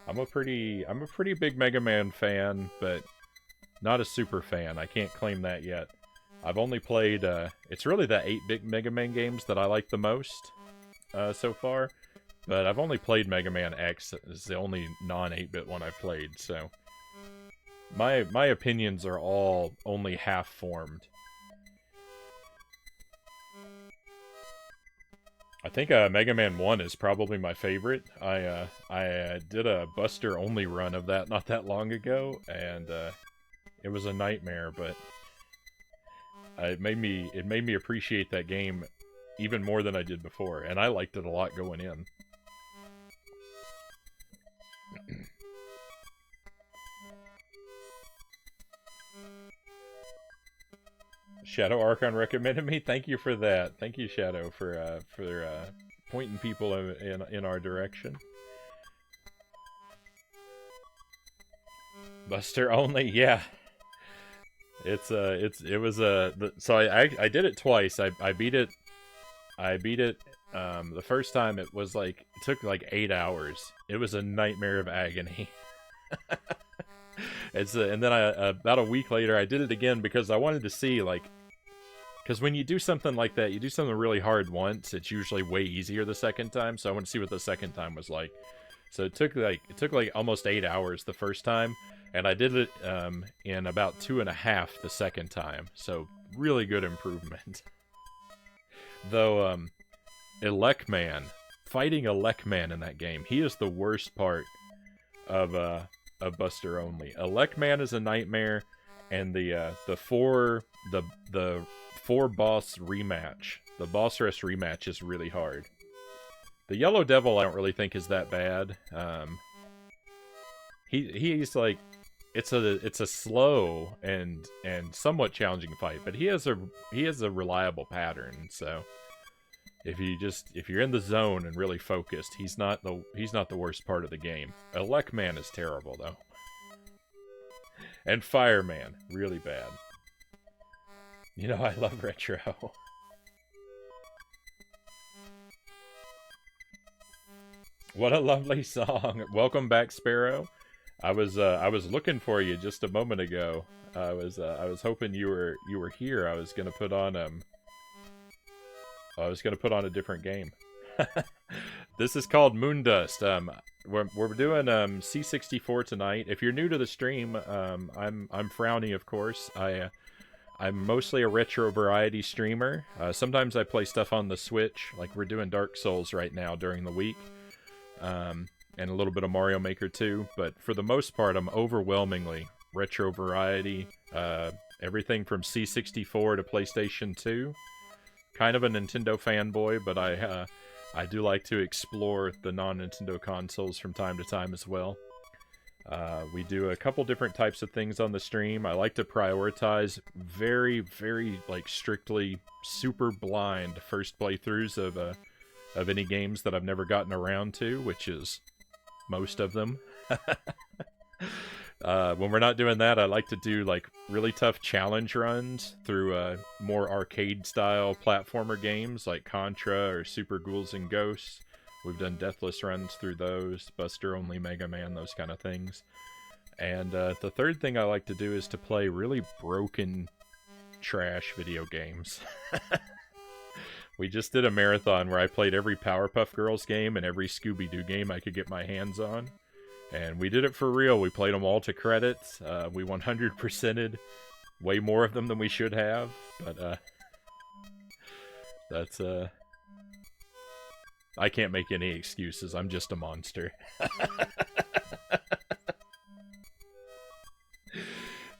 I'm a pretty big Mega Man fan, but not a super fan. I can't claim that yet. I've only played it's really the 8-bit Mega Man games that I like the most so far. But I've only played Mega Man X. It's the only non-8-bit one I've played, so... My opinions are all only half-formed. I think Mega Man 1 is probably my favorite. I did a Buster-only run of that not that long ago, and it was a nightmare, but... it made me appreciate that game even more than I did before, and I liked it a lot going in. Shadow Archon recommended me. Thank you for that. Thank you, Shadow, for pointing people in our direction. Buster only, yeah. It was so I did it twice. I beat it. The first time it was like it took like 8 hours. It was a nightmare of agony. And then about a week later I did it again because I wanted to see like Because when you do something like that, you do something really hard once, it's usually way easier the second time. So I want to see what the second time was like. So it took like almost 8 hours the first time, and I did it in about 2.5 the second time. So really good improvement. Though Elecman, fighting Elecman in that game, he is the worst part of Buster Only. Elecman is a nightmare, and the four boss rematch, the boss rush rematch, is really hard. The Yellow Devil I don't really think is that bad. He's like, it's a slow and somewhat challenging fight, but he has a reliable pattern. So if you're in the zone and really focused, he's not the worst part of the game. Elecman is terrible though, and Fireman really bad. You know, I love retro. What a lovely song. Welcome back, Sparrow. I was looking for you just a moment ago. I was hoping you were here. I was gonna put on a different game. This is called Moondust. We're doing C64 tonight. If you're new to the stream, I'm Frownie, of course. I'm mostly a retro variety streamer. Sometimes I play stuff on the Switch, like we're doing Dark Souls right now during the week. And a little bit of Mario Maker too, but for the most part, I'm overwhelmingly retro variety. Everything from C64 to PlayStation 2. Kind of a Nintendo fanboy, but I do like to explore the non-Nintendo consoles from time to time as well. We do a couple different types of things on the stream. I like to prioritize very, very like strictly super blind first playthroughs of any games that I've never gotten around to, which is most of them. When we're not doing that, I like to do like really tough challenge runs through more arcade-style platformer games like Contra or Super Ghouls and Ghosts. We've done deathless runs through those, Buster Only, Mega Man, those kind of things. And the third thing I like to do is to play really broken trash video games. We just did a marathon where I played every Powerpuff Girls game and every Scooby-Doo game I could get my hands on. And we did it for real. We played them all to credits. We 100%ed way more of them than we should have. But that's... I can't make any excuses. I'm just a monster.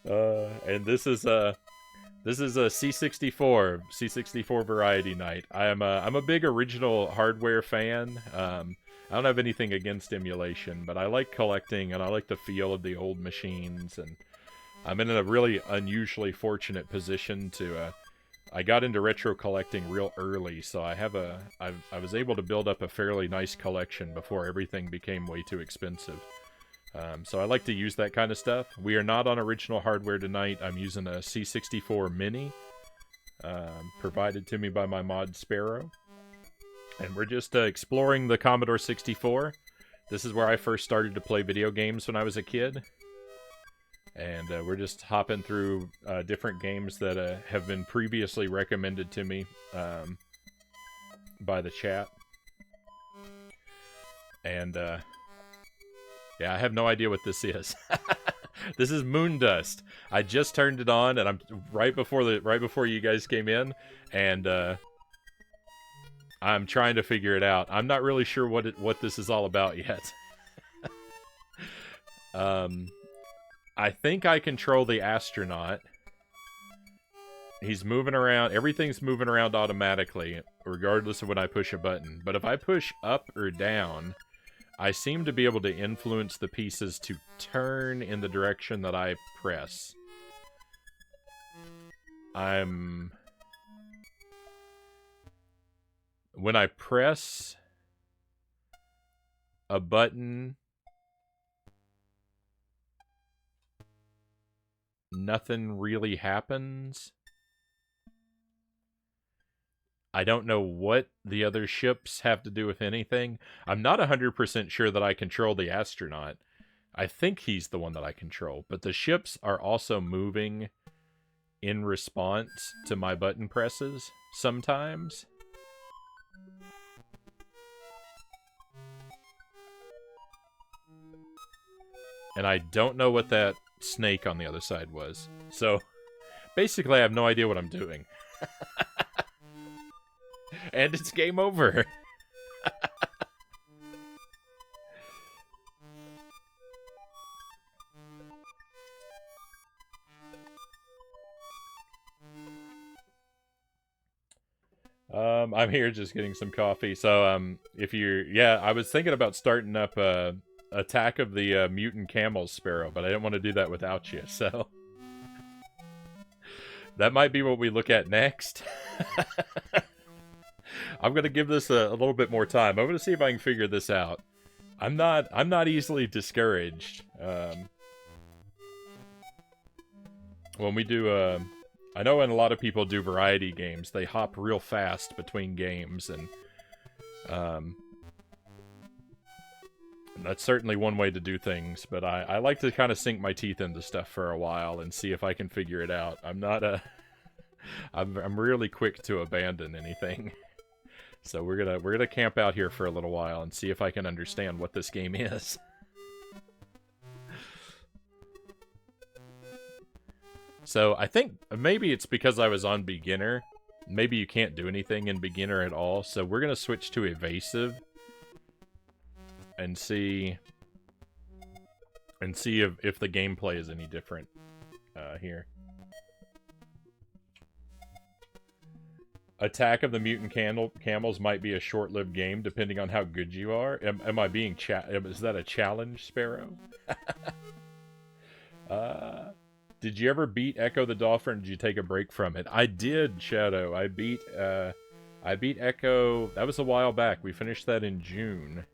And this is a C64 variety night. I'm a big original hardware fan. I don't have anything against emulation, but I like collecting and I like the feel of the old machines. And I'm in a really unusually fortunate position to. I got into retro collecting real early, so I was able to build up a fairly nice collection before everything became way too expensive. So I like to use that kind of stuff. We are not on original hardware tonight. I'm using a C64 Mini, provided to me by my mod Sparrow. And we're just exploring the Commodore 64. This is where I first started to play video games when I was a kid. And we're just hopping through different games that have been previously recommended to me by the chat. And yeah, I have no idea what this is. This is Moondust. I just turned it on, and I'm right before you guys came in, and I'm trying to figure it out. I'm not really sure what this is all about yet. I think I control the astronaut. He's moving around. Everything's moving around automatically, regardless of when I push a button. But if I push up or down, I seem to be able to influence the pieces to turn in the direction that I press. When I press a button, nothing really happens. I don't know what the other ships have to do with anything. I'm not 100% sure that I control the astronaut. I think he's the one that I control. But the ships are also moving in response to my button presses sometimes. And I don't know what that snake on the other side was. So, basically, I have no idea what I'm doing. And it's game over. I'm here just getting some coffee. So, if you're... Yeah, I was thinking about starting up Attack of the Mutant Camels, Sparrow, but I didn't want to do that without you, so... That might be what we look at next. I'm gonna give this a little bit more time. I'm gonna see if I can figure this out. I'm not easily discouraged. When we do, I know when a lot of people do variety games, they hop real fast between games, and that's certainly one way to do things, but I like to kind of sink my teeth into stuff for a while and see if I can figure it out. I'm not I'm really quick to abandon anything. So we're gonna camp out here for a little while and see if I can understand what this game is. So I think maybe it's because I was on beginner. Maybe you can't do anything in beginner at all. So we're gonna switch to evasive and see if the gameplay is any different here. Attack of the Mutant Camels might be a short-lived game, depending on how good you are. Am I being is that a challenge, Sparrow? Did you ever beat Echo the Dolphin, or did you take a break from it? I did, Shadow. I beat Echo. That was a while back. We finished that in June.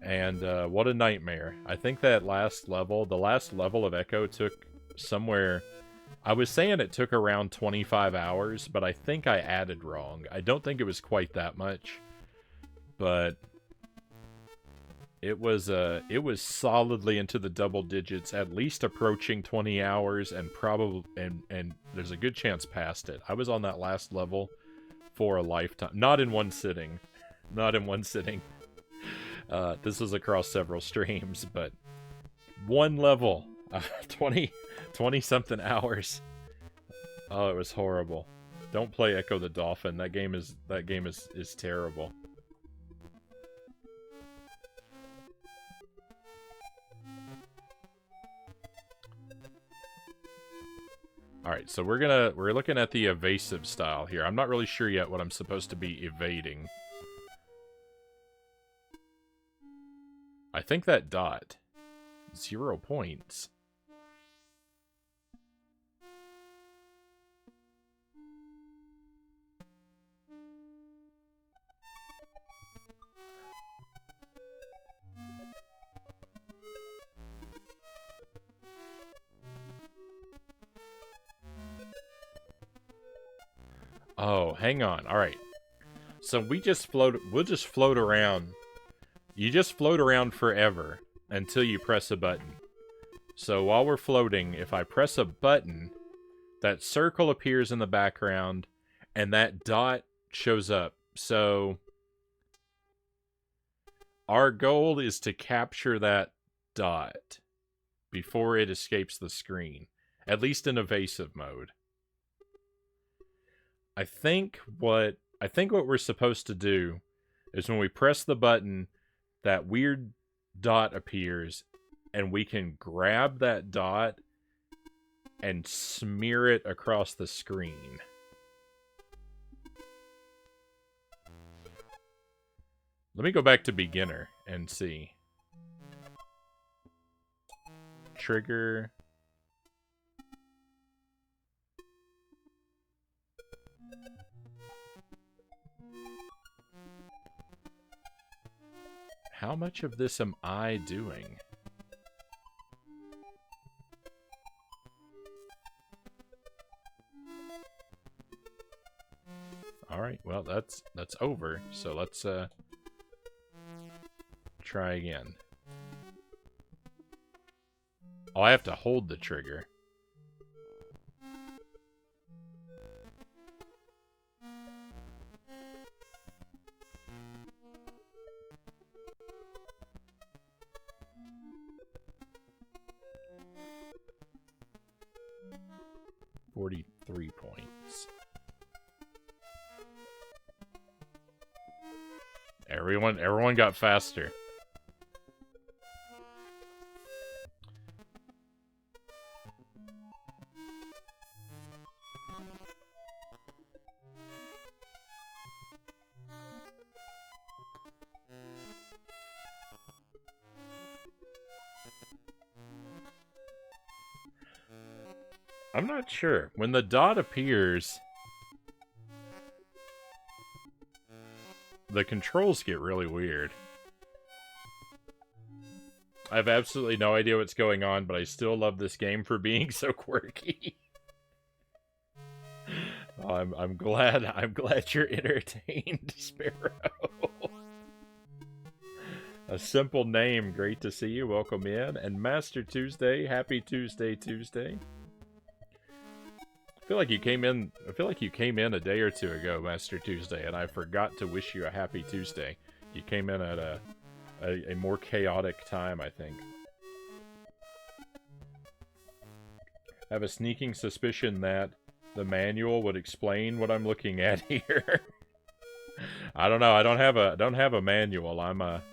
And what a nightmare. I think that last level, the last level of Echo took somewhere... I was saying it took around 25 hours, but I think I added wrong. I don't think it was quite that much. But it was solidly into the double digits, at least approaching 20 hours, and probably and there's a good chance past it. I was on that last level for a lifetime. Not in one sitting. Not in one sitting. This was across several streams, but one level, 20-something hours. Oh, it was horrible. Don't play Echo the Dolphin. That game is terrible. Alright, so we're looking at the evasive style here. I'm not really sure yet what I'm supposed to be evading. I think that dot. 0 points. Oh, hang on. Alright. So we'll just float around. You just float around forever until you press a button. So while we're floating, if I press a button, that circle appears in the background, and that dot shows up. So our goal is to capture that dot before it escapes the screen, at least in evasive mode. I think what we're supposed to do is when we press the button, that weird dot appears, and we can grab that dot and smear it across the screen. Let me go back to beginner and see. Trigger. How much of this am I doing? Alright, well that's over. So let's try again. Oh, I have to hold the trigger. 43 points. Everyone got faster. I'm not sure. When the dot appears, the controls get really weird. I have absolutely no idea what's going on, but I still love this game for being so quirky. I'm glad you're entertained, Sparrow. A simple name, great to see you. Welcome in. And Master Tuesday, happy Tuesday. I feel like you came in a day or two ago, Master Tuesday, and I forgot to wish you a happy Tuesday. You came in at a more chaotic time, I think. I have a sneaking suspicion that the manual would explain what I'm looking at here. I don't know. I don't have a manual. I'm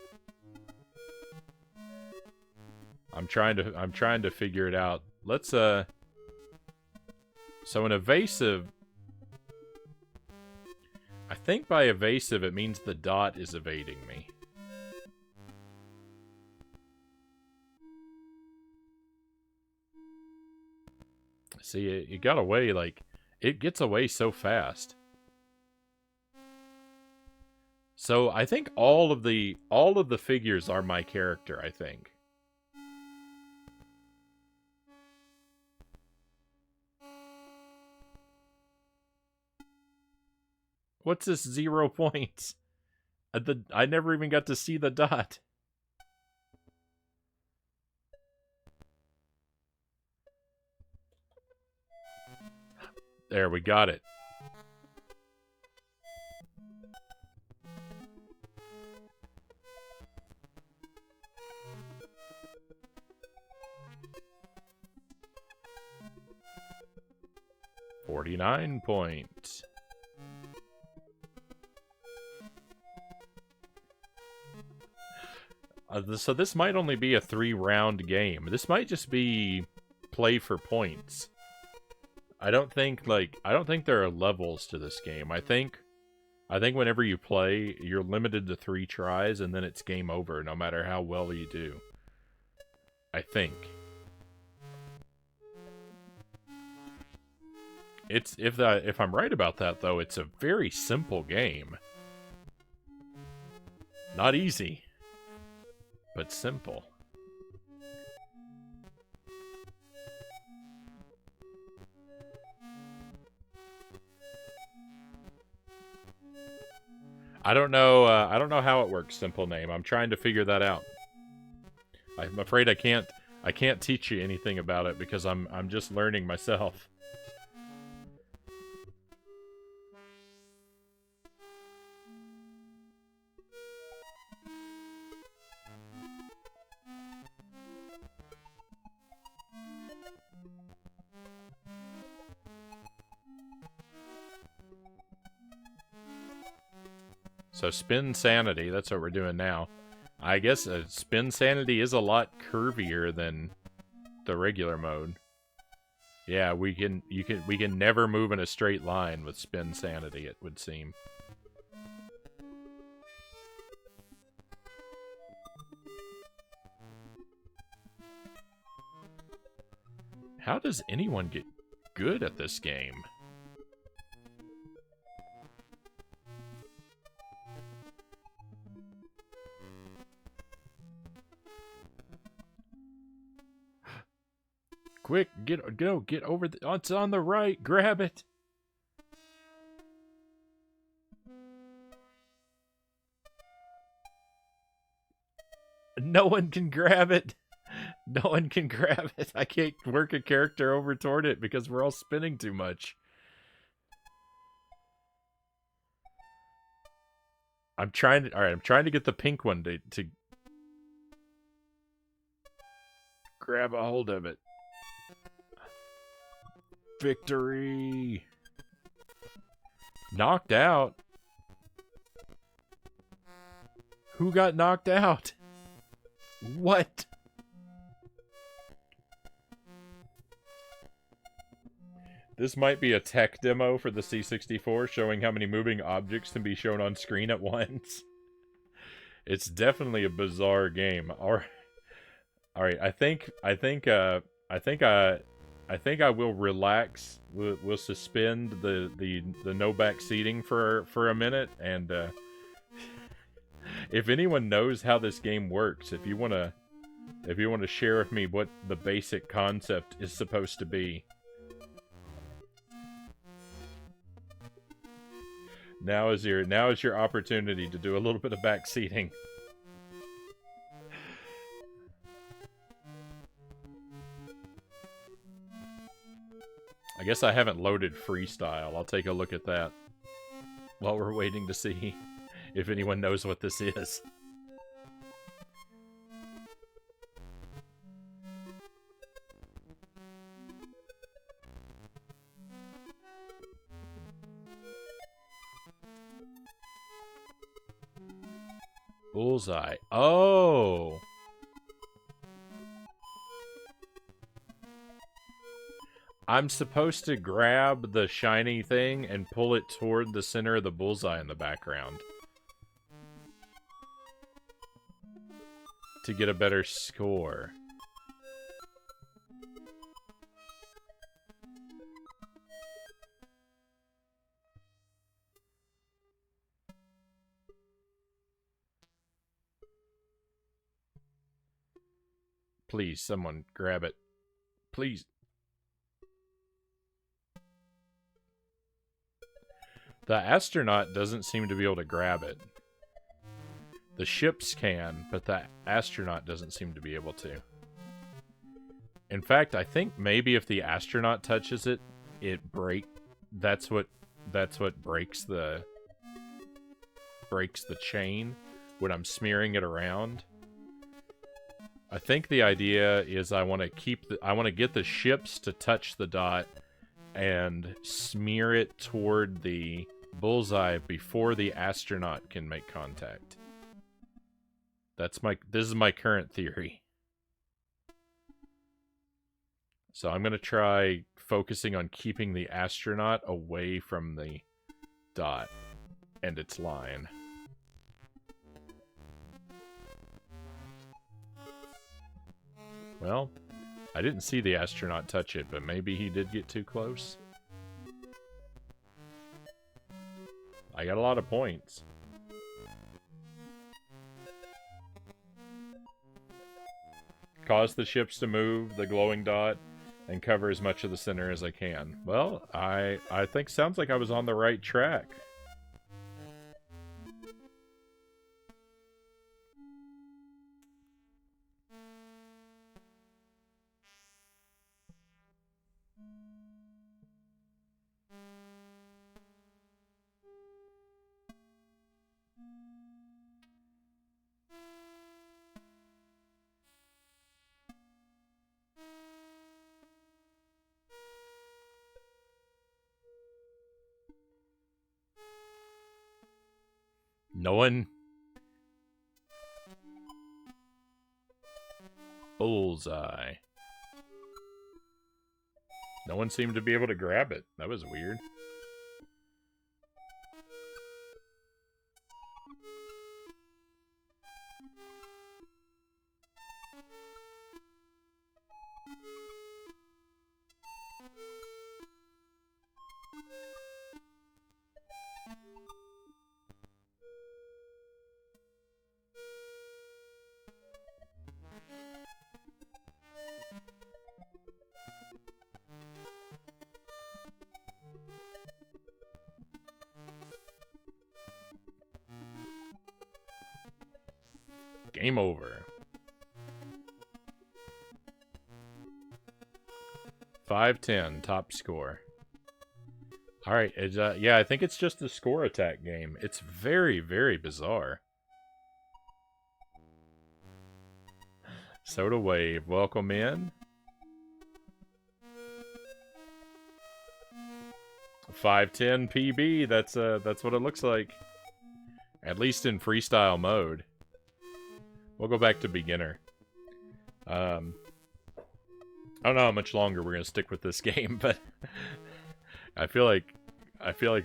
trying to figure it out. Let's so an evasive, I think by evasive it means the dot is evading me. See, it got away, like, it gets away so fast. So I think all of the figures are my character, I think. What's this 0 points? I never even got to see the dot. There, we got it. $49 points. So this might only be a 3-round game. This might just be play for points. I don't think there are levels to this game. I think whenever you play, you're limited to 3 tries, and then it's game over, no matter how well you do. I think. If I'm right about that, though, it's a very simple game. Not easy, but simple. I don't know how it works, simple name. I'm trying to figure that out. I'm afraid I can't teach you anything about it because I'm just learning myself. So spin sanity, that's what we're doing now. I guess spin sanity is a lot curvier than the regular mode. Yeah, we can never move in a straight line with spin sanity, it would seem. How does anyone get good at this game? Quick, get over the... Oh, it's on the right. Grab it. No one can grab it. No one can grab it. I can't work a character over toward it because we're all spinning too much. I'm trying to get the pink one to grab a hold of it. Victory! Knocked out? Who got knocked out? What? This might be a tech demo for the C64 showing how many moving objects can be shown on screen at once. It's definitely a bizarre game. All right, I think I will relax. We'll suspend the no back seating for a minute, and if anyone knows how this game works, if you wanna share with me what the basic concept is supposed to be. Now is your opportunity to do a little bit of back seating. I guess I haven't loaded freestyle. I'll take a look at that while we're waiting to see if anyone knows what this is. Bullseye. Oh! I'm supposed to grab the shiny thing and pull it toward the center of the bullseye in the background to get a better score. Please, someone grab it. Please. The astronaut doesn't seem to be able to grab it. The ships can, but the astronaut doesn't seem to be able to. In fact, I think maybe if the astronaut touches it, that's what breaks the chain when I'm smearing it around. I think the idea is I want to get the ships to touch the dot and smear it toward the bullseye before the astronaut can make contact. This is my current theory. So I'm going to try focusing on keeping the astronaut away from the dot and its line. Well, I didn't see the astronaut touch it, but maybe he did get too close. I got a lot of points. Cause the ships to move the glowing dot and cover as much of the center as I can. Well, I think sounds like I was on the right track. No one... Bullseye. No one seemed to be able to grab it. That was weird. Game over. 5-10, top score. Alright, yeah, I think it's just a score attack game. It's very, very bizarre. Soda Wave, welcome in. 510 PB. That's what it looks like. At least in freestyle mode. We'll go back to beginner. I don't know how much longer we're gonna stick with this game, but I feel like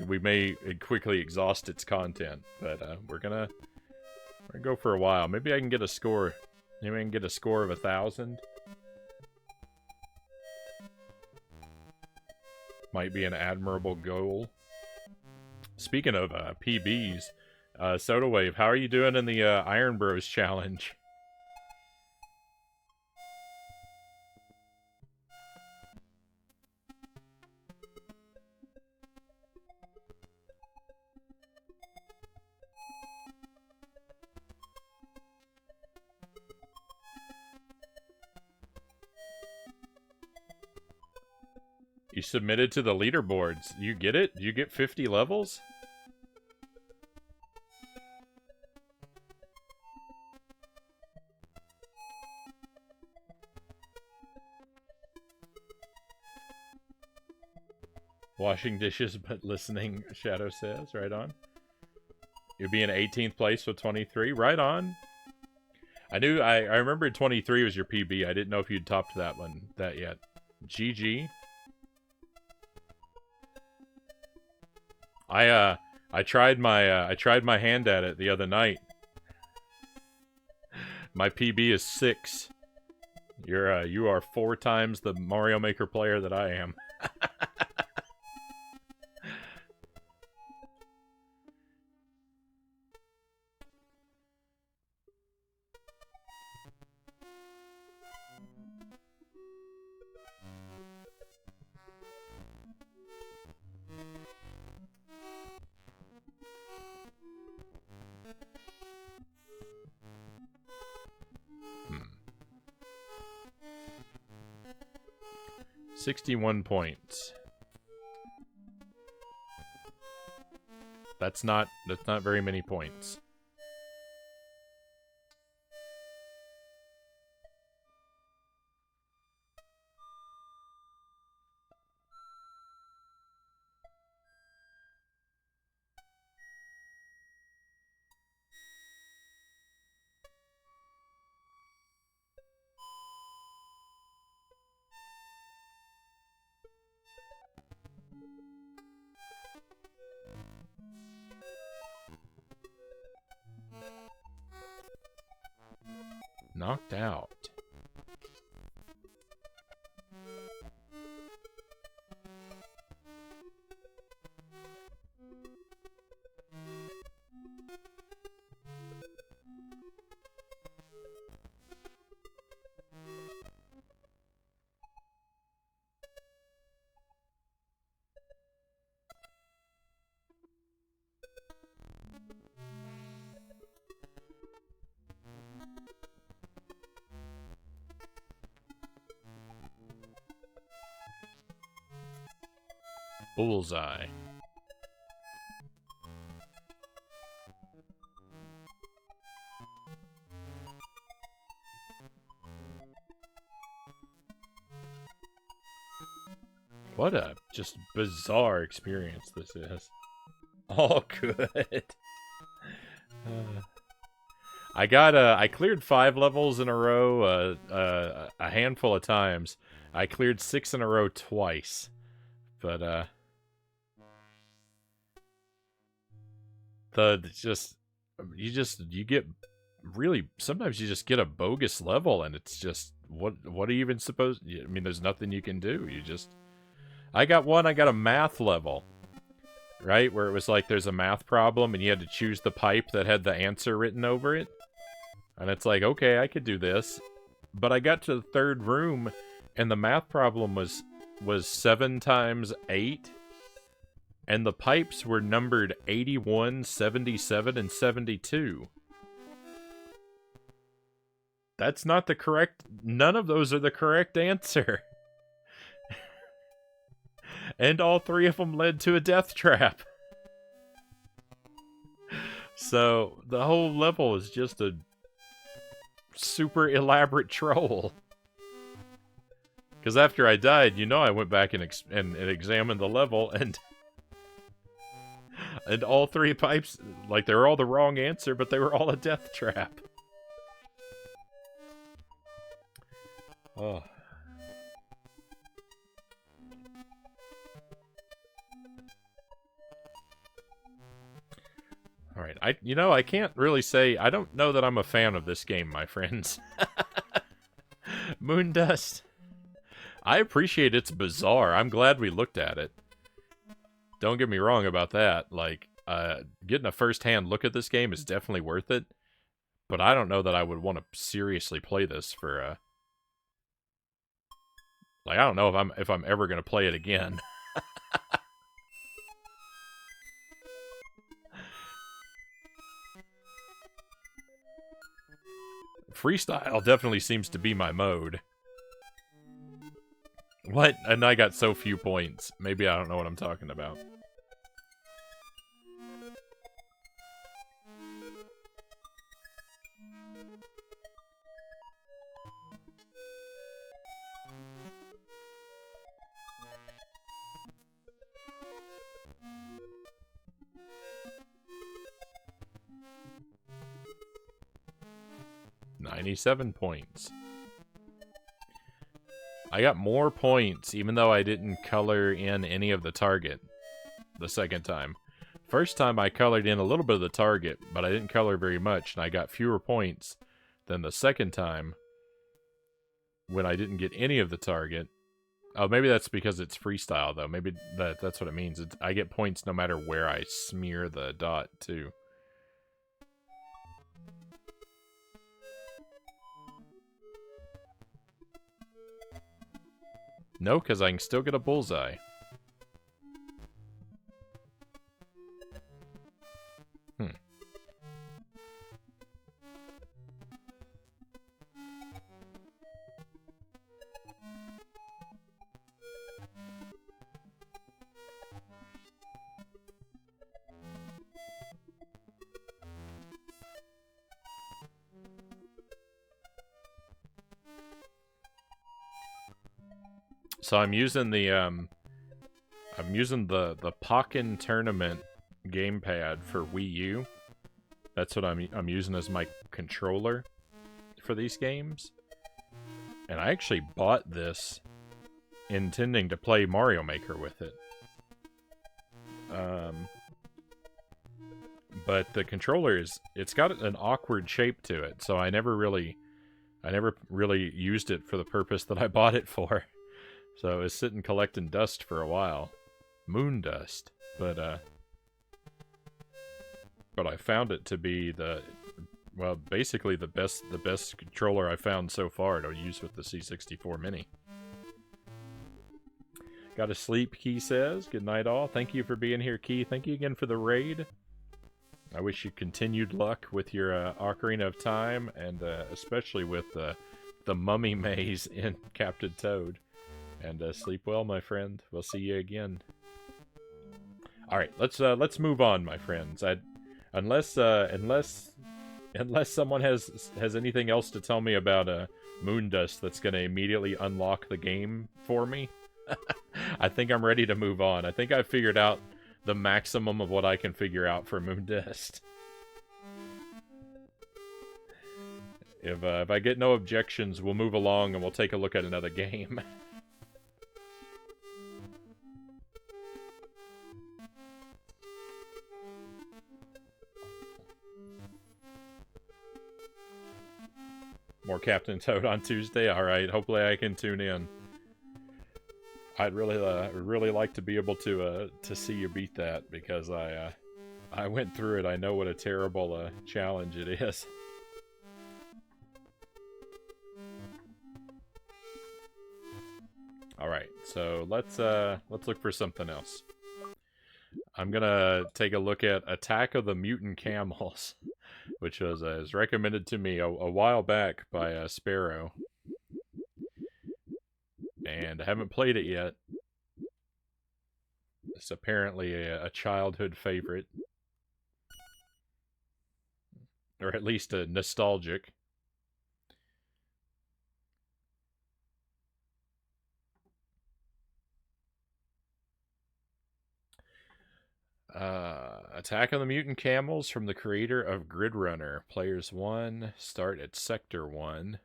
we may quickly exhaust its content. But we're gonna go for a while. Maybe I can get a score. Maybe I can get a score of 1,000. Might be an admirable goal. Speaking of PBs, Soda Wave, how are you doing in the Iron Bros challenge? You submitted to the leaderboards. You get it? You get 50 levels? Washing dishes but listening, Shadow says. Right on. You'll be in 18th place with 23. Right on. I remember 23 was your PB. I didn't know if you'd topped that yet. GG. I tried my hand at it the other night. My PB is 6. You are 4 times the Mario Maker player that I am. Hmm. 61 points. That's not very many points. Knocked out. Bullseye. What a just bizarre experience this is. All good. I cleared 5 levels in a row a handful of times. I cleared 6 in a row twice. But you get really, sometimes you just get a bogus level and it's just what are you even supposed, I mean, there's nothing you can do. I got a math level, right, where it was like there's a math problem and you had to choose the pipe that had the answer written over it, and it's like, okay, I could do this, but I got to the 3rd room and the math problem was 7 times 8, and the pipes were numbered 81, 77, and 72. That's not the correct... None of those are the correct answer. And all 3 of them led to a death trap. So, the whole level is just a super elaborate troll. Because after I died, I went back and examined the level, and And all three pipes, like, they were all the wrong answer, but they were all a death trap. Oh. Alright, I can't really say, I don't know that I'm a fan of this game, my friends. Moondust. I appreciate it's bizarre. I'm glad we looked at it. Don't get me wrong about that. Like, getting a first-hand look at this game is definitely worth it. But I don't know that I would want to seriously play this for, like, I don't know if I'm ever going to play it again. Freestyle definitely seems to be my mode. What? And I got so few points. Maybe I don't know what I'm talking about. $97 points. I got more points, even though I didn't color in any of the target the second time. First time I colored in a little bit of the target, but I didn't color very much, and I got fewer points than the second time when I didn't get any of the target. Oh, maybe that's because it's freestyle, though. Maybe that's what it means. I get points no matter where I smear the dot, too. No, because I can still get a bullseye. Hmm. So I'm using the Pokken Tournament gamepad for Wii U. That's what I'm using as my controller for these games. And I actually bought this intending to play Mario Maker with it. But the controller it's got an awkward shape to it, so I never really used it for the purpose that I bought it for. So it was sitting collecting dust for a while. Moon dust. But I found it to be basically the best controller I found so far to use with the C64 Mini. Gotta sleep, Key says. Good night, all. Thank you for being here, Key. Thank you again for the raid. I wish you continued luck with your Ocarina of Time, and especially with the Mummy Maze in Captain Toad. And sleep well, my friend. We'll see you again. All right, let's move on, my friends. Unless someone has anything else to tell me about Moondust that's going to immediately unlock the game for me, I think I'm ready to move on. I think I've figured out the maximum of what I can figure out for Moondust. If I get no objections, we'll move along and we'll take a look at another game. More Captain Toad on Tuesday? Alright, hopefully I can tune in. I'd really like to be able to see you beat that, because I went through it. I know what a terrible challenge it is. Alright, so let's look for something else. I'm gonna take a look at Attack of the Mutant Camels, which was recommended to me a while back by Sparrow. And I haven't played it yet. It's apparently a childhood favorite. Or at least a nostalgic. Attack on the Mutant Camels from the creator of Grid Runner. Players 1 start at Sector 1.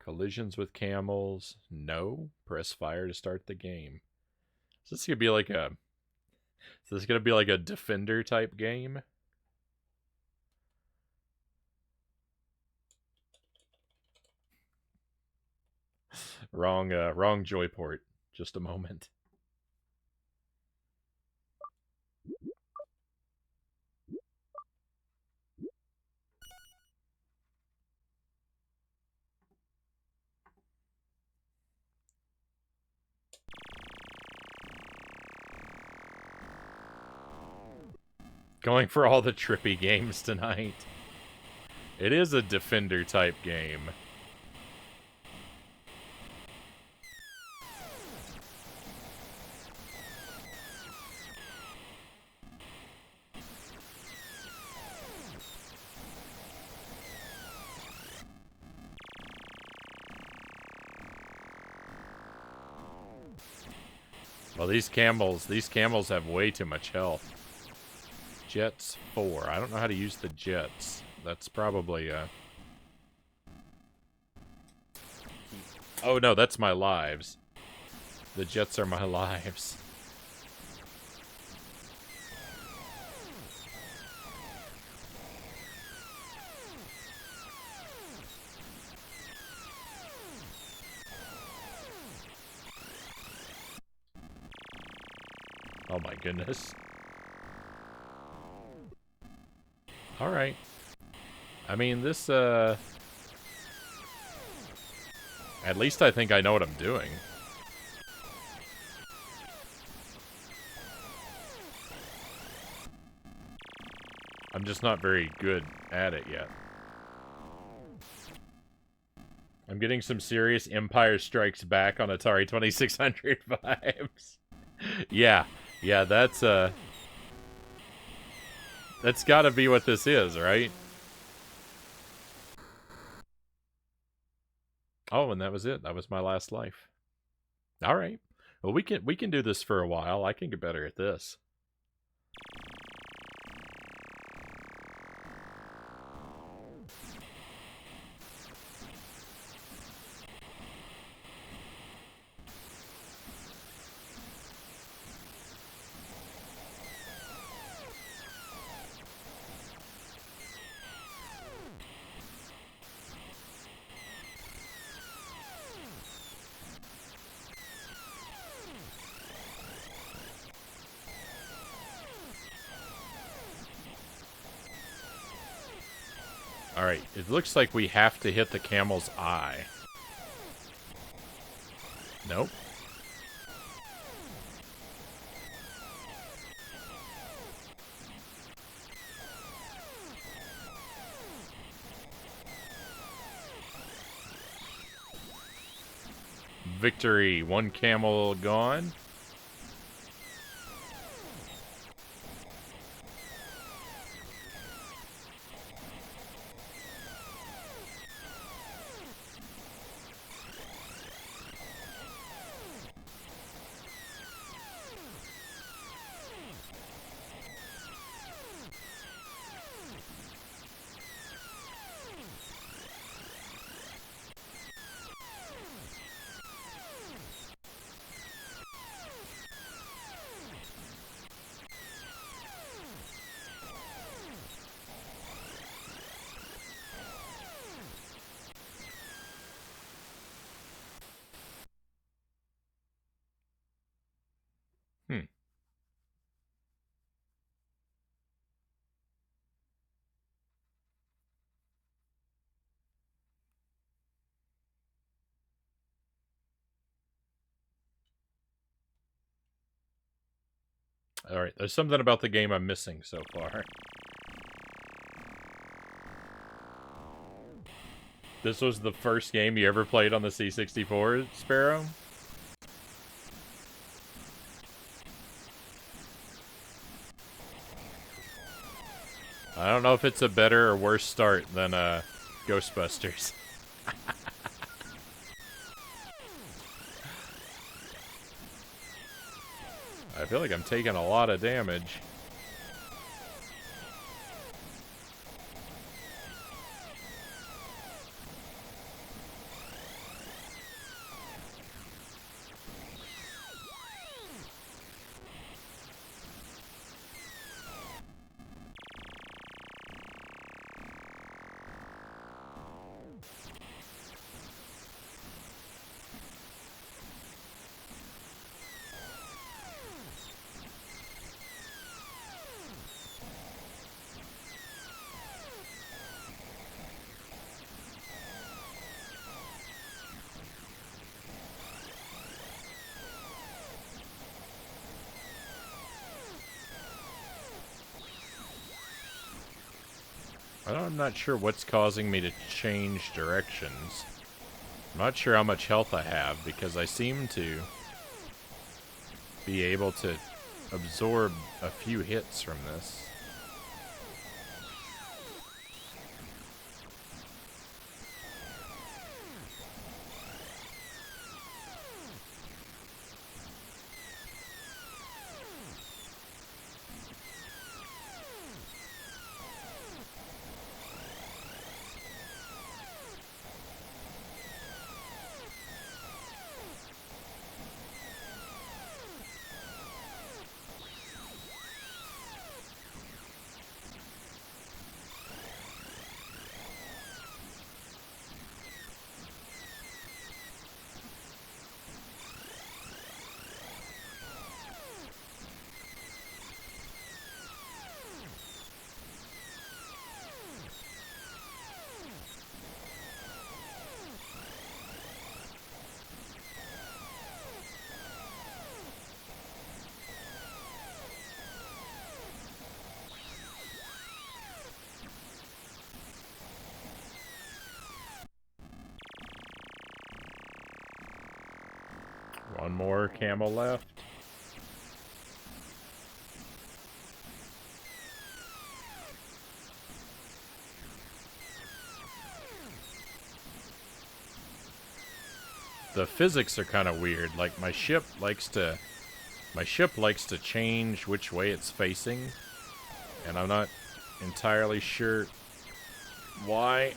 Collisions with camels. No. Press fire to start the game. Is this gonna be like a... Is this gonna be like a Defender type game? Wrong joyport. Just a moment. Going for all the trippy games tonight. It is a Defender type game. Well, these camels have way too much health. Jets 4. I don't know how to use the jets. That's probably Oh no, that's my lives. The jets are my lives. Oh my goodness. Alright. I mean, this, at least I think I know what I'm doing. I'm just not very good at it yet. I'm getting some serious Empire Strikes Back on Atari 2600 vibes. Yeah, that's gotta be what this is, right? Oh, and that was it. That was my last life. All right. Well, we can do this for a while. I can get better at this. Alright, it looks like we have to hit the camel's eye. Nope. Victory. One camel gone. Alright, there's something about the game I'm missing so far. This was the first game you ever played on the C64, Sparrow? I don't know if it's a better or worse start than Ghostbusters. I feel like I'm taking a lot of damage. I'm not sure what's causing me to change directions. I'm not sure how much health I have, because I seem to be able to absorb a few hits from this. One more camel left. The physics are kind of weird. Like my ship likes to change which way it's facing, and I'm not entirely sure why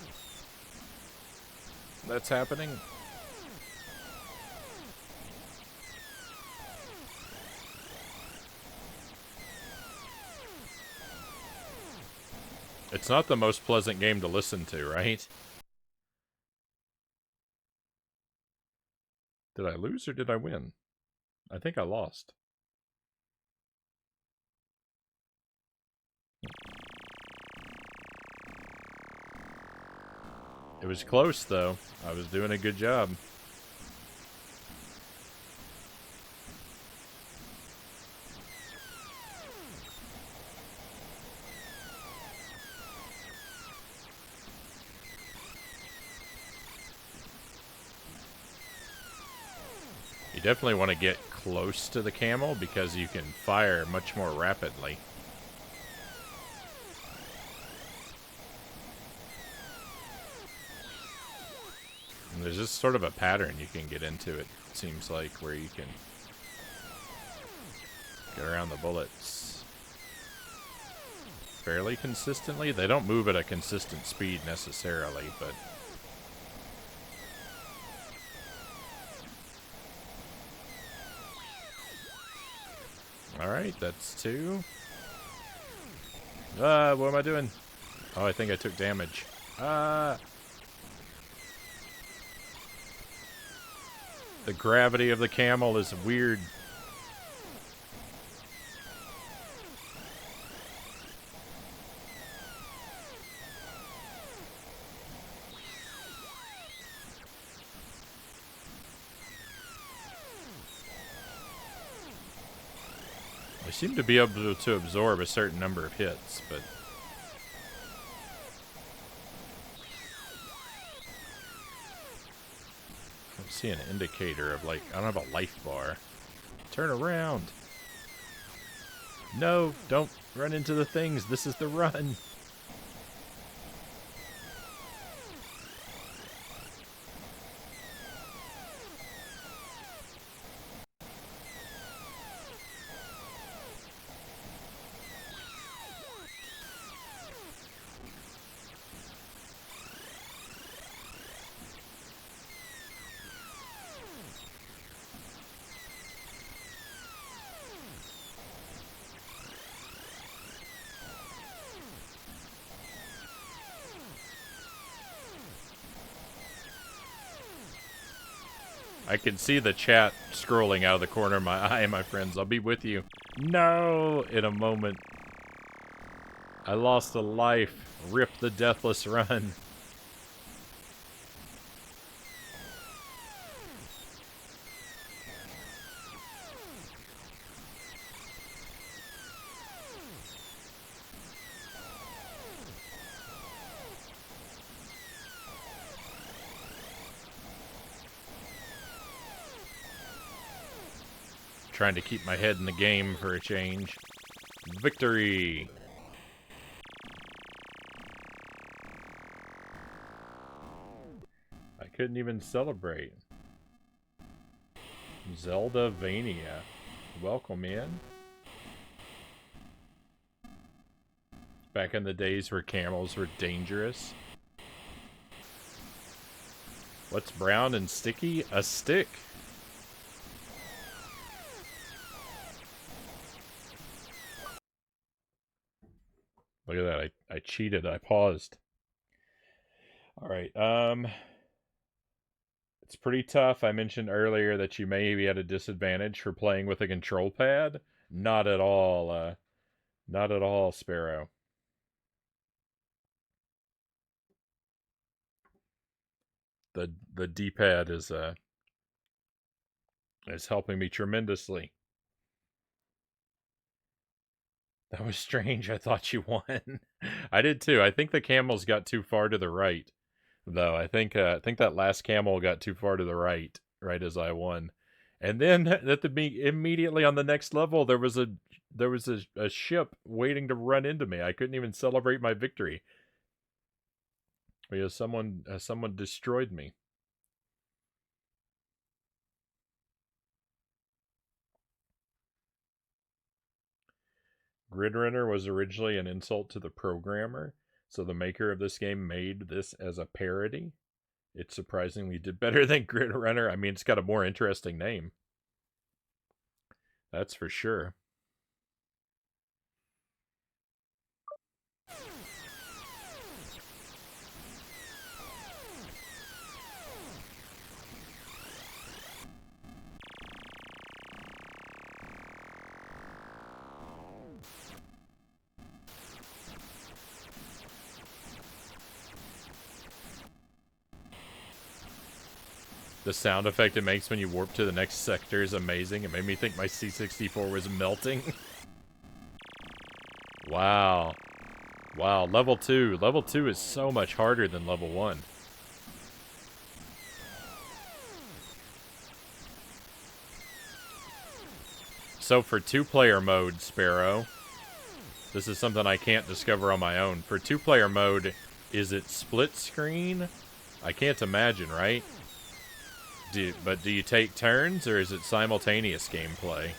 that's happening. It's not the most pleasant game to listen to, right? Did I lose or did I win? I think I lost. It was close, though. I was doing a good job. You definitely want to get close to the camel because you can fire much more rapidly. And there's just sort of a pattern you can get into, it seems like, where you can get around the bullets fairly consistently. They don't move at a consistent speed necessarily, but alright, that's 2. What am I doing? Oh, I think I took damage. The gravity of the camel is weird. I seem to be able to absorb a certain number of hits, but I don't see an indicator of, like, I don't have a life bar. Turn around. No, don't run into the things. This is the run. I can see the chat scrolling out of the corner of my eye, my friends. I'll be with you. No! In a moment. I lost a life. Rip the deathless run. trying to keep my head in the game for a change. Victory! I couldn't even celebrate. Zelda-vania. Welcome in. Back in the days where camels were dangerous. What's brown and sticky? A stick. Look at that. I cheated. I paused. Alright, it's pretty tough. I mentioned earlier that you may be at a disadvantage for playing with a control pad. Not at all, not at all, Sparrow. The D-pad is helping me tremendously. That was strange. I thought you won. I did too. I think the camels got too far to the right, though. I think that last camel got too far to the right, right as I won. And then at the immediately on the next level, there was a ship waiting to run into me. I couldn't even celebrate my victory because someone destroyed me. Grid Runner was originally an insult to the programmer, so the maker of this game made this as a parody. It surprisingly did better than Grid Runner. I mean, it's got a more interesting name. That's for sure. The sound effect it makes when you warp to the next sector is amazing. It made me think my C64 was melting. Wow. Wow, level 2. Level 2 is so much harder than level 1. So for 2-player mode, Sparrow, this is something I can't discover on my own. For 2-player mode, is it split screen? I can't imagine, right? But do you take turns, or is it simultaneous gameplay?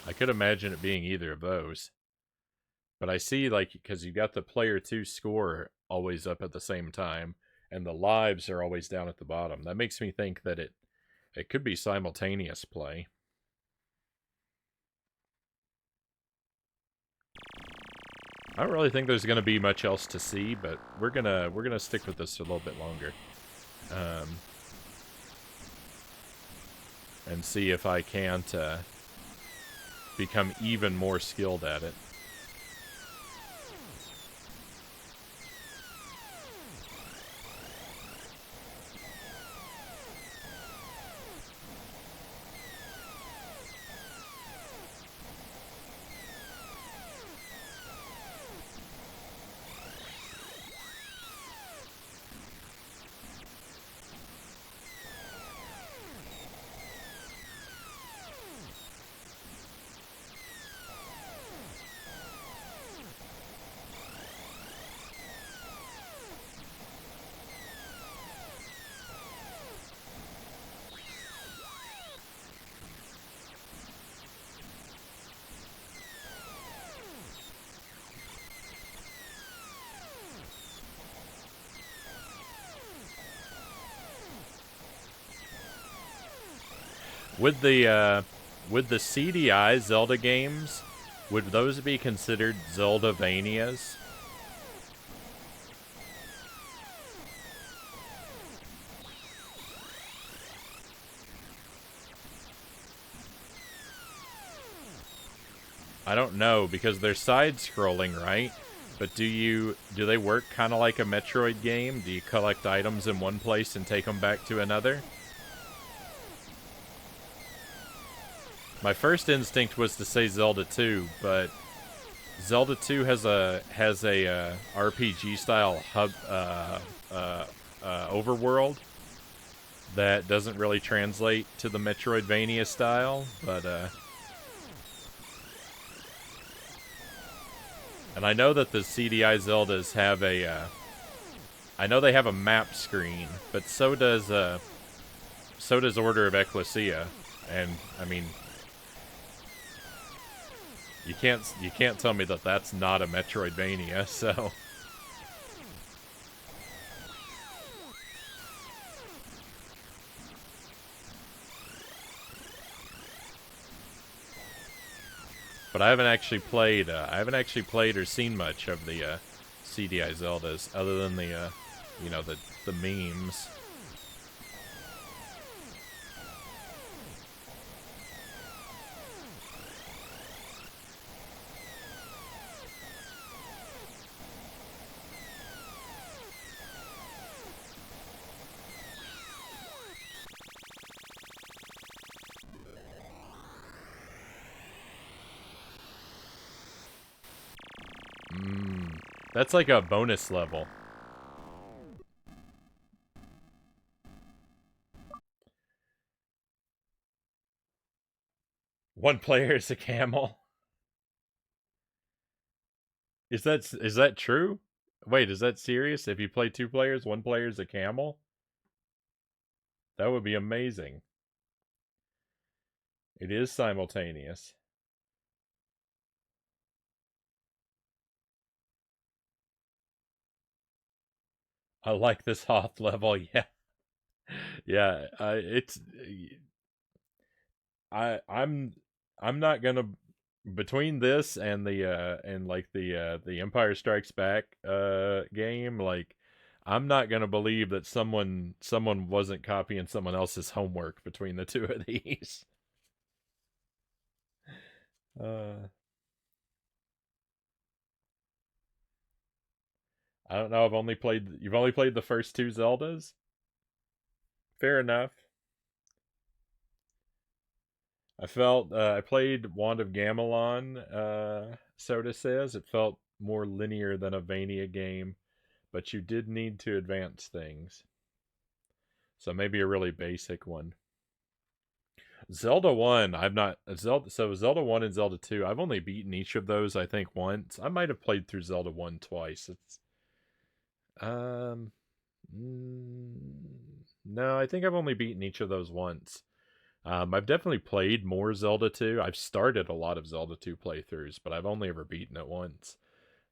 I could imagine it being either of those. But I see, like, because you got the player 2 score always up at the same time, and the lives are always down at the bottom. That makes me think that it could be simultaneous play. I don't really think there's going to be much else to see, but we're gonna stick with this a little bit longer. And see if I can't become even more skilled at it. With the CDI Zelda games, would those be considered Zelda-vanias? I don't know, because they're side-scrolling, right? But do they work kind of like a Metroid game? Do you collect items in one place and take them back to another? My first instinct was to say Zelda 2, but Zelda 2 has a RPG style hub overworld that doesn't really translate to the Metroidvania style, but and I know that the CDI Zeldas have a I know they have a map screen, but so does Order of Ecclesia, and I mean, you can't tell me that that's not a Metroidvania. So, but I haven't actually played or seen much of the CDI Zeldas other than the you know, the memes. That's like a bonus level. One player is a camel. Is that true? Wait, is that serious? If you play two players, one player is a camel? That would be amazing. It is simultaneous. I like this Hoth level. Yeah, yeah. I'm not gonna, between this and the Empire Strikes Back game, like, I'm not gonna believe that someone wasn't copying someone else's homework between the two of these. Uh, I don't know. You've only played the first two Zeldas. Fair enough. I played Wand of Gamelon. Soda says it felt more linear than a Vania game, but you did need to advance things. So maybe a really basic one. Zelda 1, I've not Zelda 1 and Zelda 2, I've only beaten each of those I think once. I might have played through Zelda 1 twice. It's um no, I think I've only beaten each of those once. I've definitely played more Zelda 2. I've started a lot of Zelda 2 playthroughs, but I've only ever beaten it once.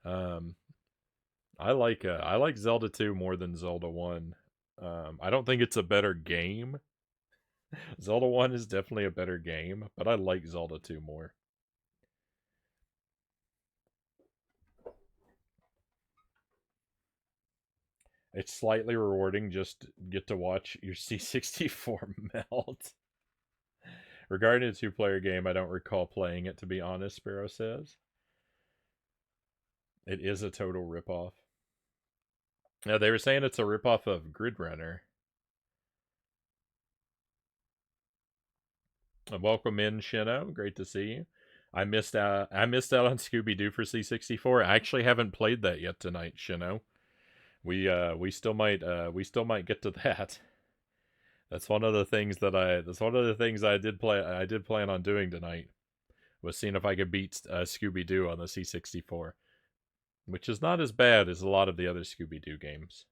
Um, I like Zelda 2 more than Zelda 1. I don't think it's a better game. Zelda 1 is definitely a better game, but I like Zelda 2 more. It's slightly rewarding just get to watch your C64 melt. Regarding a two-player game, I don't recall playing it, to be honest, Sparrow says. It is a total ripoff. Now, they were saying it's a ripoff of Grid Runner. Welcome in, Shino. Great to see you. I missed out. I missed out on Scooby-Doo for C64. I actually haven't played that yet tonight, Shino. We still might get to that. That's one of the things I did play. I did plan on doing tonight, was seeing if I could beat Scooby-Doo on the C64, which is not as bad as a lot of the other Scooby-Doo games.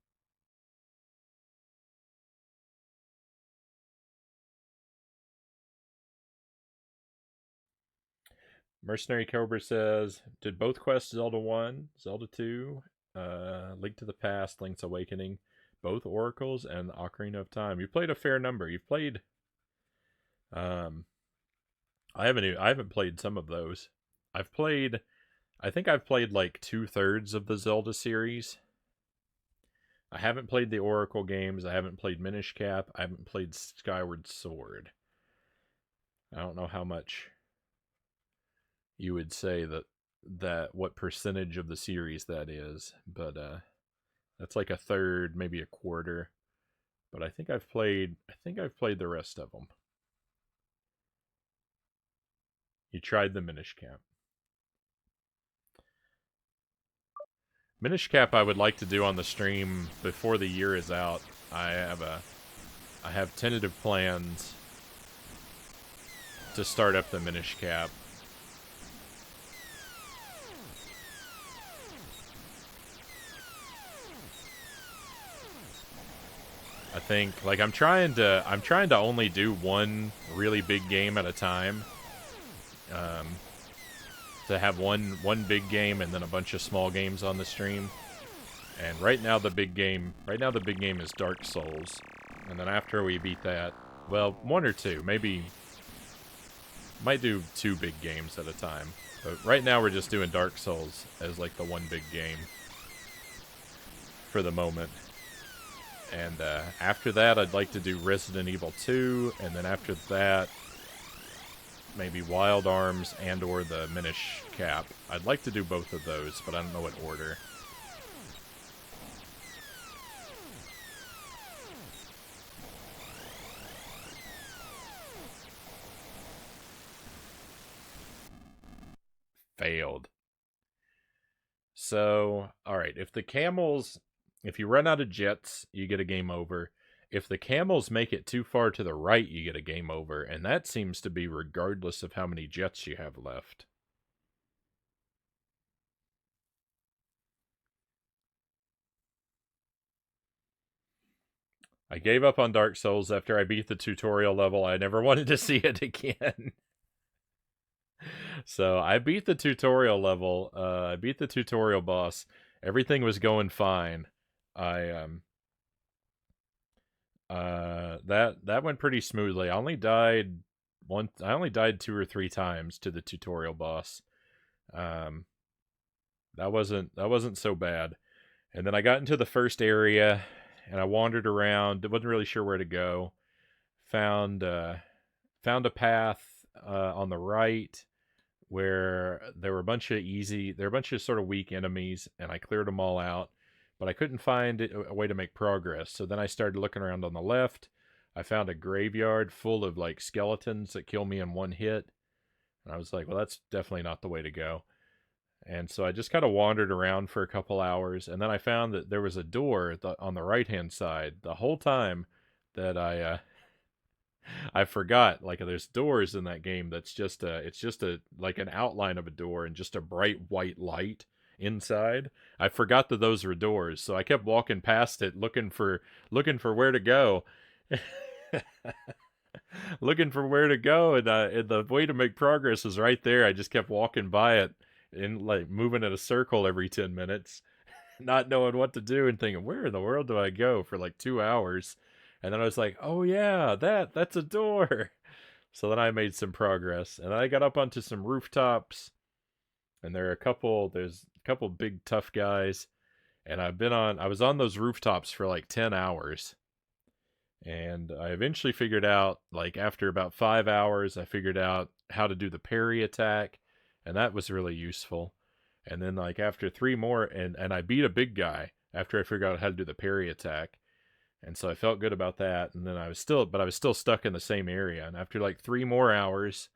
Mercenary Cobra says, did both quests Zelda 1, Zelda 2, Link to the Past, Link's Awakening, both Oracles, and Ocarina of Time? You played a fair number. You've played. Um, I haven't played some of those. I've played. I think I've played like 2/3 of the Zelda series. I haven't played the Oracle games. I haven't played Minish Cap. I haven't played Skyward Sword. I don't know how much you would say that what percentage of the series that is, but that's like a third, maybe a quarter. But I think I've played the rest of them. You tried the Minish Cap. Minish Cap I would like to do on the stream before the year is out. I have a I have tentative plans to start up the Minish Cap. I think, like, I'm trying to only do one really big game at a time. To have one big game and then a bunch of small games on the stream. And right now the big game is Dark Souls. And then after we beat that, well, one or two, maybe might do 2 big games at a time. But right now we're just doing Dark Souls as like the one big game for the moment. And after that, I'd like to do Resident Evil 2, and then after that, maybe Wild Arms and or the Minish Cap. I'd like to do both of those, but I don't know what order. Failed. So, alright, if you run out of jets, you get a game over. If the camels make it too far to the right, you get a game over, and that seems to be regardless of how many jets you have left. I gave up on Dark Souls after I beat the tutorial level. I never wanted to see it again. So I beat the tutorial level. I beat the tutorial boss. Everything was going fine. That went pretty smoothly. I only died 2 or 3 times to the tutorial boss. That wasn't so bad. And then I got into the first area and I wandered around. Wasn't really sure where to go. Found a path on the right where there were a bunch of sort of weak enemies, and I cleared them all out, but I couldn't find a way to make progress. So then I started looking around on the left. I found a graveyard full of like skeletons that kill me in one hit, and I was like, well, that's definitely not the way to go. And so I just kind of wandered around for a couple hours, and then I found that there was a door on the right-hand side. The whole time that I forgot, like, there's doors in that game that's just like an outline of a door and just a bright white light inside. I forgot that those were doors, so I kept walking past it looking for where to go. Looking for where to go, and the way to make progress is right there. I just kept walking by it and like moving in a circle every 10 minutes, not knowing what to do and thinking, where in the world do I go, for like 2 hours. And then I was like, oh yeah, that's a door. So then I made some progress, and then I got up onto some rooftops, and there's a couple big tough guys, and I was on those rooftops for like 10 hours. And I eventually figured out, like after about 5 hours, I figured out how to do the parry attack, and that was really useful. And then like after 3 more, and I beat a big guy after I figured out how to do the parry attack. And so I felt good about that. And then I was still stuck in the same area. And after like 3 more hours,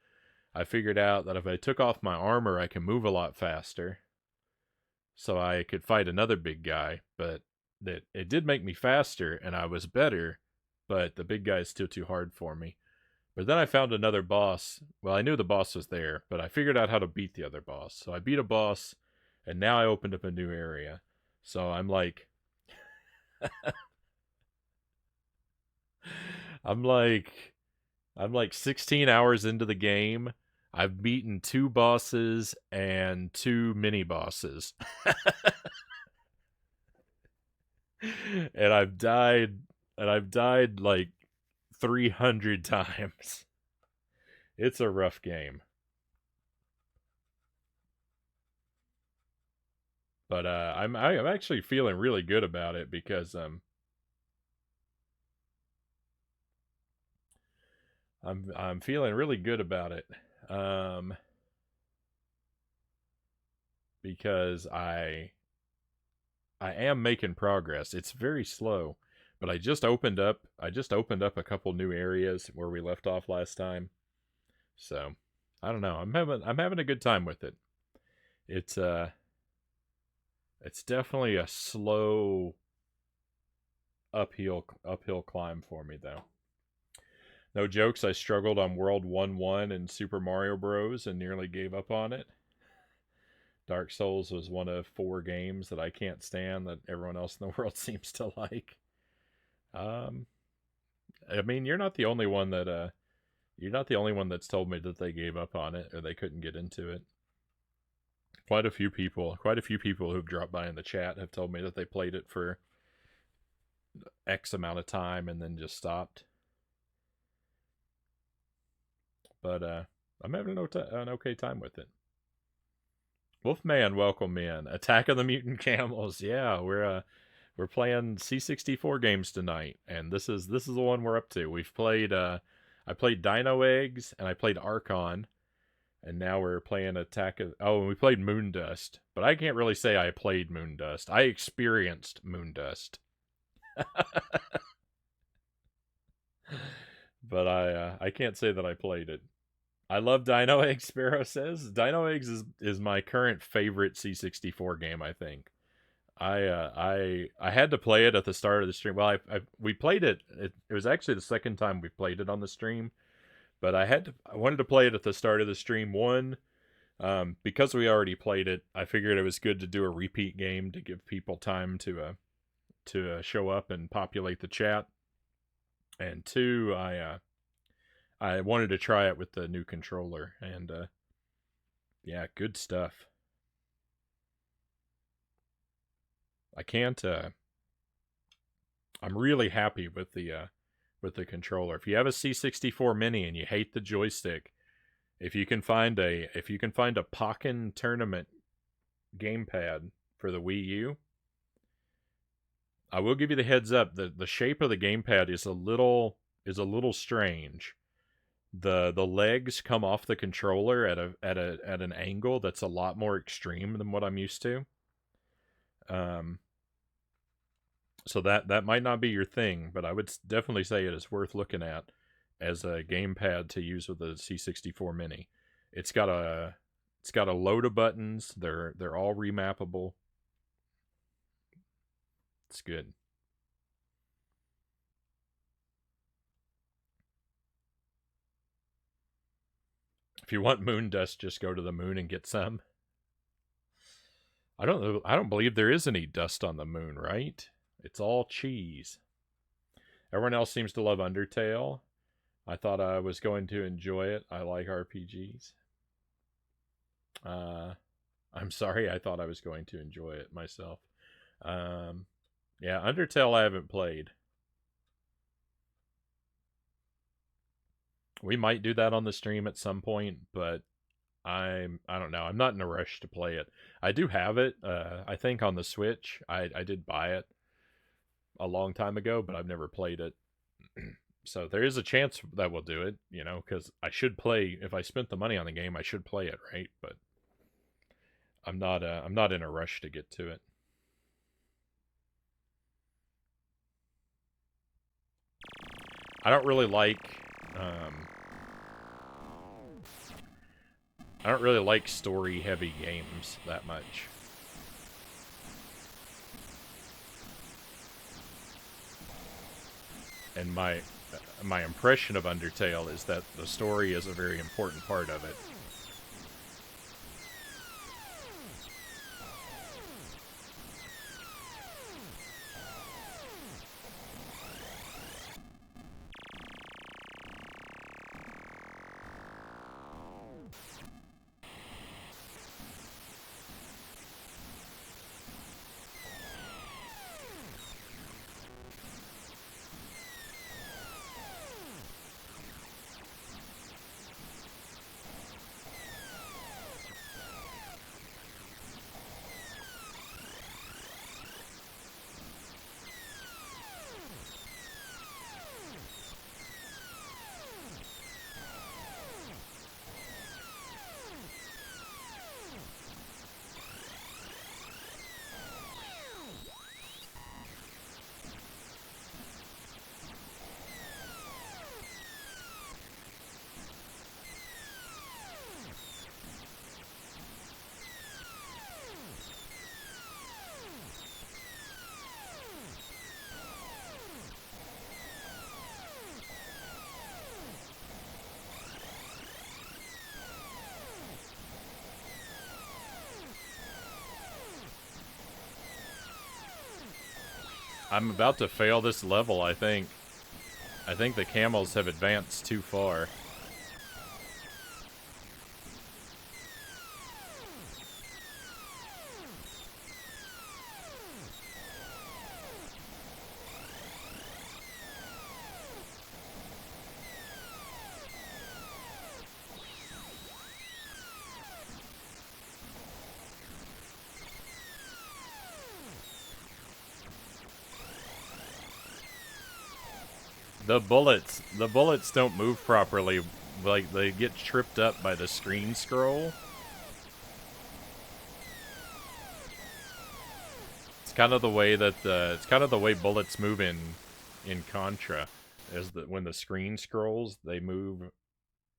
I figured out that if I took off my armor, I can move a lot faster. So I could fight another big guy, but that it did make me faster and I was better, but the big guy is still too hard for me. But then I found another boss. Well, I knew the boss was there, but I figured out how to beat the other boss. So I beat a boss, and now I opened up a new area. So I'm like I'm like I'm like 16 hours into the game. I've beaten 2 bosses and 2 mini bosses. and I've died like 300 times. It's a rough game. But I'm actually feeling really good about it because I'm feeling really good about it. Because I am making progress. It's very slow, but I just opened up a couple new areas where we left off last time. So, I don't know. I'm having a good time with it. It's definitely a slow uphill climb for me though. No jokes, I struggled on World 1-1 in Super Mario Bros. And nearly gave up on it. Dark Souls was one of 4 games that I can't stand that everyone else in the world seems to like. I mean, you're not the only one that's told me that they gave up on it or they couldn't get into it. Quite a few people who've dropped by in the chat have told me that they played it for X amount of time and then just stopped. But I'm having an okay time with it. Wolfman, welcome in. Attack of the Mutant Camels. Yeah, we're playing C64 games tonight, and this is the one we're up to. We've played I played Dino Eggs and I played Archon, and now we're playing and we played Moondust. But I can't really say I played Moondust. I experienced Moondust. But I can't say that I played it. I love Dino Eggs, Sparrow says. Dino Eggs is my current favorite C64 game, I think. I had to play it at the start of the stream. Well, we played it. It was actually the second time we played it on the stream, but I wanted to play it at the start of the stream. One, because we already played it, I figured it was good to do a repeat game to give people time to show up and populate the chat. And two, I wanted to try it with the new controller, and yeah, good stuff. I can't. I'm really happy with the controller. If you have a C64 Mini and you hate the joystick, if you can find a Pokken Tournament gamepad for the Wii U, I will give you the heads up. The shape of the gamepad is a little strange. The legs come off the controller at an angle that's a lot more extreme than what I'm used to. So that might not be your thing, but I would definitely say it is worth looking at as a gamepad to use with the C64 Mini. It's got a load of buttons. They're all remappable. It's good. If you want moon dust, just go to the moon and get some. I don't believe there is any dust on the moon, right? It's all cheese. Everyone else seems to love Undertale. I thought I was going to enjoy it. I like RPGs. I'm sorry, I thought I was going to enjoy it myself. Yeah, Undertale I haven't played. We might do that on the stream at some point, but I don't know. I'm not in a rush to play it. I do have it. I think on the Switch. I did buy it a long time ago, but I've never played it. So there is a chance that we'll do it, because I should play. If I spent the money on the game, I should play it, right? But I'm not in a rush to get to it. I don't really like story-heavy games that much. And my impression of Undertale is that the story is a very important part of it. I'm about to fail this level, I think. I think the camels have advanced too far. The bullets don't move properly. Like, they get tripped up by the screen scroll. It's kind of the way that it's kind of the way bullets move in Contra, is that when the screen scrolls, they move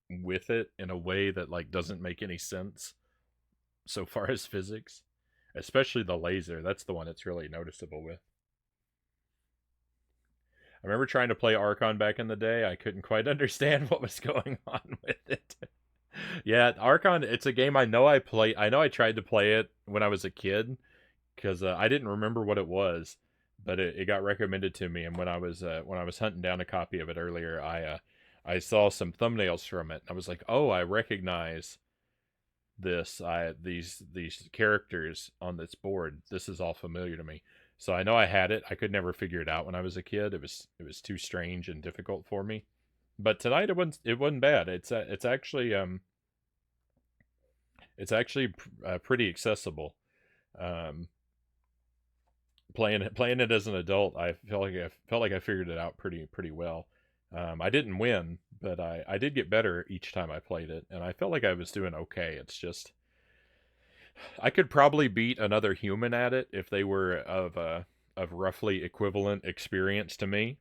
with it in a way that like doesn't make any sense so far as physics. Especially the laser, that's the one that's really noticeable with. I remember trying to play Archon back in the day. I couldn't quite understand what was going on with it. Yeah, Archon, it's a game I know I play. I know I tried to play it when I was a kid because I didn't remember what it was, but it got recommended to me. And when I was hunting down a copy of it earlier, I saw some thumbnails from it. I was like, oh, I recognize this. These characters on this board. This is all familiar to me. So I know I had it. I could never figure it out when I was a kid. It was too strange and difficult for me. But tonight it wasn't bad. It's actually pretty accessible. Playing it as an adult, I felt like I figured it out pretty well. I didn't win, but I did get better each time I played it, and I felt like I was doing okay. It's just I could probably beat another human at it if they were of roughly equivalent experience to me.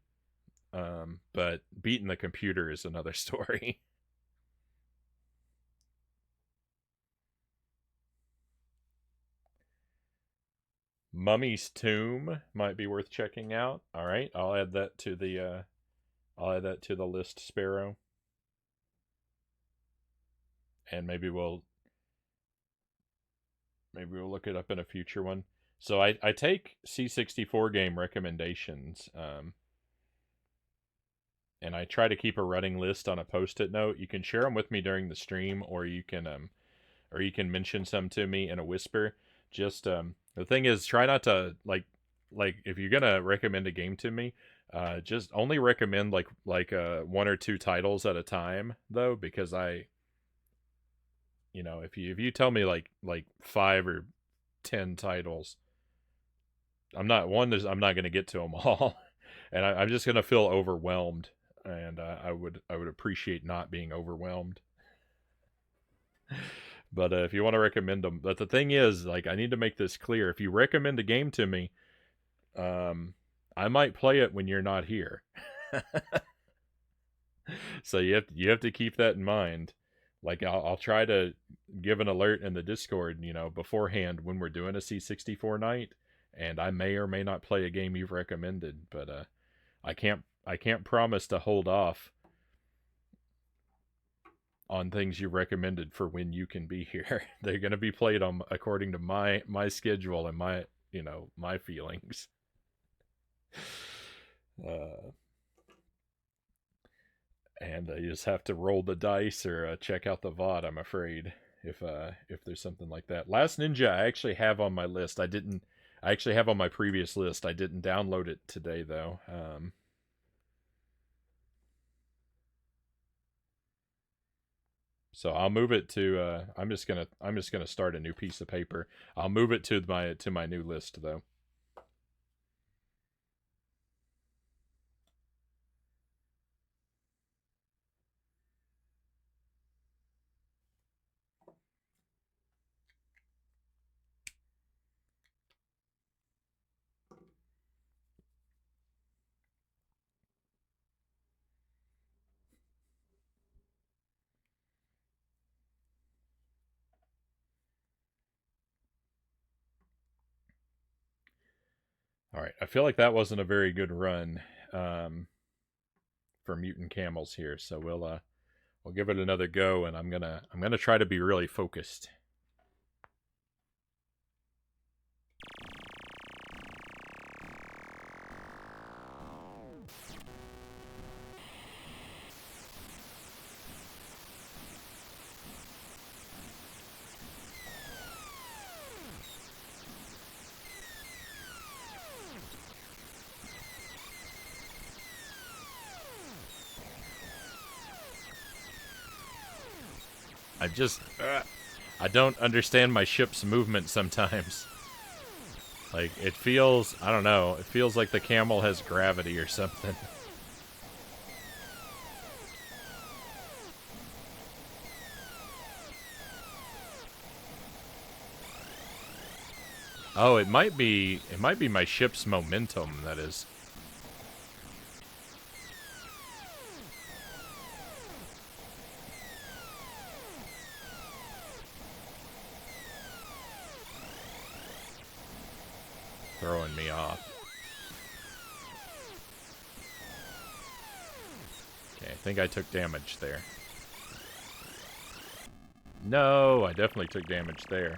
But beating the computer is another story. Mummy's Tomb might be worth checking out. All right, I'll add that to the list, Sparrow. And maybe we'll look it up in a future one. So I take C64 game recommendations, and I try to keep a running list on a post-it note. You can share them with me during the stream, or you can mention some to me in a whisper. Just the thing is, try not to like if you're gonna recommend a game to me, just only recommend like one or two titles at a time, though, because if you tell me like 5 or 10 titles, I'm not going to get to them all, and I'm just going to feel overwhelmed, and I would appreciate not being overwhelmed. But if you want to recommend them, but the thing is, like, I need to make this clear. If you recommend a game to me, I might play it when you're not here. So you have to keep that in mind. Like, I'll try to give an alert in the Discord, beforehand when we're doing a C64 night, and I may or may not play a game you've recommended, but I can't promise to hold off on things you recommended for when you can be here. They're going to be played on according to my schedule and my feelings. And you just have to roll the dice or check out the VOD, I'm afraid, if there's something like that. Last Ninja I actually have on my list. I actually have on my previous list. I didn't download it today, though. So I'll move it to I'm just gonna start a new piece of paper. I'll move it to my new list, though. All right, I feel like that wasn't a very good run for Mutant Camels here, so we'll give it another go, and I'm gonna try to be really focused. I just... I don't understand my ship's movement sometimes. Like, it feels... I don't know. It feels like the camel has gravity or something. Oh, it might be my ship's momentum that is. Throwing me off. Okay, I think I took damage there. No, I definitely took damage there.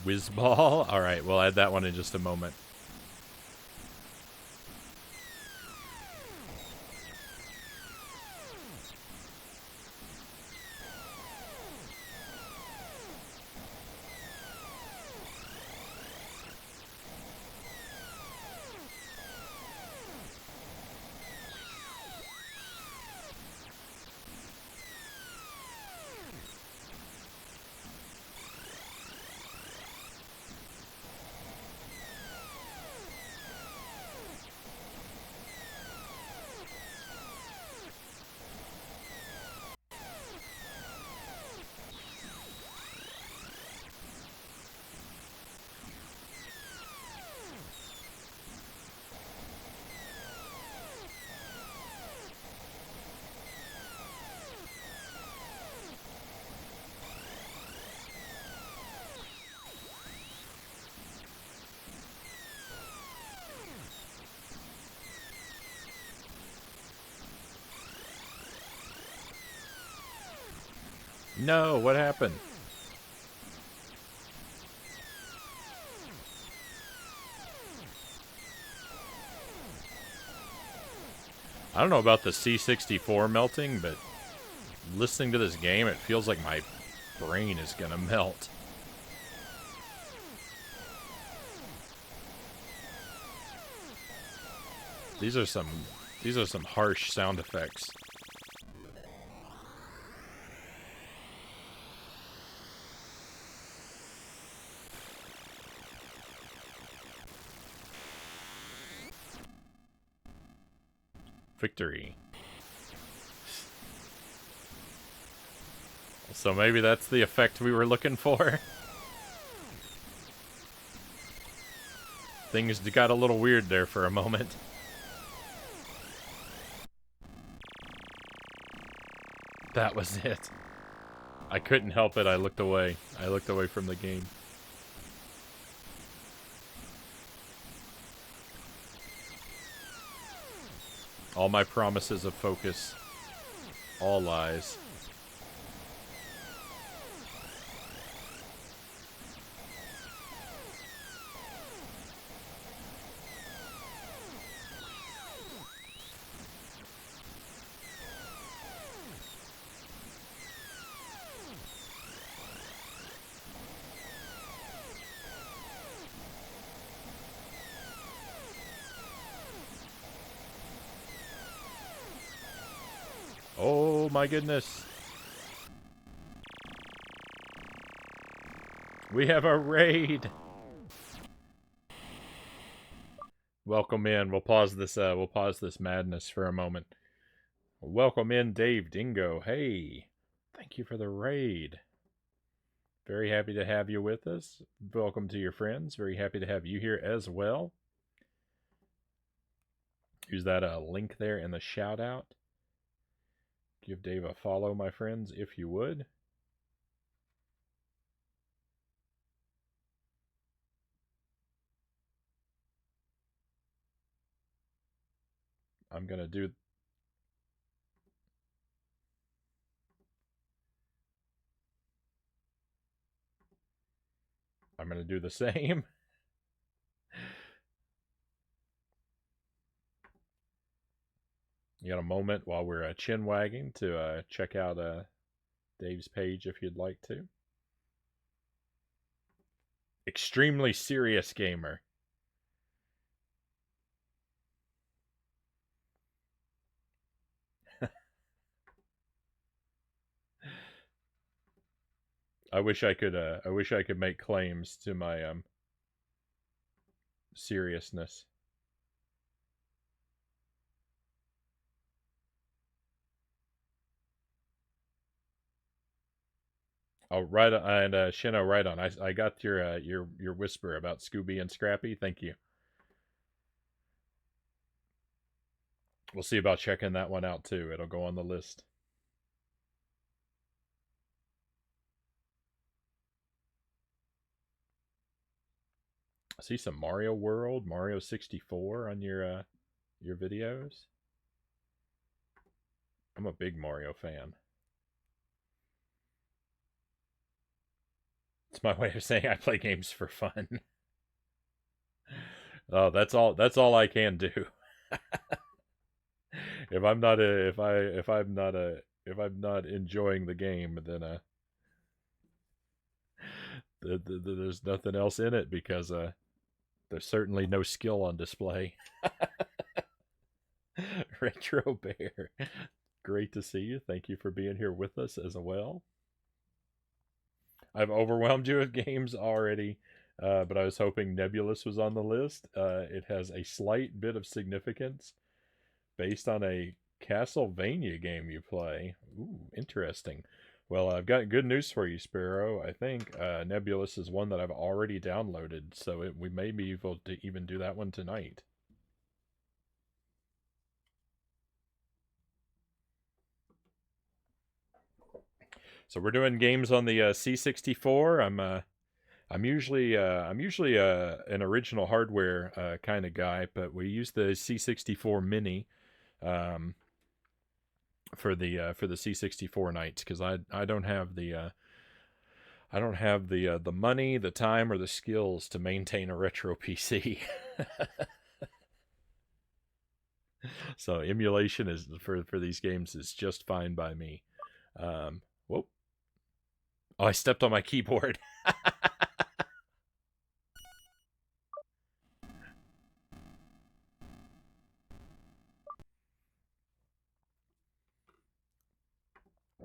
Whizball? Alright, we'll add that one in just a moment. No, what happened? I don't know about the C64 melting, but listening to this game, it feels like my brain is gonna melt. These are some harsh sound effects. Victory. So maybe that's the effect we were looking for. Things got a little weird there for a moment. That was it. I couldn't help it, I looked away. I looked away from the game. All my promises of focus. All lies. Oh my goodness. We have a raid. Welcome in. We'll pause this madness for a moment. Welcome in, Dave Dingo. Hey. Thank you for the raid. Very happy to have you with us. Welcome to your friends. Very happy to have you here as well. Use that link there in the shout out. Give Dave a follow, my friends, if you would. I'm going to do... I'm going to do the same. You got a moment while we're chin wagging to check out Dave's page if you'd like to. Extremely Serious Gamer. I wish I could. I wish I could make claims to my seriousness. Oh, right on, and Shino, right on. I got your whisper about Scooby and Scrappy. Thank you. We'll see about checking that one out too. It'll go on the list. I see some Mario World, Mario 64 on your videos. I'm a big Mario fan. It's my way of saying I play games for fun. Oh, that's all I can do. If I'm not a if I'm not enjoying the game, then there's nothing else in it because there's certainly no skill on display. Retro Bear, great to see you. Thank you for being here with us as well. I've overwhelmed you with games already, but I was hoping Nebulous was on the list. It has a slight bit of significance based on a Castlevania game you play. Ooh, interesting. Well, I've got good news for you, Sparrow. I think Nebulous is one that I've already downloaded, so we may be able to even do that one tonight. So we're doing games on the C64. I'm usually an original hardware kind of guy, but we use the C64 Mini um, for the C64 nights because I don't have the money, the time, or the skills to maintain a retro PC. So emulation is for these games is just fine by me. Whoa! Oh, I stepped on my keyboard.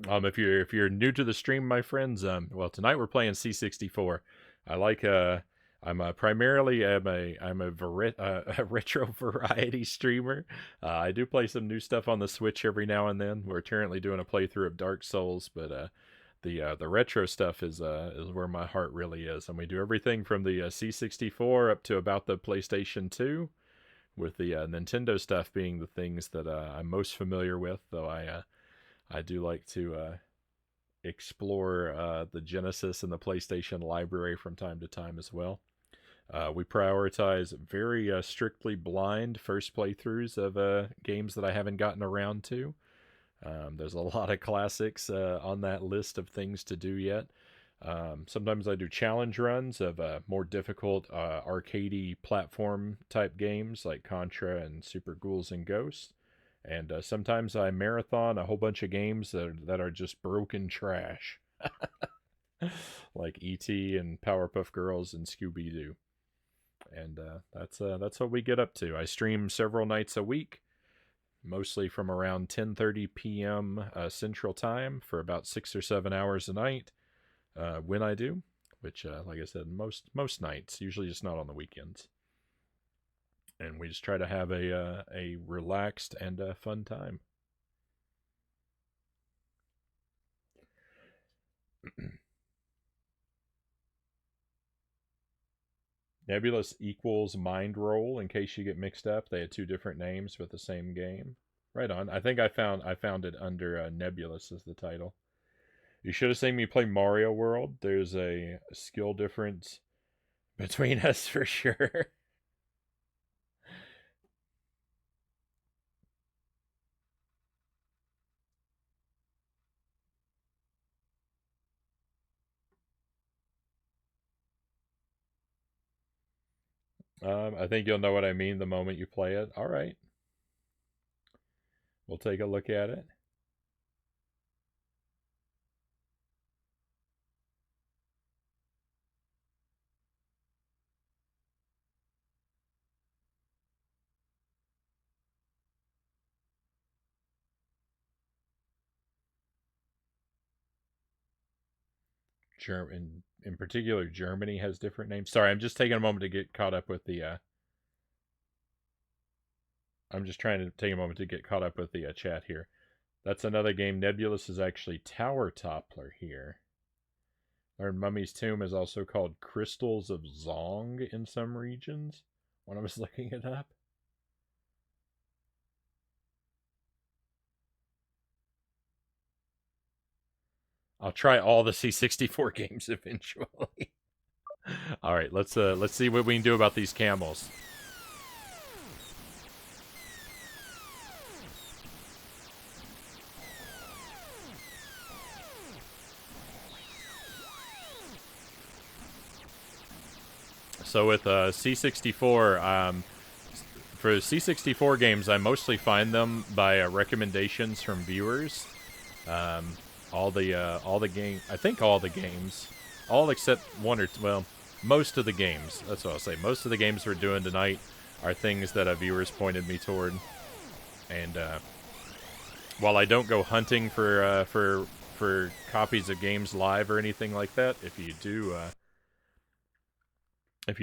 If you're new to the stream, my friends, well, tonight we're playing C64. I like I'm primarily a retro variety streamer. I do play some new stuff on the Switch every now and then. We're currently doing a playthrough of Dark Souls, but the retro stuff is where my heart really is, and we do everything from the C64 up to about the PlayStation 2, with the Nintendo stuff being the things that I'm most familiar with. Though I do like to explore the Genesis and the PlayStation library from time to time as well. We prioritize very strictly blind first playthroughs of games that I haven't gotten around to. There's a lot of classics on that list of things to do yet. Sometimes I do challenge runs of more difficult arcadey platform type games like Contra and Super Ghouls and Ghosts. And sometimes I marathon a whole bunch of games that are just broken trash, like E.T. and Powerpuff Girls and Scooby-Doo. And that's what we get up to. I stream several nights a week, mostly from around 10:30 p.m. Central Time for about 6 or 7 hours a night. When I do, which, like I said, most nights, usually just not on the weekends. And we just try to have a relaxed and fun time. Nebulous equals Mind Roll. In case you get mixed up, they had two different names with the same game. Right on. I think I found it under Nebulous as the title. You should have seen me play Mario World. There's a skill difference between us for sure. I think you'll know what I mean the moment you play it. All right, we'll take a look at it. in particular, Germany has different names. Sorry, I'm just taking a moment to get caught up with the. I'm just trying to take a moment to get caught up with the chat here. That's another game. Nebulous is actually Tower Toppler here. Learned Mummy's Tomb is also called Crystals of Zong in some regions when I was looking it up. I'll try all the C64 games eventually. All right, let's see what we can do about these camels. So with C64, for C64 games, I mostly find them by recommendations from viewers. All the game, I think all the games, all except one or two, well, most of the games. That's what I'll say. Most of the games we're doing tonight are things that viewers pointed me toward. And while I don't go hunting for copies of games live or anything like that, if you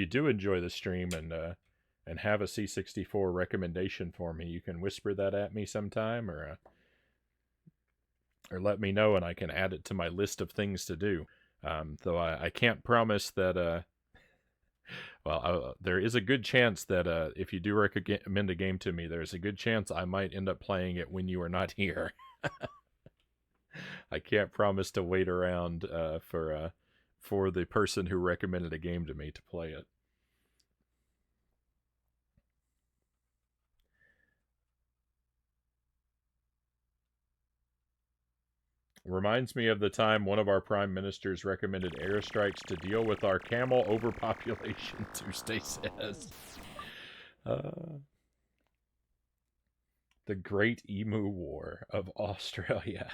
do enjoy the stream and have a C64 recommendation for me, you can whisper that at me sometime, or let me know, and I can add it to my list of things to do. Though I can't promise that. Well, there is a good chance that if you do recommend a game to me, there's a good chance I might end up playing it when you are not here. I can't promise to wait around for the person who recommended a game to me to play it. Reminds me of the time one of our prime ministers recommended airstrikes to deal with our camel overpopulation, Tuesday says. The Great Emu War of Australia.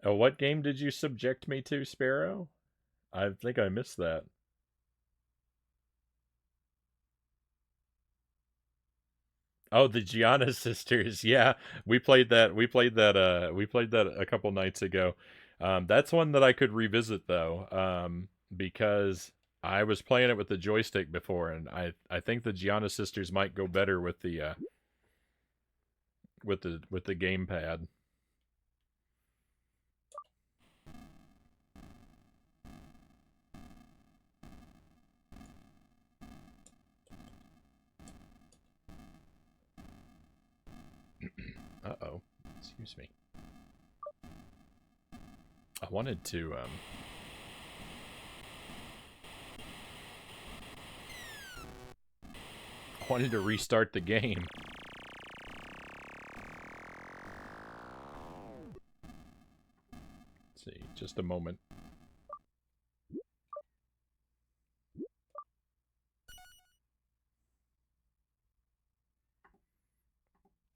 What game did you subject me to, Sparrow? I think I missed that. Oh, the Gianna sisters. Yeah, we played that. We played that a couple nights ago. That's one that I could revisit though, because I was playing it with the joystick before, and I think the Gianna sisters might go better with the gamepad. Uh-oh. Excuse me. I wanted to restart the game. Let's see, just a moment.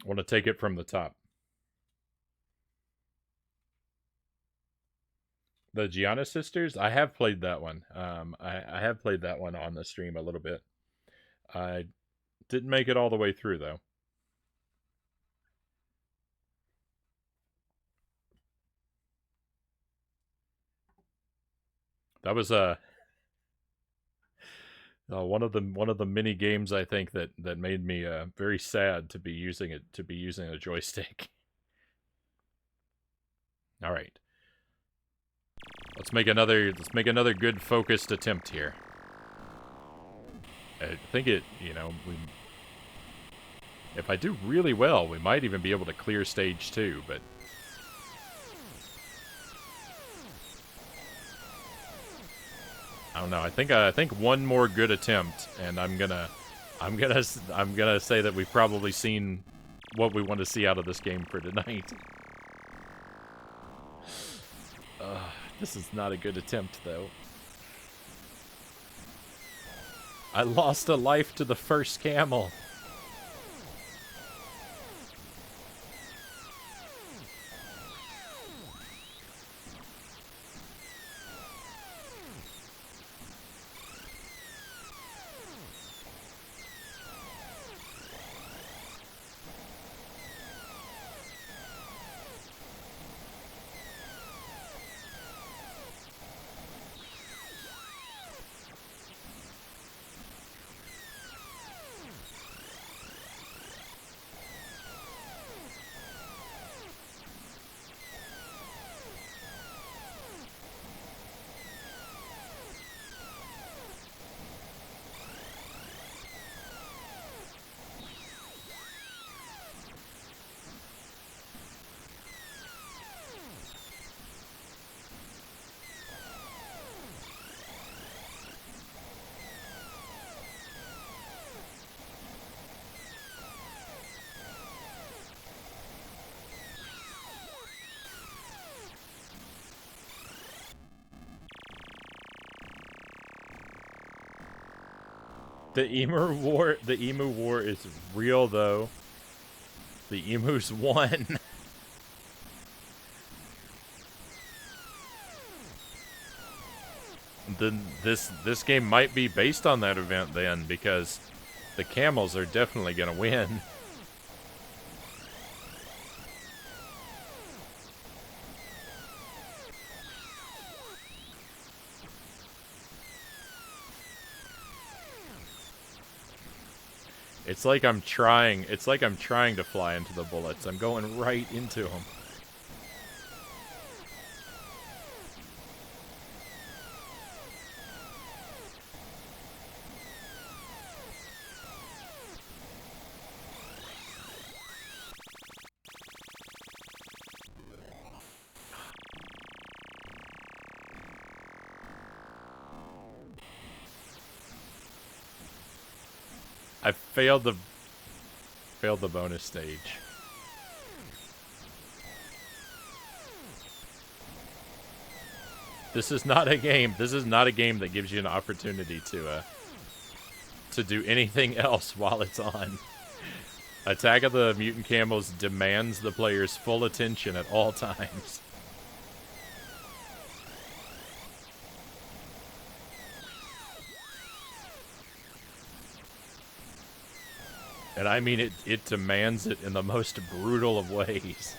I want to take it from the top. The Gianna sisters? I have played that one. I have played that one on the stream a little bit. I didn't make it all the way through, though. That was one of the many games I think that made me very sad to be using a joystick. All right. Let's make another good focused attempt here. I think if I do really well, we might even be able to clear stage 2, but I don't know. I think one more good attempt, and I'm gonna say that we've probably seen what we want to see out of this game for tonight. This is not a good attempt, though. I lost a life to the first camel. The emu war is real though. The emus won. Then this game might be based on that event then, because the camels are definitely gonna win. It's like I'm trying to fly into the bullets. I'm going right into them. I failed the bonus stage. This is not a game. This is not a game that gives you an opportunity to do anything else while it's on. Attack of the Mutant Camels demands the player's full attention at all times. And I mean it demands it in the most brutal of ways.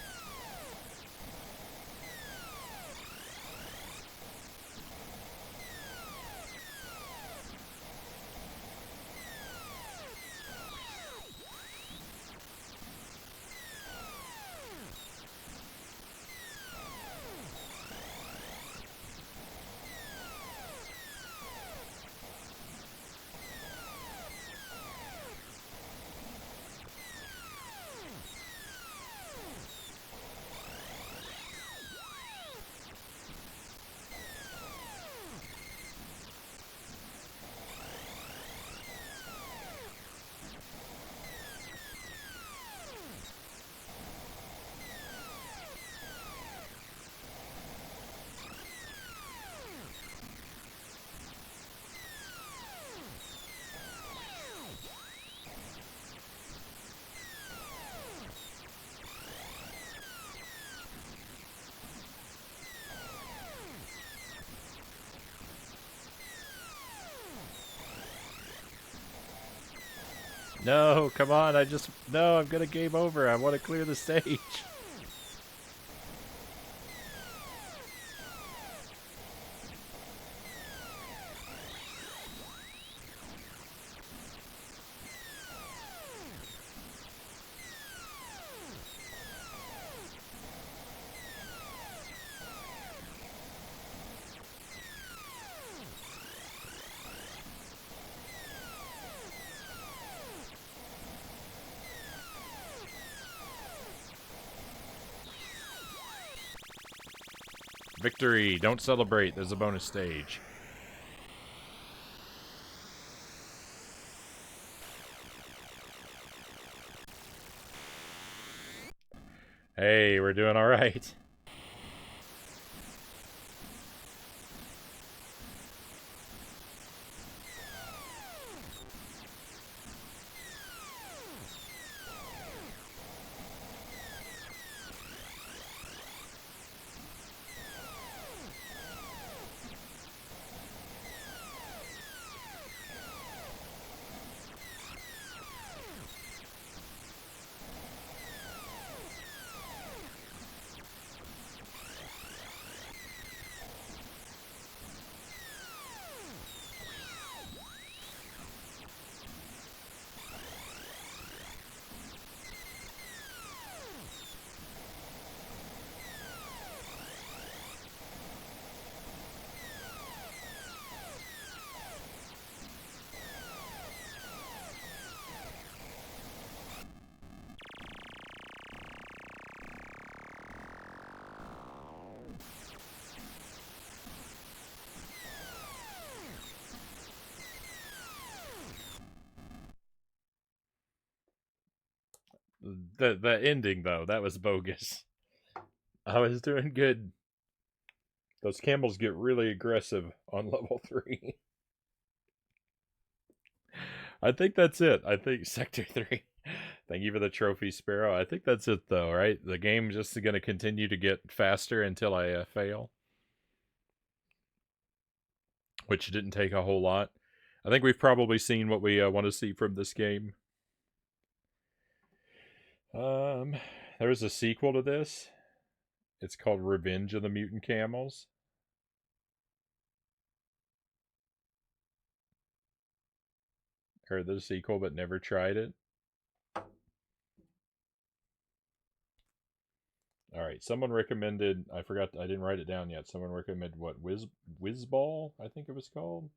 No, come on, no, I'm gonna game over. I want to clear the stage. Victory! Don't celebrate. There's a bonus stage. Hey, we're doing all right. The ending though, that was bogus. I was doing good. Those camels get really aggressive on level 3. I think that's it. I think Sector 3. Thank you for the trophy, Sparrow. I think that's it, though, right? The game's just going to continue to get faster until I fail, which didn't take a whole lot. I think we've probably seen what we want to see from this game. There was a sequel to this. It's called Revenge of the Mutant Camels. Heard the sequel, but never tried it. All right, someone recommended. I forgot. I didn't write it down yet. Someone recommended what Whizball, I think it was called.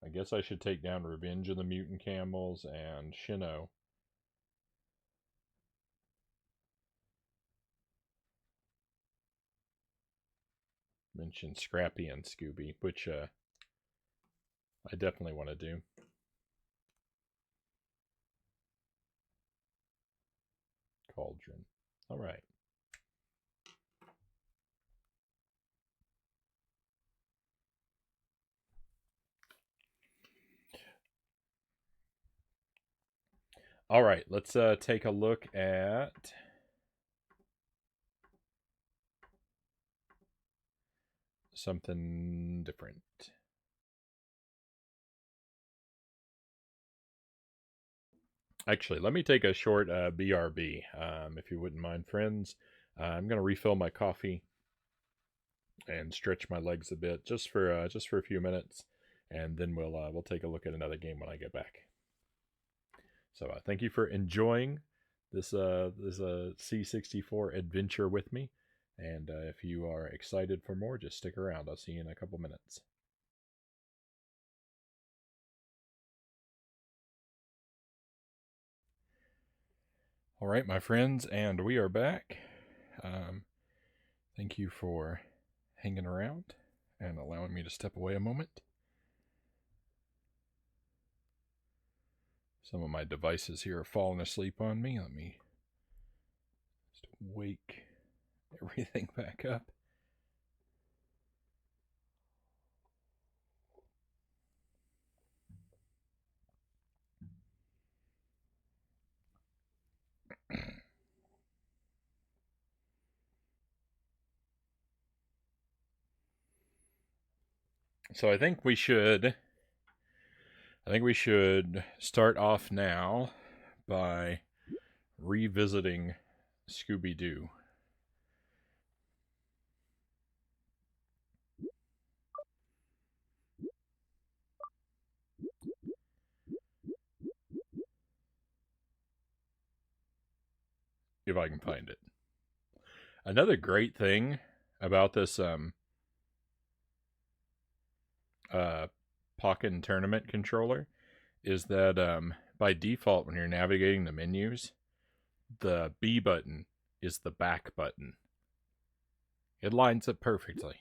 I guess I should take down Revenge of the Mutant Camels and Shino. Mention Scrappy and Scooby, which I definitely want to do. Cauldron. All right. All right, let's take a look at something different. Actually, let me take a short BRB, if you wouldn't mind, friends. I'm going to refill my coffee and stretch my legs a bit, just for a few minutes, and then we'll take a look at another game when I get back. So thank you for enjoying this C64 adventure with me, and if you are excited for more, just stick around. I'll see you in a couple minutes. All right, my friends, and we are back. Thank you for hanging around and allowing me to step away a moment. Some of my devices here are falling asleep on me. Let me just wake everything back up. So I think we should start off now by revisiting Scooby-Doo. If I can find it. Another great thing about this Pokken tournament controller is that by default, when you're navigating the menus, the B button is the back button. It lines up perfectly.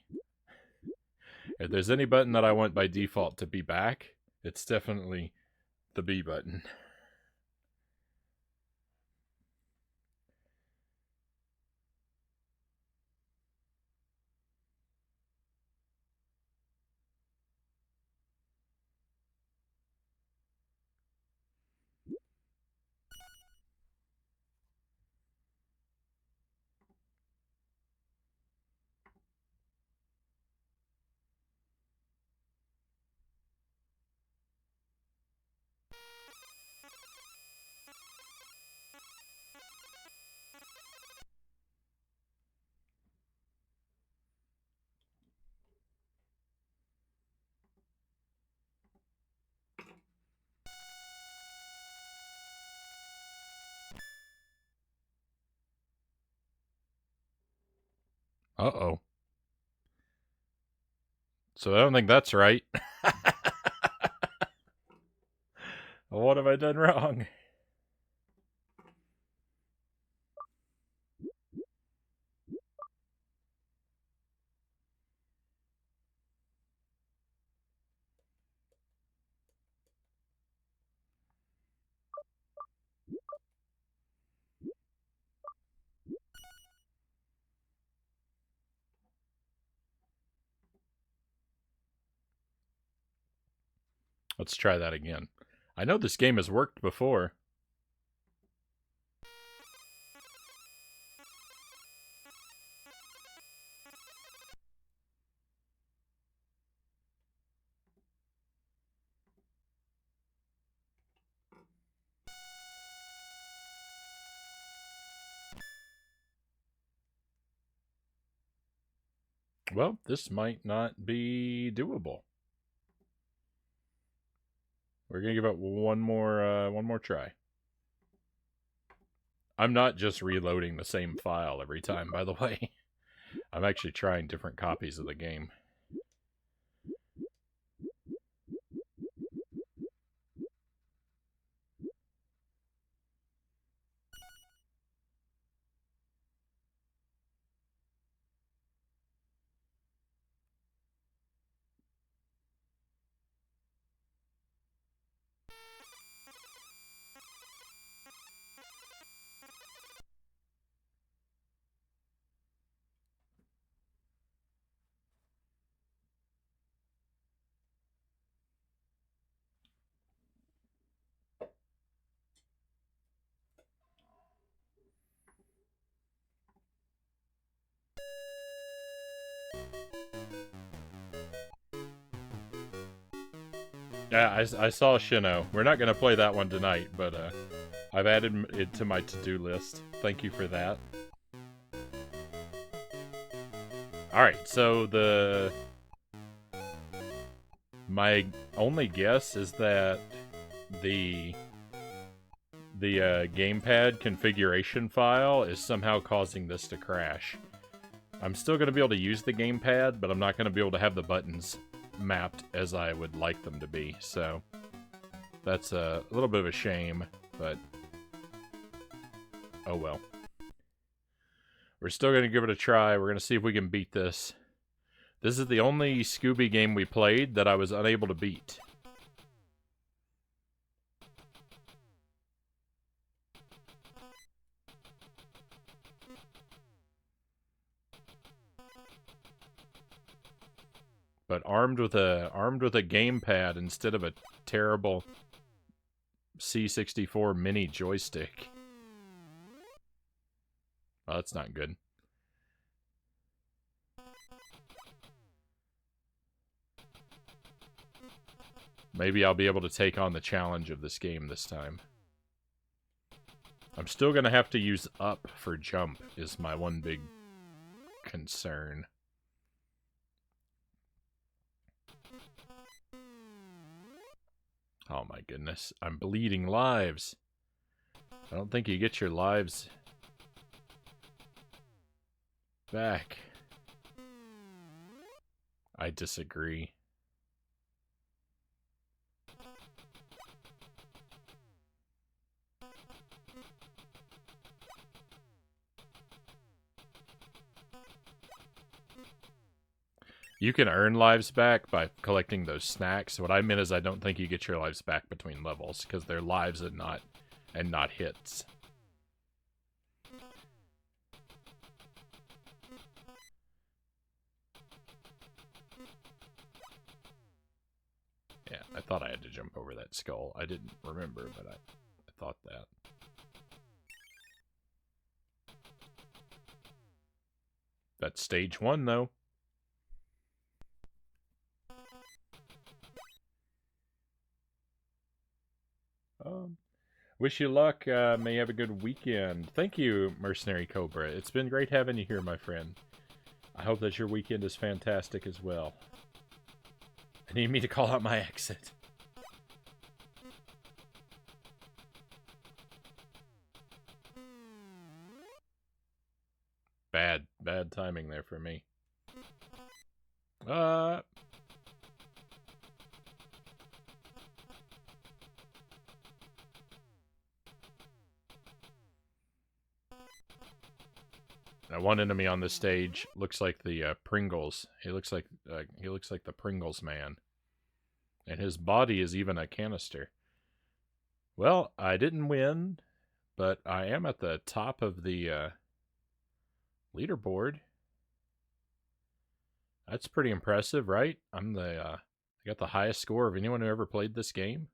If there's any button that I want by default to be back, it's definitely the B button. Uh-oh. So I don't think that's right. What have I done wrong? Let's try that again. I know this game has worked before. Well, this might not be doable. We're gonna give it one more try. I'm not just reloading the same file every time, by the way. I'm actually trying different copies of the game. Yeah, I saw Shino. We're not going to play that one tonight, but I've added it to my to-do list. Thank you for that. Alright, so my only guess is that the gamepad configuration file is somehow causing this to crash. I'm still going to be able to use the gamepad, but I'm not going to be able to have the buttons mapped as I would like them to be, so that's a little bit of a shame, but oh well. We're still going to give it a try. We're going to see if we can beat this. This is the only Scooby game we played that I was unable to beat. But armed with a gamepad instead of a terrible C64 mini joystick. Well, that's not good. Maybe I'll be able to take on the challenge of this game this time. I'm still going to have to use up for jump, is my one big concern. Oh my goodness, I'm bleeding lives. I don't think you get your lives back. I disagree. You can earn lives back by collecting those snacks. What I meant is I don't think you get your lives back between levels, because they're lives and not hits. Yeah, I thought I had to jump over that skull. I didn't remember, but I thought that. That's stage 1, though. Wish you luck. May you have a good weekend. Thank you, Mercenary Cobra. It's been great having you here, my friend. I hope that your weekend is fantastic as well. I need me to call out my exit. Bad timing there for me. Now, one enemy on this stage looks like the Pringles. He looks like the Pringles man, and his body is even a canister. Well, I didn't win, but I am at the top of the leaderboard. That's pretty impressive, right? I'm the I got the highest score of anyone who ever played this game.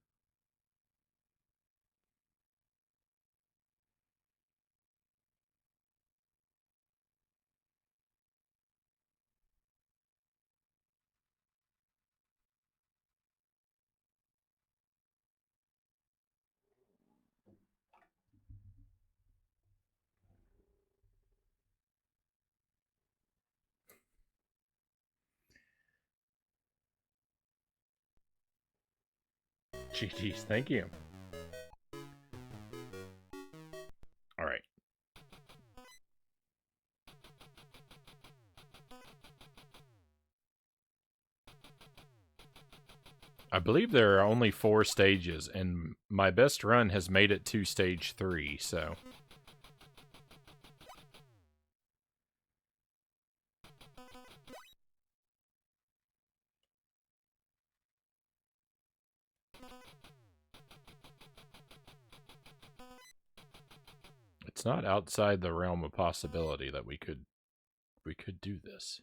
GG's, thank you. All right. I believe there are only 4 stages, and my best run has made it to stage 3, so... It's not outside the realm of possibility that we could do this.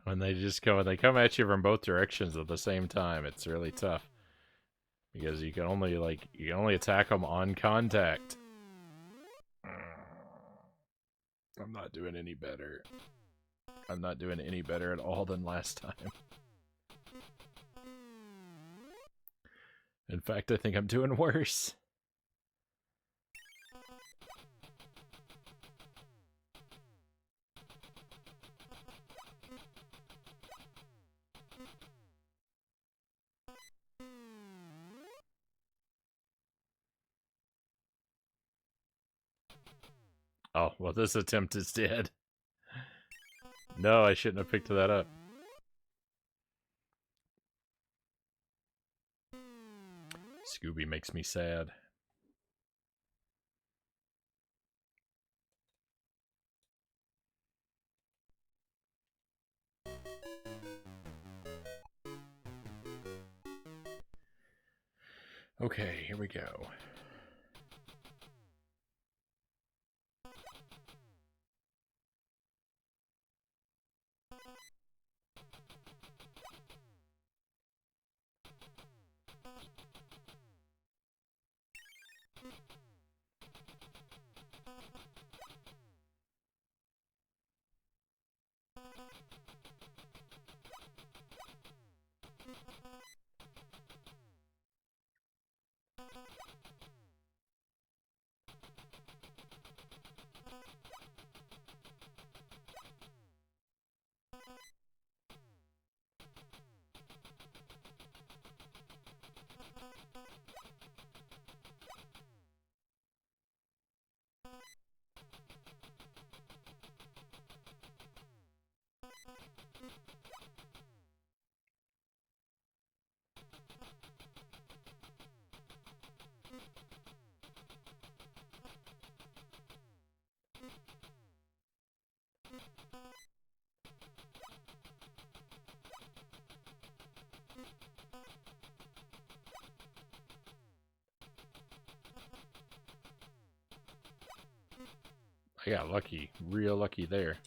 When they come at you from both directions at the same time, it's really tough. Because you can only attack them on contact. I'm not doing any better. I'm not doing any better at all than last time. In fact, I think I'm doing worse. Oh, well, this attempt is dead. No, I shouldn't have picked that up. Scooby makes me sad. Okay, here we go. I got lucky, real lucky there.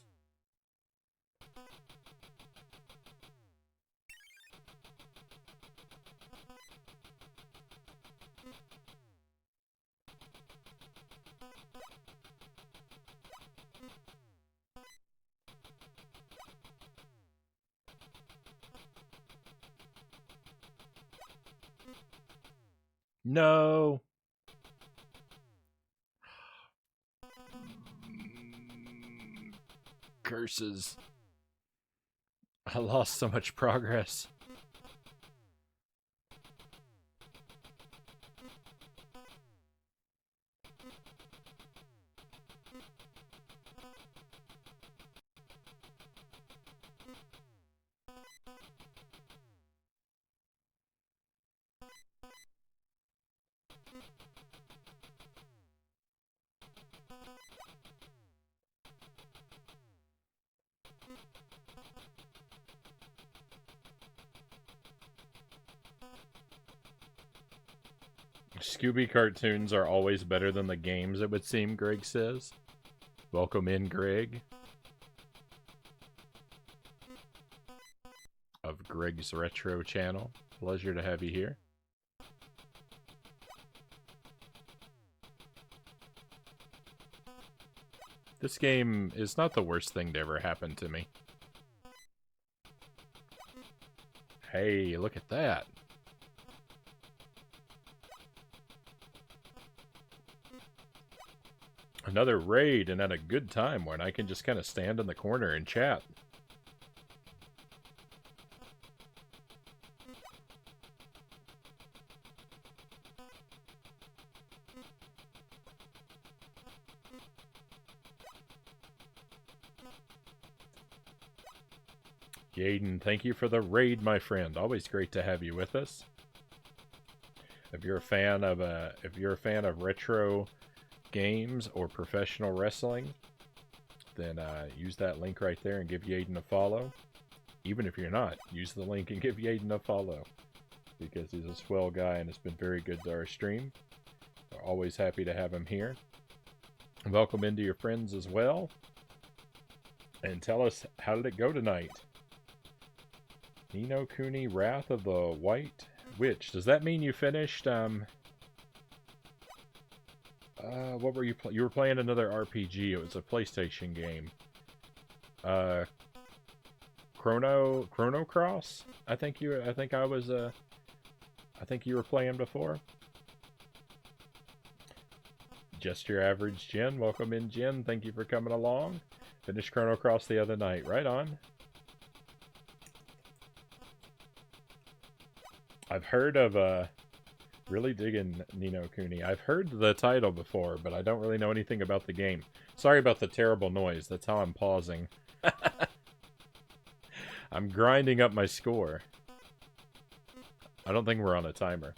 No. Curses. I lost so much progress. Scooby cartoons are always better than the games, it would seem, Greg says. Welcome in, Greg. Of Greg's Retro channel. Pleasure to have you here. This game is not the worst thing to ever happen to me. Hey, look at that. Another raid, and at a good time when I can just kind of stand in the corner and chat. Yaden, thank you for the raid, my friend. Always great to have you with us. If you're a fan of retro games or professional wrestling, then use that link right there and give Yaden a follow. Even if you're not, use the link and give Yaden a follow, because he's a swell guy and has been very good to our stream. We're always happy to have him here. Welcome into your friends as well, and tell us, how did it go tonight? Nino Cooney, Wrath of the White Witch. Does that mean you finished, what were you playing? You were playing another RPG. It was a PlayStation game. Chrono Cross? I think you were playing before. Just your average Jen. Welcome in, Jen. Thank you for coming along. Finished Chrono Cross the other night. Right on. I've heard of, really digging Nino Cooney. I've heard the title before, but I don't really know anything about the game. Sorry about the terrible noise. That's how I'm pausing. I'm grinding up my score. I don't think we're on a timer.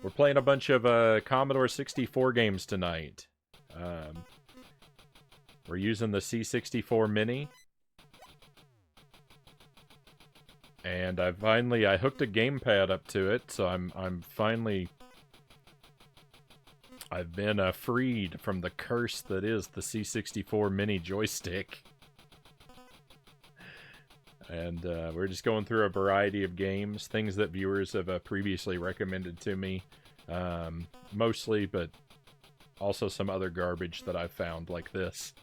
We're playing a bunch of Commodore 64 games tonight. We're using the C64 Mini. And I hooked a gamepad up to it, so I've been freed from the curse that is the C64 Mini joystick. And we're just going through a variety of games, things that viewers have previously recommended to me, mostly, but also some other garbage that I've found, like this.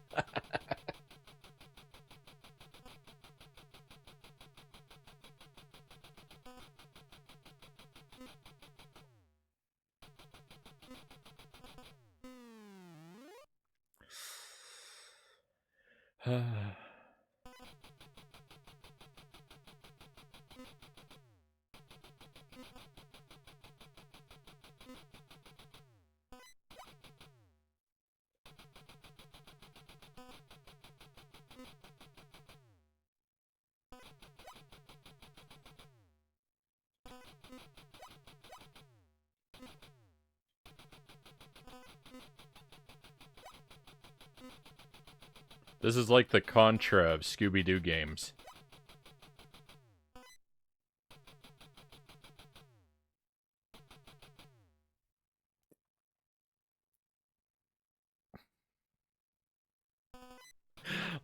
This is like the Contra of Scooby-Doo games.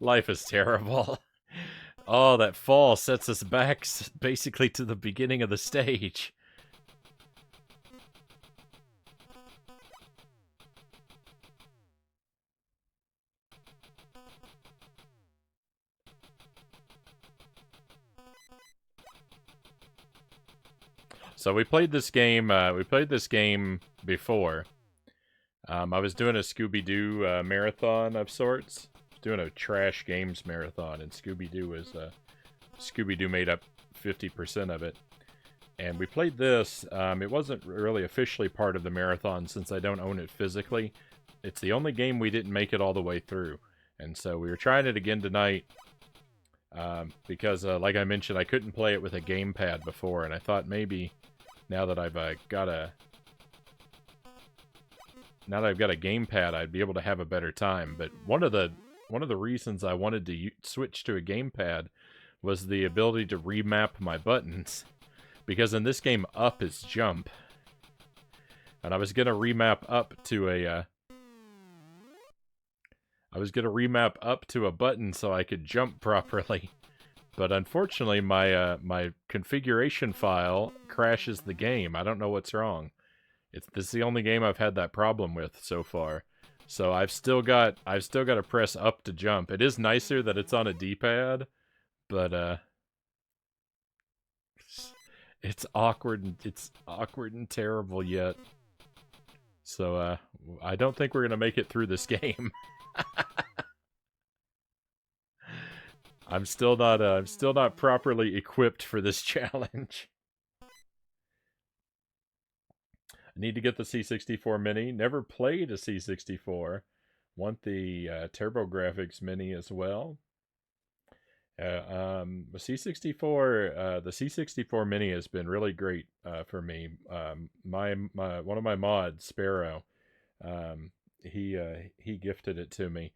Life is terrible. Oh, that fall sets us back basically to the beginning of the stage. So we played this game before. I was doing a Scooby-Doo marathon of sorts. Doing a trash games marathon, and Scooby-Doo made up 50% of it. And we played this. It wasn't really officially part of the marathon since I don't own it physically. It's the only game we didn't make it all the way through. And so we were trying it again tonight. Because, like I mentioned, I couldn't play it with a gamepad before, and I thought maybe now that I've got a now that I've got a gamepad, I'd be able to have a better time. But one of the reasons I wanted to switch to a gamepad was the ability to remap my buttons, because in this game, up is jump, and I was gonna remap up to a button so I could jump properly. But unfortunately, my my configuration file crashes the game. I don't know what's wrong. This is the only game I've had that problem with so far. So I've still got to press up to jump. It is nicer that it's on a D-pad, but it's awkward. It's awkward and terrible yet. So I don't think we're gonna make it through this game. I'm still not properly equipped for this challenge. I need to get the C64 Mini. Never played a C64. Want the TurboGrafx Mini as well. The C64 Mini has been really great for me. One of my mods, Sparrow, he gifted it to me.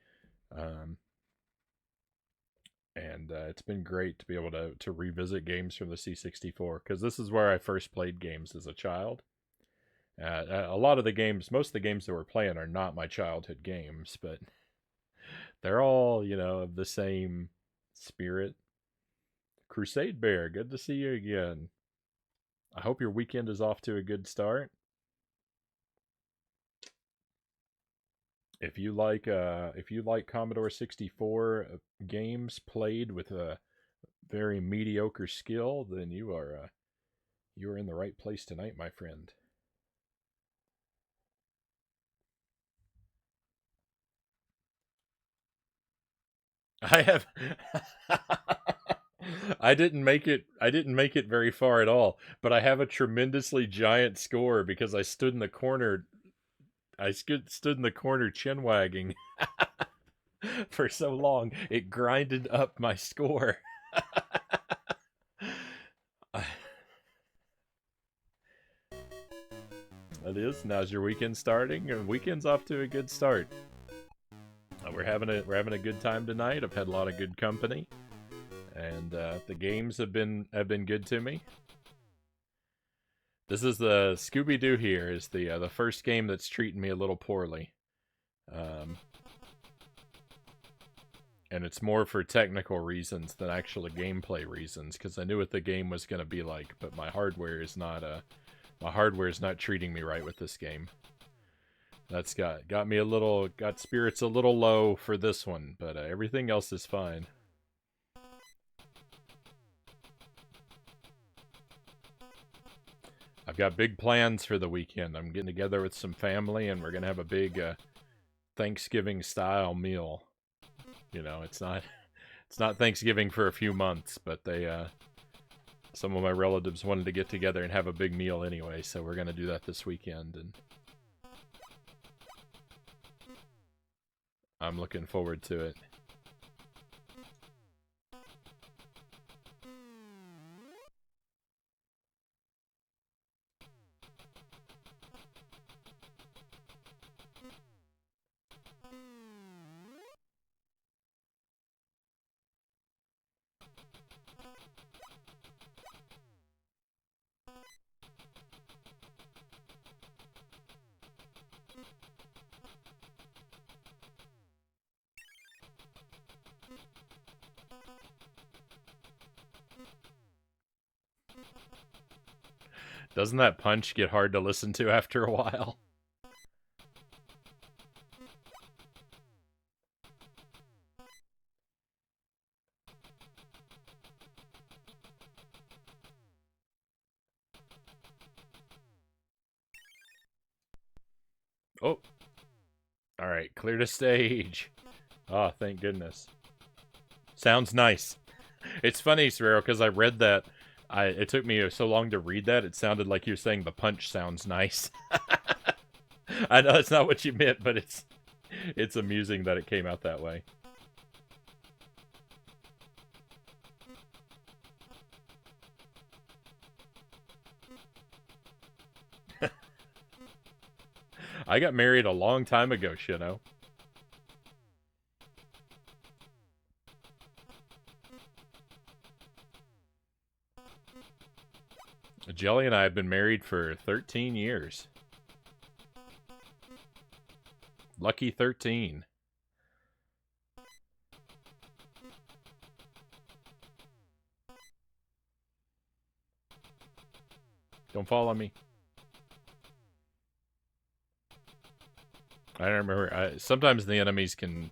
And it's been great to be able to revisit games from the C64, because this is where I first played games as a child. A lot of the games, most of the games that we're playing are not my childhood games, but they're all, you know, of the same spirit. Crusade Bear, good to see you again. I hope your weekend is off to a good start. If you like Commodore 64 games played with a very mediocre skill, then you are in the right place tonight, my friend. I have I didn't make it very far at all, but I have a tremendously giant score because I stood in the corner stood in the corner chin wagging for so long. It grinded up my score. It is. Now's your weekend starting. Your weekend's off to a good start. We're having a good time tonight. I've had a lot of good company, and the games have been good to me. This is the Scooby-Doo. Here is the first game that's treating me a little poorly, and it's more for technical reasons than actual gameplay reasons, because I knew what the game was going to be like, but my hardware is not treating me right with this game. That's got spirits a little low for this one, but everything else is fine. I've got big plans for the weekend. I'm getting together with some family, and we're gonna have a big Thanksgiving style meal. You know, it's not Thanksgiving for a few months, but some of my relatives wanted to get together and have a big meal anyway, so we're gonna do that this weekend, and I'm looking forward to it. Doesn't that punch get hard to listen to after a while? Oh. Alright, clear to stage. Oh, thank goodness. Sounds nice. It's funny, Serrero, because I read that. It took me so long to read that, it sounded like you were saying the punch sounds nice. I know that's not what you meant, but it's amusing that it came out that way. I got married a long time ago, Shino. Jelly and I have been married for 13 years. Lucky 13. Don't follow me. I don't remember. Sometimes the enemies can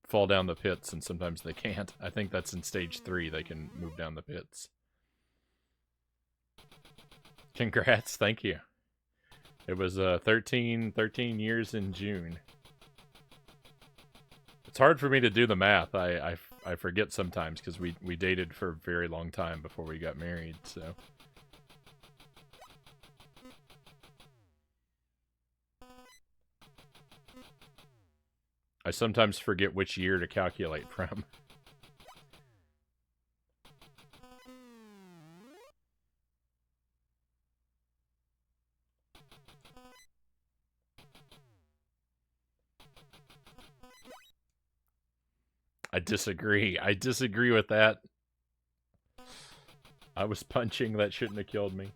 fall down the pits and sometimes they can't. I think that's in stage 3. They can move down the pits. Congrats. Thank you. It was 13 years in June. It's hard for me to do the math. I forget sometimes because we dated for a very long time before we got married, so. I sometimes forget which year to calculate from. I disagree. I disagree with that. I was punching. That shouldn't have killed me.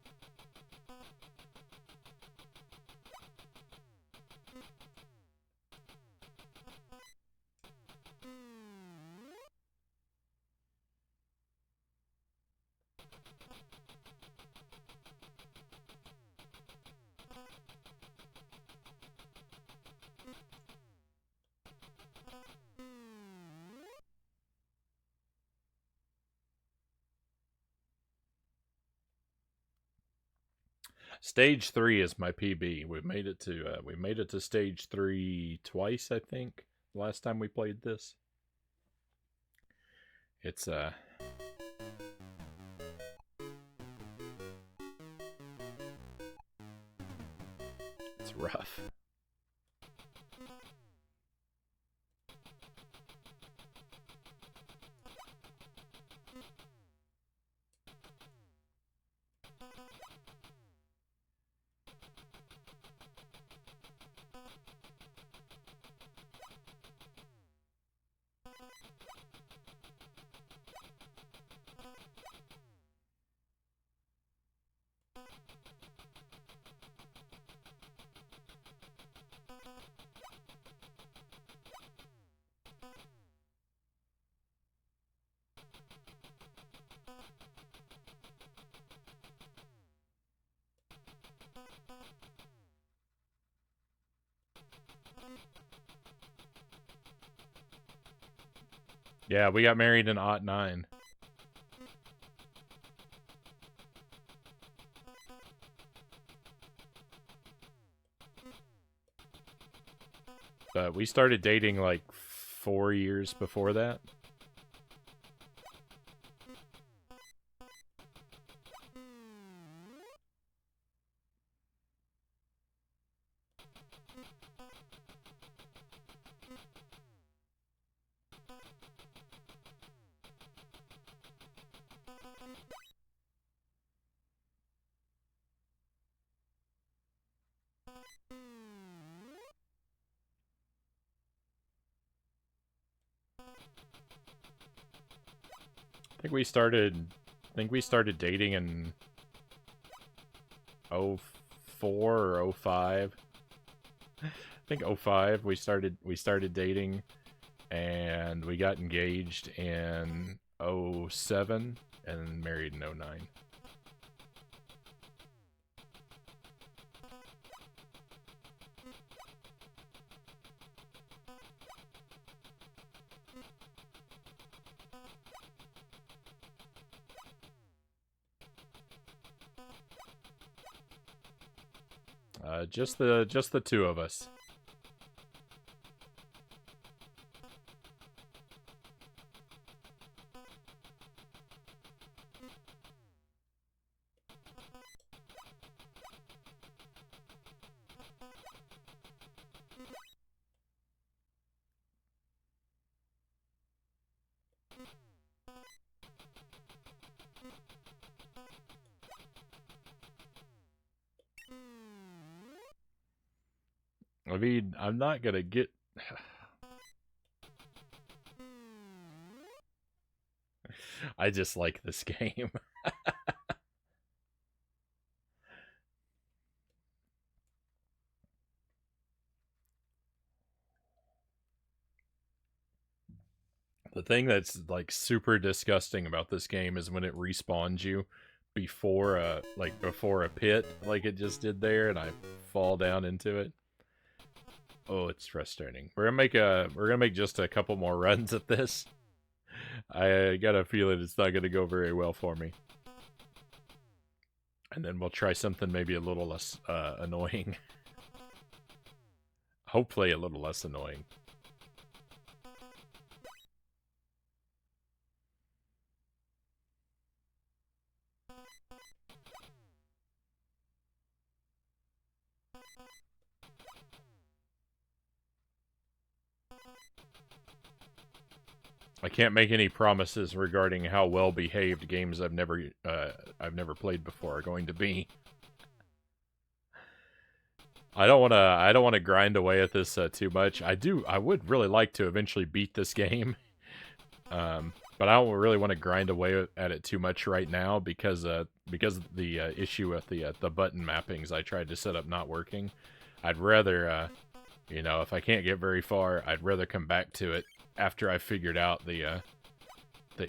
Stage 3 is my PB. We made it to stage 3 twice, I think. Last time we played this. It's it's rough. Yeah, we got married in '09. But we started dating like 4 years before that. I think we started dating in '04 or '05. I think '05 we started dating, and we got engaged in '07 and married in '09. Just the two of us. I mean, I'm not gonna get... I just like this game. The thing that's like super disgusting about this game is when it respawns you before before a pit, like it just did there, and I fall down into it. Oh, it's frustrating. We're gonna make just a couple more runs at this. I got a feeling it's not gonna go very well for me. And then we'll try something maybe a little less annoying. Hopefully a little less annoying. I can't make any promises regarding how well behaved games I've never played before are going to be. I don't want to grind away at this too much. I would really like to eventually beat this game. But I don't really want to grind away at it too much right now because of the issue with the button mappings I tried to set up not working. I'd rather you know, if I can't get very far, I'd rather come back to it after I figured out the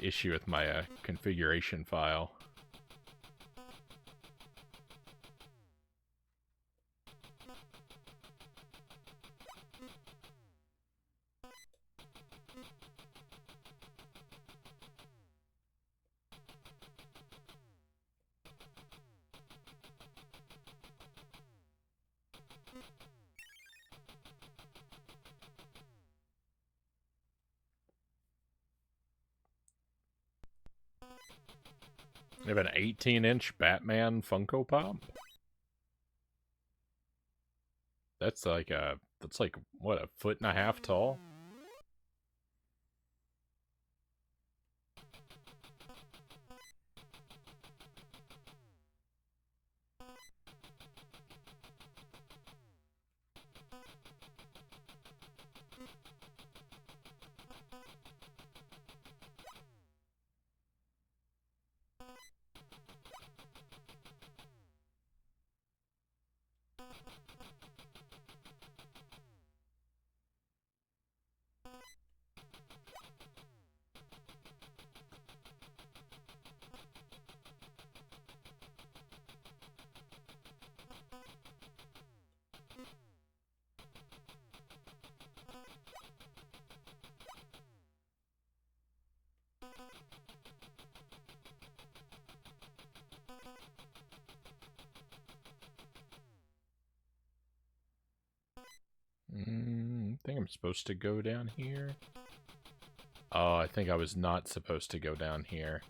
issue with my configuration file. We have an 18-inch Batman Funko Pop. That's like what, a foot and a half tall? I think I'm supposed to go down here. Oh, I think I was not supposed to go down here.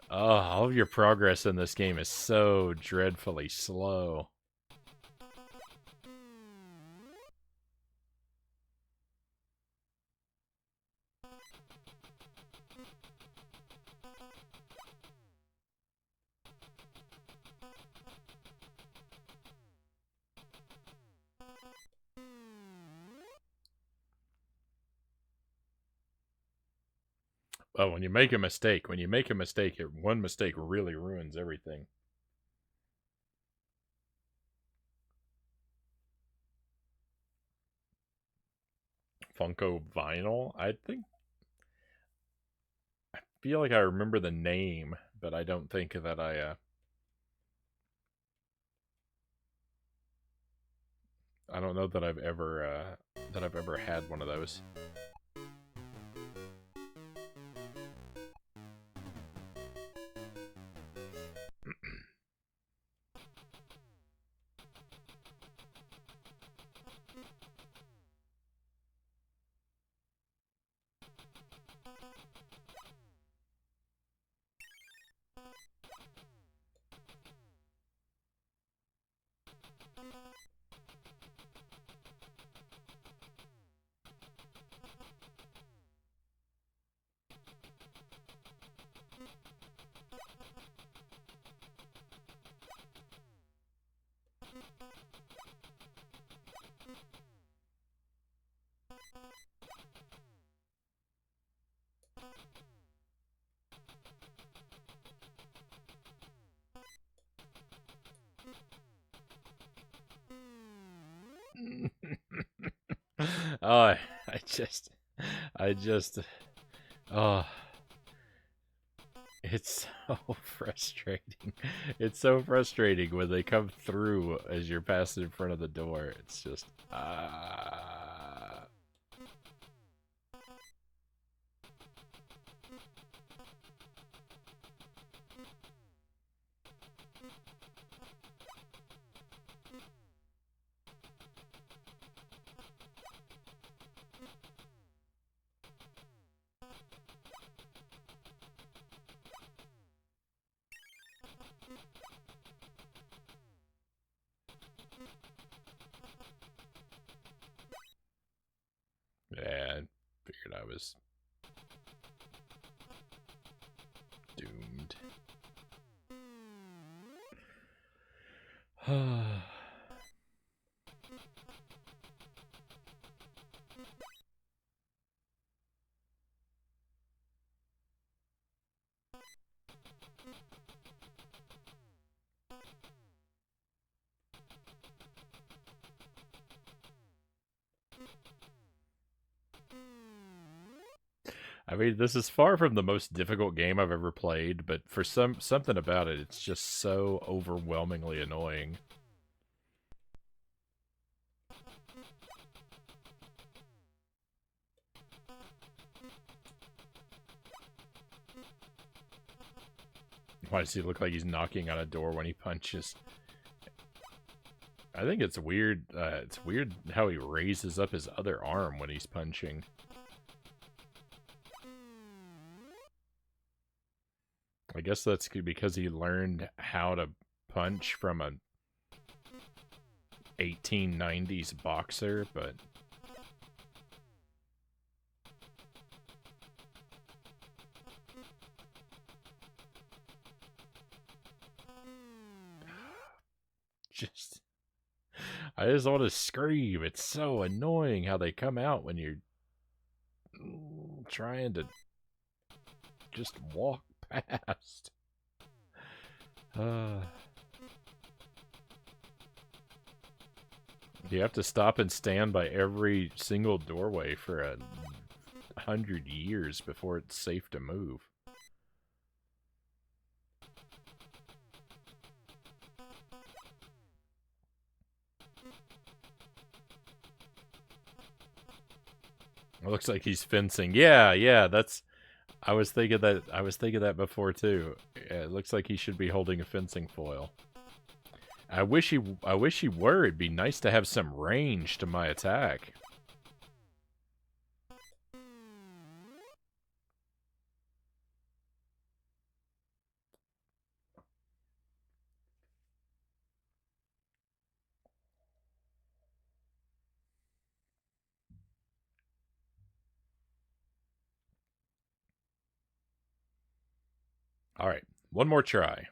Oh, all of your progress in this game is so dreadfully slow. Oh, when you make a mistake, one mistake really ruins everything. Funko Vinyl? I feel like I remember the name, but I don't think that I don't know that I've ever had one of those. Oh, I just, oh, it's so frustrating. It's so frustrating when they come through as you're passing in front of the door. It's just, yeah, I figured I was doomed. I mean, this is far from the most difficult game I've ever played, but for something about it, it's just so overwhelmingly annoying. Why does he look like he's knocking on a door when he punches? I think it's weird. It's weird how he raises up his other arm when he's punching. I guess that's because he learned how to punch from a 1890s boxer, but I just want to scream. It's so annoying how they come out when you're trying to just walk past. You have to stop and stand by every single doorway for 100 years before it's safe to move. It looks like he's fencing. Yeah, that's... I was thinking that before too. Yeah, it looks like he should be holding a fencing foil. I wish he were. It'd be nice to have some range to my attack. All right, one more try.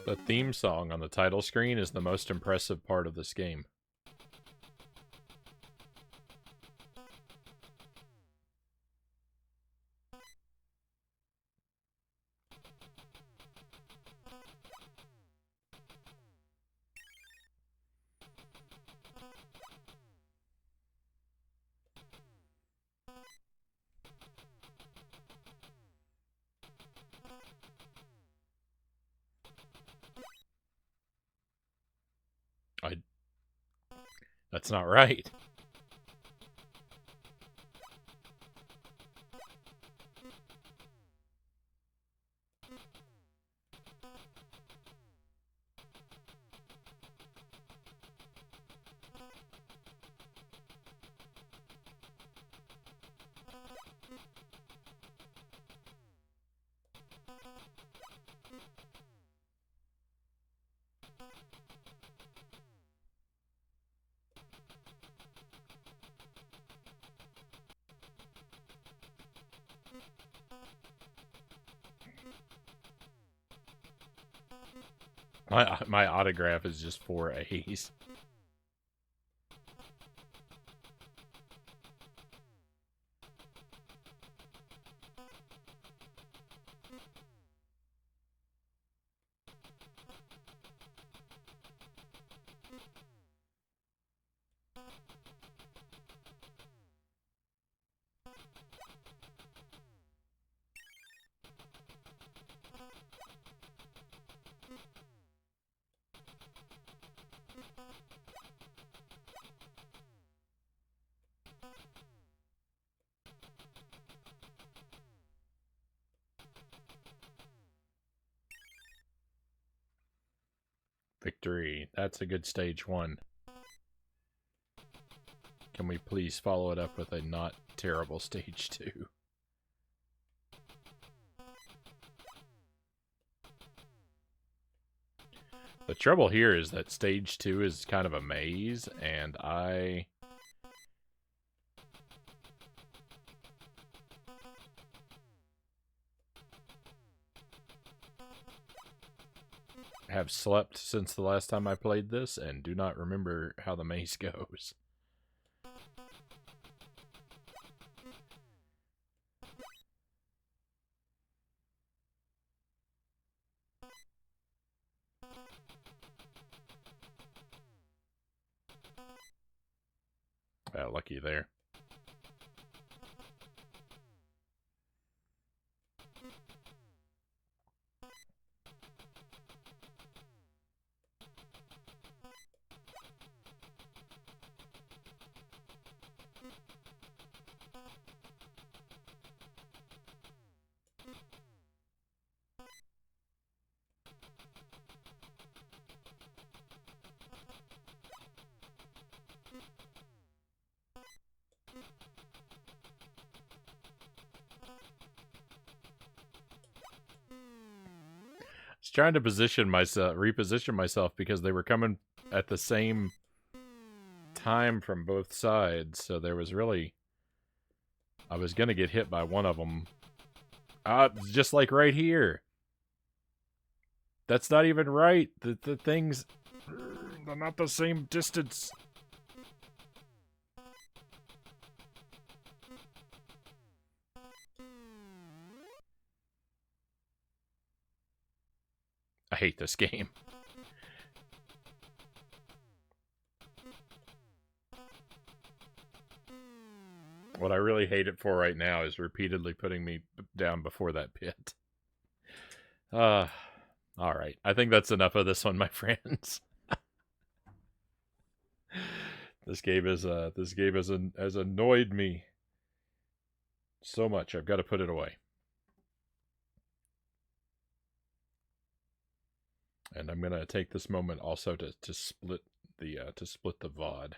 The theme song on the title screen is the most impressive part of this game. That's not right. My autograph is just 4 A's. Victory. That's a good stage 1. Can we please follow it up with a not terrible stage 2? The trouble here is that stage 2 is kind of a maze, and I have slept since the last time I played this and do not remember how the maze goes. Lucky there. Trying to reposition myself because they were coming at the same time from both sides, so there was really, I was gonna get hit by one of them. Just like right here. That's not even right. The things, they're not the same distance. I hate this game. What I really hate it for right now is repeatedly putting me down before that pit. Alright. I think that's enough of this one, my friends. This game has annoyed me so much. I've got to put it away. And I'm gonna take this moment also to split the VOD.